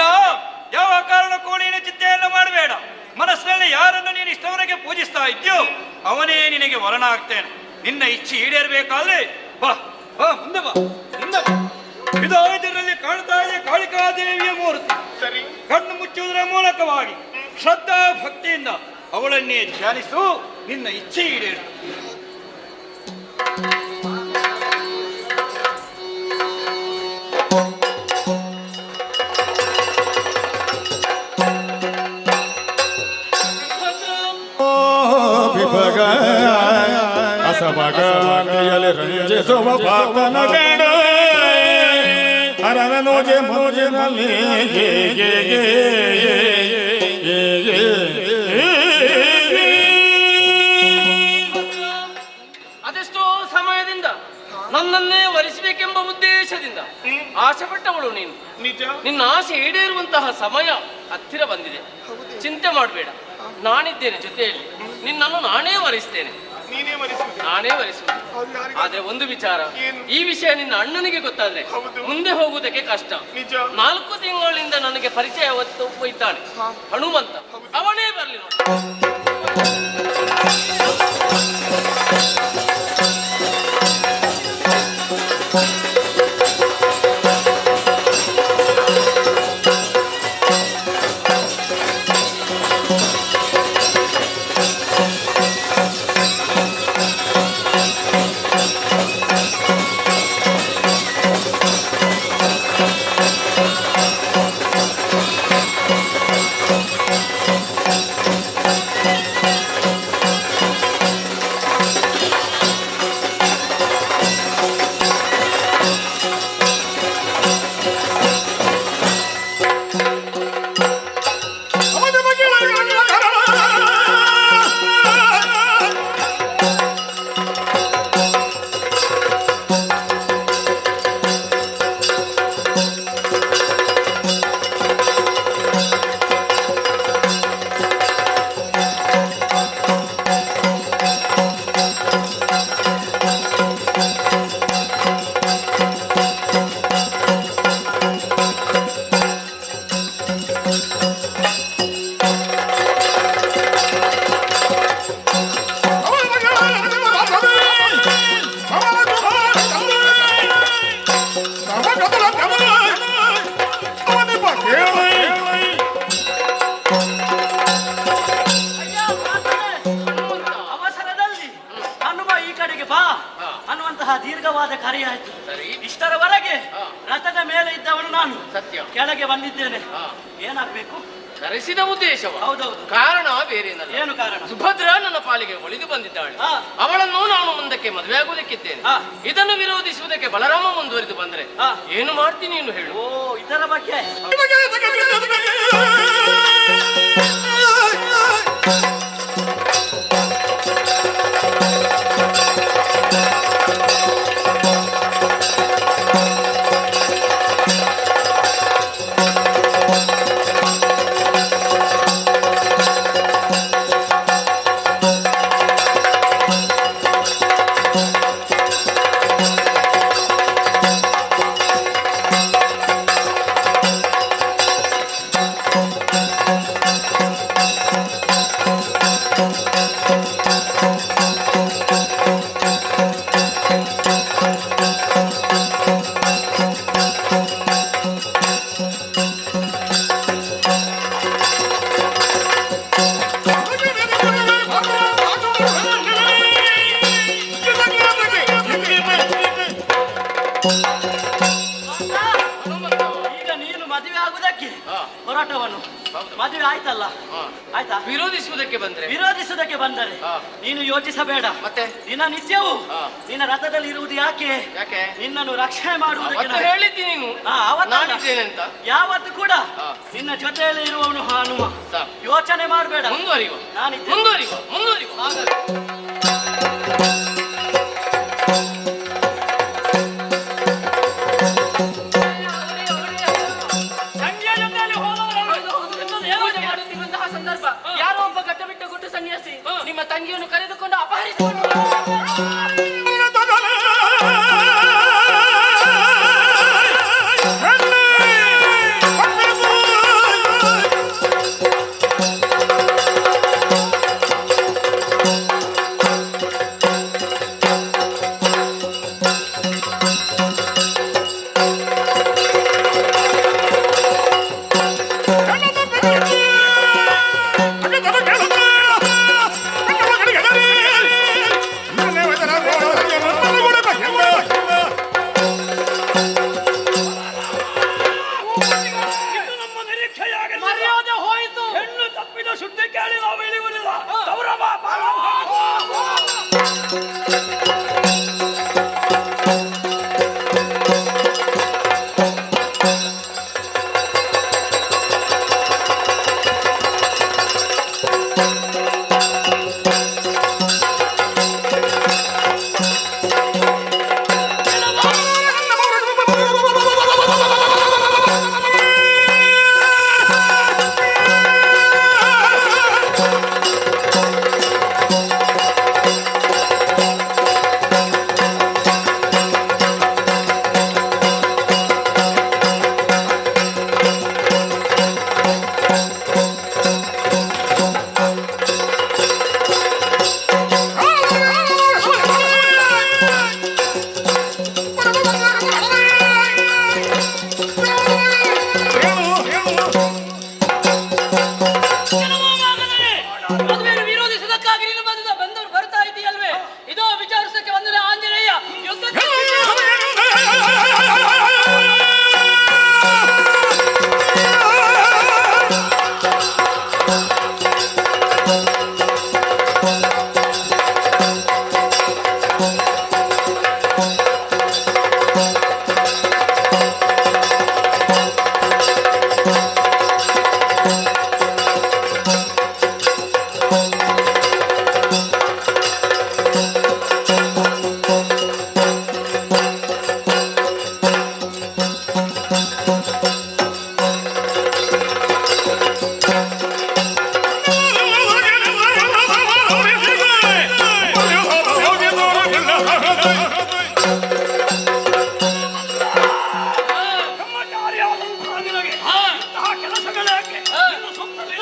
ಯಾವ ಕಾರಣಕ್ಕೂ ನೀನು ಚಿಂತೆಯನ್ನು ಮಾಡಬೇಡ. ಮನಸ್ಸಿನಲ್ಲಿ ಯಾರನ್ನು ನೀನು ಇಷ್ಟವರೆಗೆ ಪೂಜಿಸ್ತಾ ಇದ್ಯೋ ಅವನೇ ನಿನಗೆ ವರಣ ಆಗ್ತೇನೆ. ನಿನ್ನ ಇಚ್ಛೆ ಈಡೇರಬೇಕಾದ್ರೆ ಬಾ ಬಾ, ಮುಂದೆ ಬಾ, ಮುಂದೆ ಬಾ. ಇದರಲ್ಲಿ ಕಾಣ್ತಾ ಇದೆ ಕಾಳಿಕಾದೇವಿಯ ಮೂರ್ತಿ. ಸರಿ, ಕಣ್ಣು ಮುಚ್ಚುವುದರ ಮೂಲಕವಾಗಿ ಶ್ರದ್ಧಾ ಭಕ್ತಿಯಿಂದ ಅವಳನ್ನೇ ಧ್ಯಾನಿಸು, ನಿನ್ನ ಇಚ್ಛೆ ಈಡೇರು. ಅಸಮಗಲಿ ರಂಜಿಸುವ ಪಾಪನ ಬೇಡ ಅರನೋಜೆ ಮೋಜಿನಲ್ಲಿ ಅದೆಷ್ಟೋ ಸಮಯದಿಂದ ನನ್ನನ್ನೇ ವರಿಸಬೇಕೆಂಬ ಉದ್ದೇಶದಿಂದ ಆಸೆ ಪಟ್ಟವಳು ನೀನು. ನಿಜ. ನಿನ್ನ ಆಸೆ ಈಡೇರುವಂತಹ ಸಮಯ ಹತ್ತಿರ ಬಂದಿದೆ. ಚಿಂತೆ ಮಾಡಬೇಡ, ನಾನಿದ್ದೇನೆ ಜೊತೆಯಲ್ಲಿ. ನಿನ್ನನ್ನು ನಾನೇ ವರಿಸ್ತೇನೆ. ನೀನೇ ಮರಿಸುವುದು. ನಾನೇ ವರಿಸುವುದು. ಆದ್ರೆ ಒಂದು ವಿಚಾರ, ಏನು? ಈ ವಿಷಯ ನಿನ್ನ ಅಣ್ಣನಿಗೆ ಗೊತ್ತಾದ್ರೆ ಹೌದು. ಮುಂದೆ ಹೋಗುವುದಕ್ಕೆ ಕಷ್ಟ. ನಿಜ. 4 ತಿಂಗಳಿಂದ ನನಗೆ ಪರಿಚಯ ಒಯ್ತಾನೆ ಹನುಮಂತ, ಅವನೇ ಬರ್ಲಿ ನೋಡಿ. ಅವಸರದಲ್ಲಿ ಹನುಮ ಈ ಕಡೆಗೆ ಬಾ ಅನ್ನುವಂತಹ ದೀರ್ಘವಾದ ಕರೆಯಾಯ್ತು. ಸರಿ. ಇಷ್ಟರವರೆಗೆ ರಥದ ಮೇಲೆ ಇದ್ದವನು ನಾನು ಸತ್ಯ. ಕೆಳಗೆ ಬಂದಿದ್ದೇನೆ. ಏನಾಗ್ಬೇಕು? ಕರೆಸಿದ ಉದ್ದೇಶವ? ಹೌದೌದು. ಕಾರಣ ಬೇರೇನಲ್ಲ. ಏನು ಕಾರಣ? ಸುಭದ್ರ ನನ್ನ ಪಾಲಿಗೆ ಒಲಿದು ಬಂದಿದ್ದಾಳೆ. ಹಾ. ಅವಳನ್ನು ನಾನು ಮುಂದಕ್ಕೆ ಮದುವೆ ಆಗುವುದಕ್ಕಿದ್ದೇನೆ. ಹಾ. ಇದನ್ನು ವಿರೋಧಿಸುವುದಕ್ಕೆ ಬಲರಾಮ ಮುಂದುವರಿದು ಬಂದ್ರೆ ಹಾ. ಏನು ಮಾಡ್ತೀನಿ ನೀನು ಹೇಳು. ಓ, ಇದರ ಬಗ್ಗೆ ಈಗ ನೀನು ಮದುವೆ ಆಗುದಕ್ಕೆ ಹೊರಟವನು. ಮದುವೆ ಆಯ್ತಲ್ಲ? ಆಯ್ತಾ? ವಿರೋಧಿಸುವುದಕ್ಕೆ ಬಂದ್ರೆ ವಿರೋಧಿಸುವುದಕ್ಕೆ ಬಂದರೆ ನೀನು ಯೋಚಿಸಬೇಡ. ಮತ್ತೆ ನಿನ್ನ ನಿತ್ಯವೂ ನಿನ್ನ ರಥದಲ್ಲಿ ಇರುವುದು ಯಾಕೆ? ಯಾಕೆ? ನಿನ್ನನ್ನು ರಕ್ಷಣೆ ಮಾಡುವುದಕ್ಕೆ. ಅವತ್ತು ಹೇಳಿದ್ದೀನಿ ನೀನು ಅವತ್ತಲ್ಲ. ನಾನಿದ್ದೇನೆ ಅಂತ. ಯಾವತ್ತು ಕೂಡ ನಿನ್ನ ಜೊತೆಯಲ್ಲಿ ಇರುವವನು ಹನುಮ. ಯೋಚನೆ ಮಾಡಬೇಡ. ಮುಂದುವರಿಯುವ ನಾನಿದ್ದೇನೆ. ಮುಂದುವರಿಯುವ ಮುಂದುವರಿಯುವ. ತಂಗಿಯ ಜೊತೆಯಲ್ಲಿ ಹೋದವರನ್ನು ಪೂಜೆ ಮಾಡುತ್ತಿರುವಂತಹ ಸಂದರ್ಭ ಯಾರೋ ಒಬ್ಬ ಗಡ್ಡ ಬಿಟ್ಟ ಗುಟ್ಟು ಸನ್ಯಾಸಿ ನಿಮ್ಮ ತಂಗಿಯನ್ನು ಕರೆದುಕೊಂಡು ಅಪಹರಿಸಿಕೊಂಡು ಮರ್ಯಾದೆ ಹೋಯಿತು. ಹೆಣ್ಣು ತಪ್ಪಿದ ಸುದ್ದಿ ಕೇಳಿ ನಾವು ಇಳಿಯುವುದಿಲ್ಲ. ಗೌರವ ಬ್ರಹ್ಮಚಾರಿಯಾದಂತಹ ನಿನಗೆ ಇಂತಹ ಕೆಲಸಗಳೇಕೆ? ನಿನ್ನ ಸುತ್ತಲೇ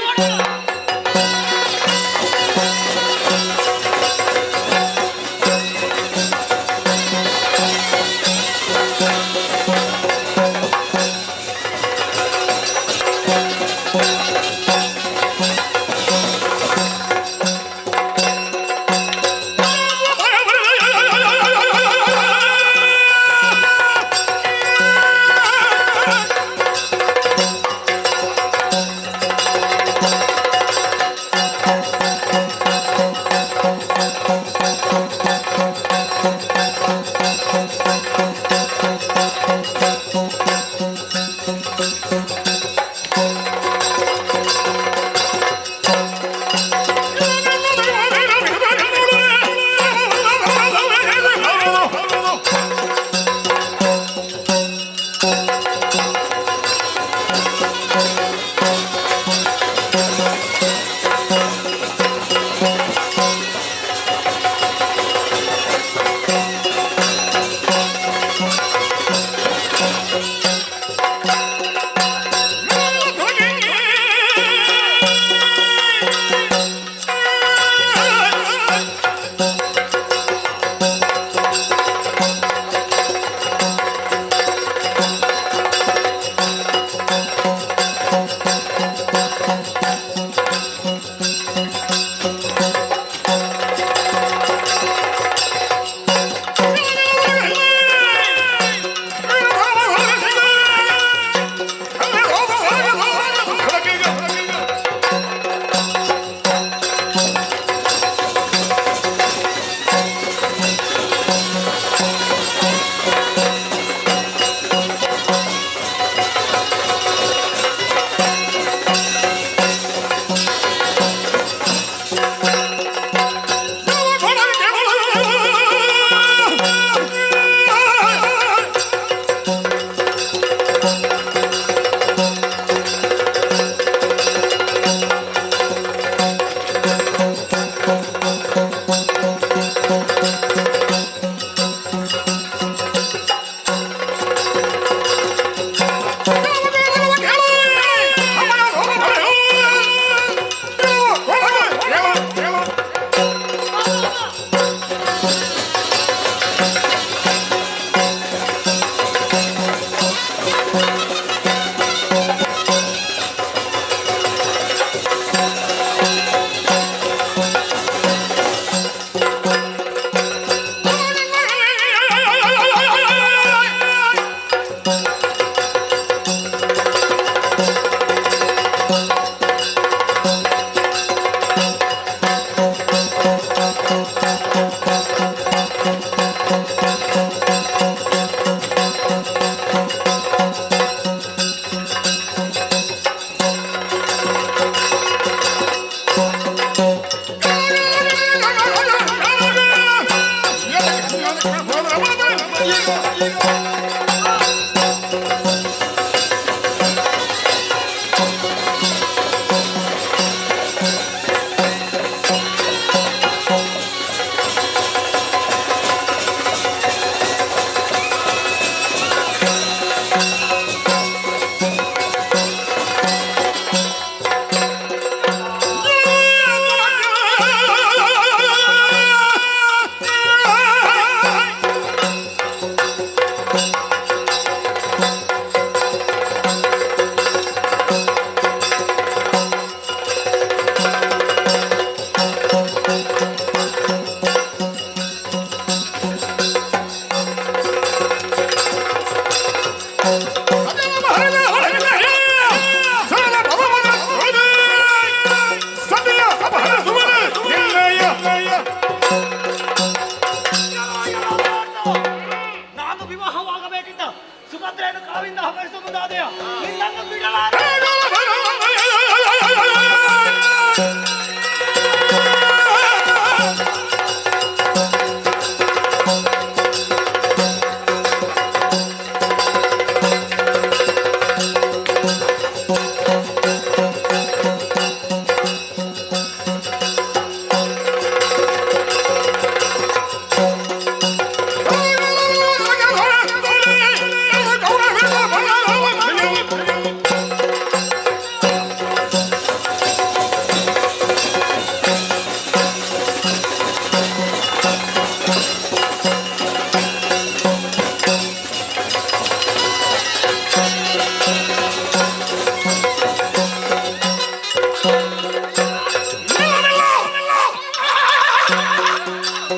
ಏ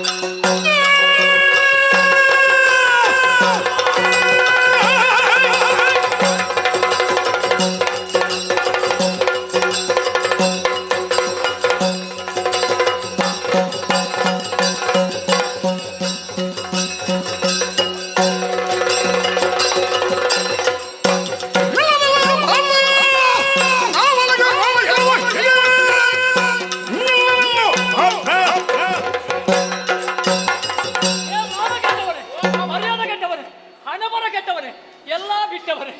ಮಾನ ಕೆಟ್ಟವನೇ, ಮರ್ಯಾದೆ ಕೆಟ್ಟವನೇ, ಹಣಬರ ಕೆಟ್ಟವನೇ, ಎಲ್ಲಾ ಬಿಟ್ಟವನೇ.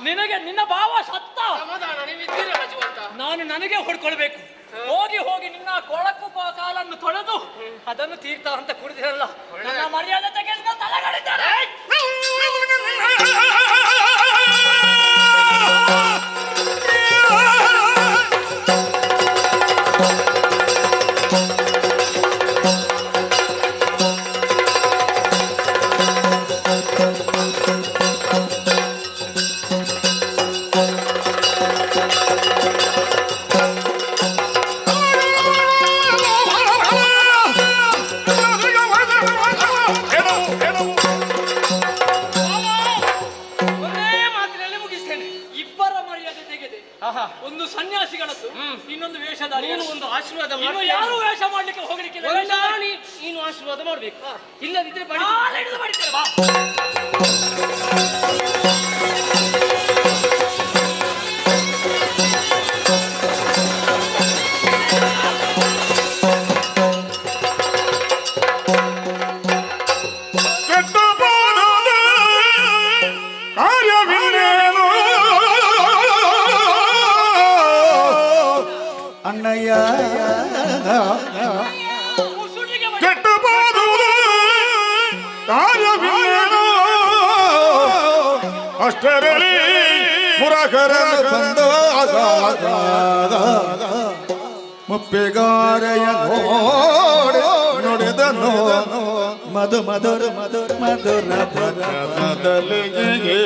ನಿನಗೆ ನಿನ್ನ ಭಾವ ಸತ್ತ. ನಾನು ನನಗೆ ಹೊಡ್ಕೊಳ್ಬೇಕು. ಹೋಗಿ ಹೋಗಿ ನಿನ್ನ ಕೊಳಕು ಕಾಲನ್ನು ತೊಳೆದು ಅದನ್ನು ತೀರ್ಥ ಅಂತ ಕುಡಿದಿರಲ್ಲ. ನನ್ನ ಮರ್ಯಾದೆ ತೆಗೆದು ತಲೆಗಡಿದ್ದಾರೆ. ಒಂದೇ ಮಾತಿನಲ್ಲಿ ಮುಗಿಸ್ತೇನೆ. ಇಬ್ಬರ ಮರ್ಯಾದೆ ತೆಗೆದೆ. ಒಂದು ಸನ್ಯಾಸಿಗಳದ್ದು, ಇನ್ನೊಂದು ವೇಷಧಾರಿ. ಒಂದು ಆಶೀರ್ವಾದ. ಇನ್ನು ಯಾರು ವೇಷ ಮಾಡ್ಲಿಕ್ಕೆ ಹೋಗ್ಲಿಕ್ಕೆ ನೀನು ಆಶೀರ್ವಾದ ಮಾಡ್ಬೇಕು. ಇಲ್ಲದಿದ್ರೆ ಬಡಿತೇನೆ. ಬಾ. ಅಣ್ಣಯ್ಯ ಮುಸುಡಿಗೆ ಬಡಿ. ಕೆಟ್ಟಬಹುದು ಕಾರ್ಯವಿಲ್ಲೇನೋ ಅಷ್ಟರಲ್ಲಿ ಮುರಕರ ಬಂದಾಗ ಮುಪ್ಪಿಗಾರೆಯ ನುಡಿದನು ಮಧು ಮಧುರ ಮಧುರ ಮಧುರ ಮೊದಲಿಗೆ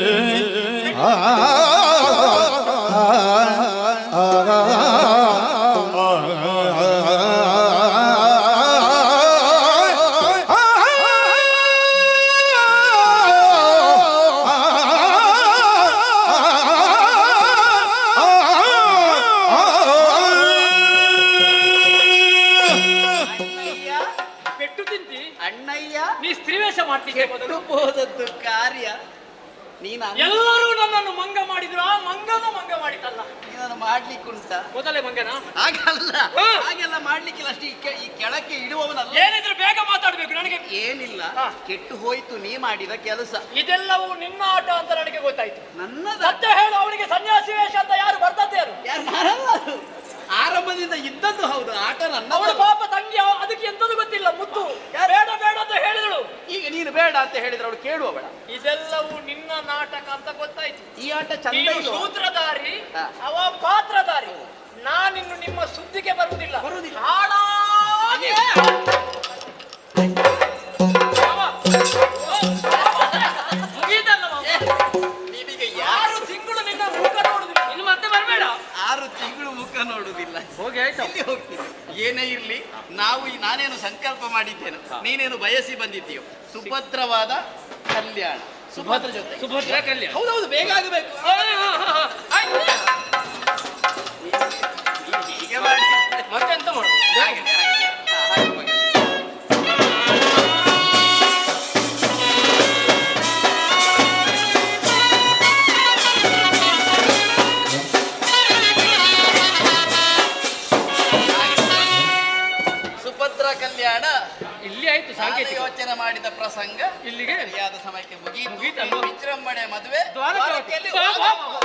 ಪೆಟ್ಟು ತಿಂತಿ. ಅಣ್ಣಯ್ಯ ನೀ ಸ್ತ್ರೀವೇಷ ಮಾಡ್ತಿದ್ದೆ ಮೊದಲು. ಹೋದದ್ದು ಕಾರ್ಯ ನೀನು ಎಲ್ಲರೂ ನನ್ನನ್ನು ಮಂಗ ಮಾಡಿದ್ರು. ಆ ಮಂಗನೂ ಮಂಗ ಮಾಡಿತಲ್ಲ. ನೀನನ್ನು ಮಾಡ್ಲಿಕ್ಕುಂಟ ಮೊದಲೇ ಮಂಗನ. ಹಾಗಲ್ಲ, ಹಾಗೆಲ್ಲ ಮಾಡ್ಲಿಕ್ಕಿಲ್ಲ. ಅಷ್ಟೇ ಈ ಕೆಳಕ್ಕೆ ಇಡುವವನಲ್ಲ. ಏನಿದ್ರು ಬೇಗ ಮಾತಾಡ್ಬೇಕು. ನನಗೆ ಏನಿಲ್ಲ, ಕೆಟ್ಟು ಹೋಯ್ತು ನೀ ಮಾಡಿದ ಕೆಲಸ. ಇದೆಲ್ಲವೂ ನಿನ್ನ ಆಟ ಅಂತ ನನಗೆ ಗೊತ್ತಾಯ್ತು. ನನ್ನದ ಸತ್ಯ ಹೇಳು, ಅವಳಿಗೆ ಸನ್ಯಾಸಿ ವೇಷ ಅಂತ ಯಾರು ಬರ್ತದ್ದೆ ಯಾರು? ಯಾರು ನಾನಲ್ಲ ಅದು. ಆರಂಭದಿಂದ ಇದ್ದದ್ದು ಹೌದು, ಆಟ ನನ್ನ. ಅವಳ ಪಾಪ ತಂಗಿ, ಅದಕ್ಕೆ ಎಂತದ್ದು ಗೊತ್ತಿಲ್ಲ. ಮುತ್ತು ಬೇಡ ಬೇಡ ಅಂತ ಹೇಳಿದಳು. ಈಗ ನೀನು ಬೇಡ ಅಂತ ಹೇಳಿದ್ರೆ ಅವಳು ಕೇಳುವವಳ. ಇದೆಲ್ಲವೂ ನಿನ್ನ ನಾಟಕ ಅಂತ ಗೊತ್ತಾಯ್ತು. ಈ ಆಟ ಚಂದ ನೀನು ಇಲ್ವಾ? ಸೂತ್ರಧಾರಿ, ಹಾ. ಅವ ಪಾತ್ರಧಾರಿ. ನಾನಿನ್ನು ನಿಮ್ಮ ಸುದ್ದಿಗೆ ಬರುವುದಿಲ್ಲ. ಬರುವುದಿಲ್ಲ. ಹಾಳಾಗಿ ಮುಗೀತಲ್ಲ ಮಾವ. ನಿನಗೆ 6 ತಿಂಗಳು ನಿನ್ನ ಮುಖ ನೋಡುದಿಲ್ಲ. ಇನ್ನು ಮತ್ತೆ ಬರಬೇಡ. 6 ತಿಂಗಳು ಮುಖ ನೋಡುವುದಿಲ್ಲ. ಹೋಗಿ ಆಯ್ತಾ? ಎಲ್ಲಿ ಹೋಗ್ತೀನಿ? ಏನೇ ಇರ್ಲಿ, ನಾನೇನು ಸಂಕಲ್ಪ ಮಾಡಿದ್ದೇನೆ, ನೀನೇನು ಬಯಸಿ ಬಂದಿದ್ದೀಯೋ ಸುಭದ್ರವಾದ ಕಲ್ಯಾಣ. ಸುಭದ್ರ ಜೊತೆ ಸುಭದ್ರ ಕಲ್ಯಾಣ. ಹೌದೌದು, ಬೇಗ ಆಗಬೇಕು. ಹೀಗೆ ಮಾಡಿ ಮತ್ತೆಂತ ಮಾಡುದು? ಹಾಗೆ, ಹಾಗೆ. ಹಾಗೆ ಹೋಗಿ. ಸುಭದ್ರ ಕಲ್ಯಾಣ ಇಲ್ಲಿ ಆಯ್ತು. ನಾನು ಸಾಂಕೇತಿಕ ಯೋಚನೆ ಮಾಡಿದ ಪ್ರಸಂಗ ಇಲ್ಲಿಗೆ ಸರಿಯಾದ ಸಮಯಕ್ಕೆ ಮುಗಿಯಿತು. ಮುಗೀತಲ್ವಾ? ವಿಜೃಂಭಣೆ ಮದುವೆ ದ್ವಾರಕೆ ದ್ವಾರಕೆಯಲ್ಲಿ ಬಾ, ಬಾ. ಹೋದ.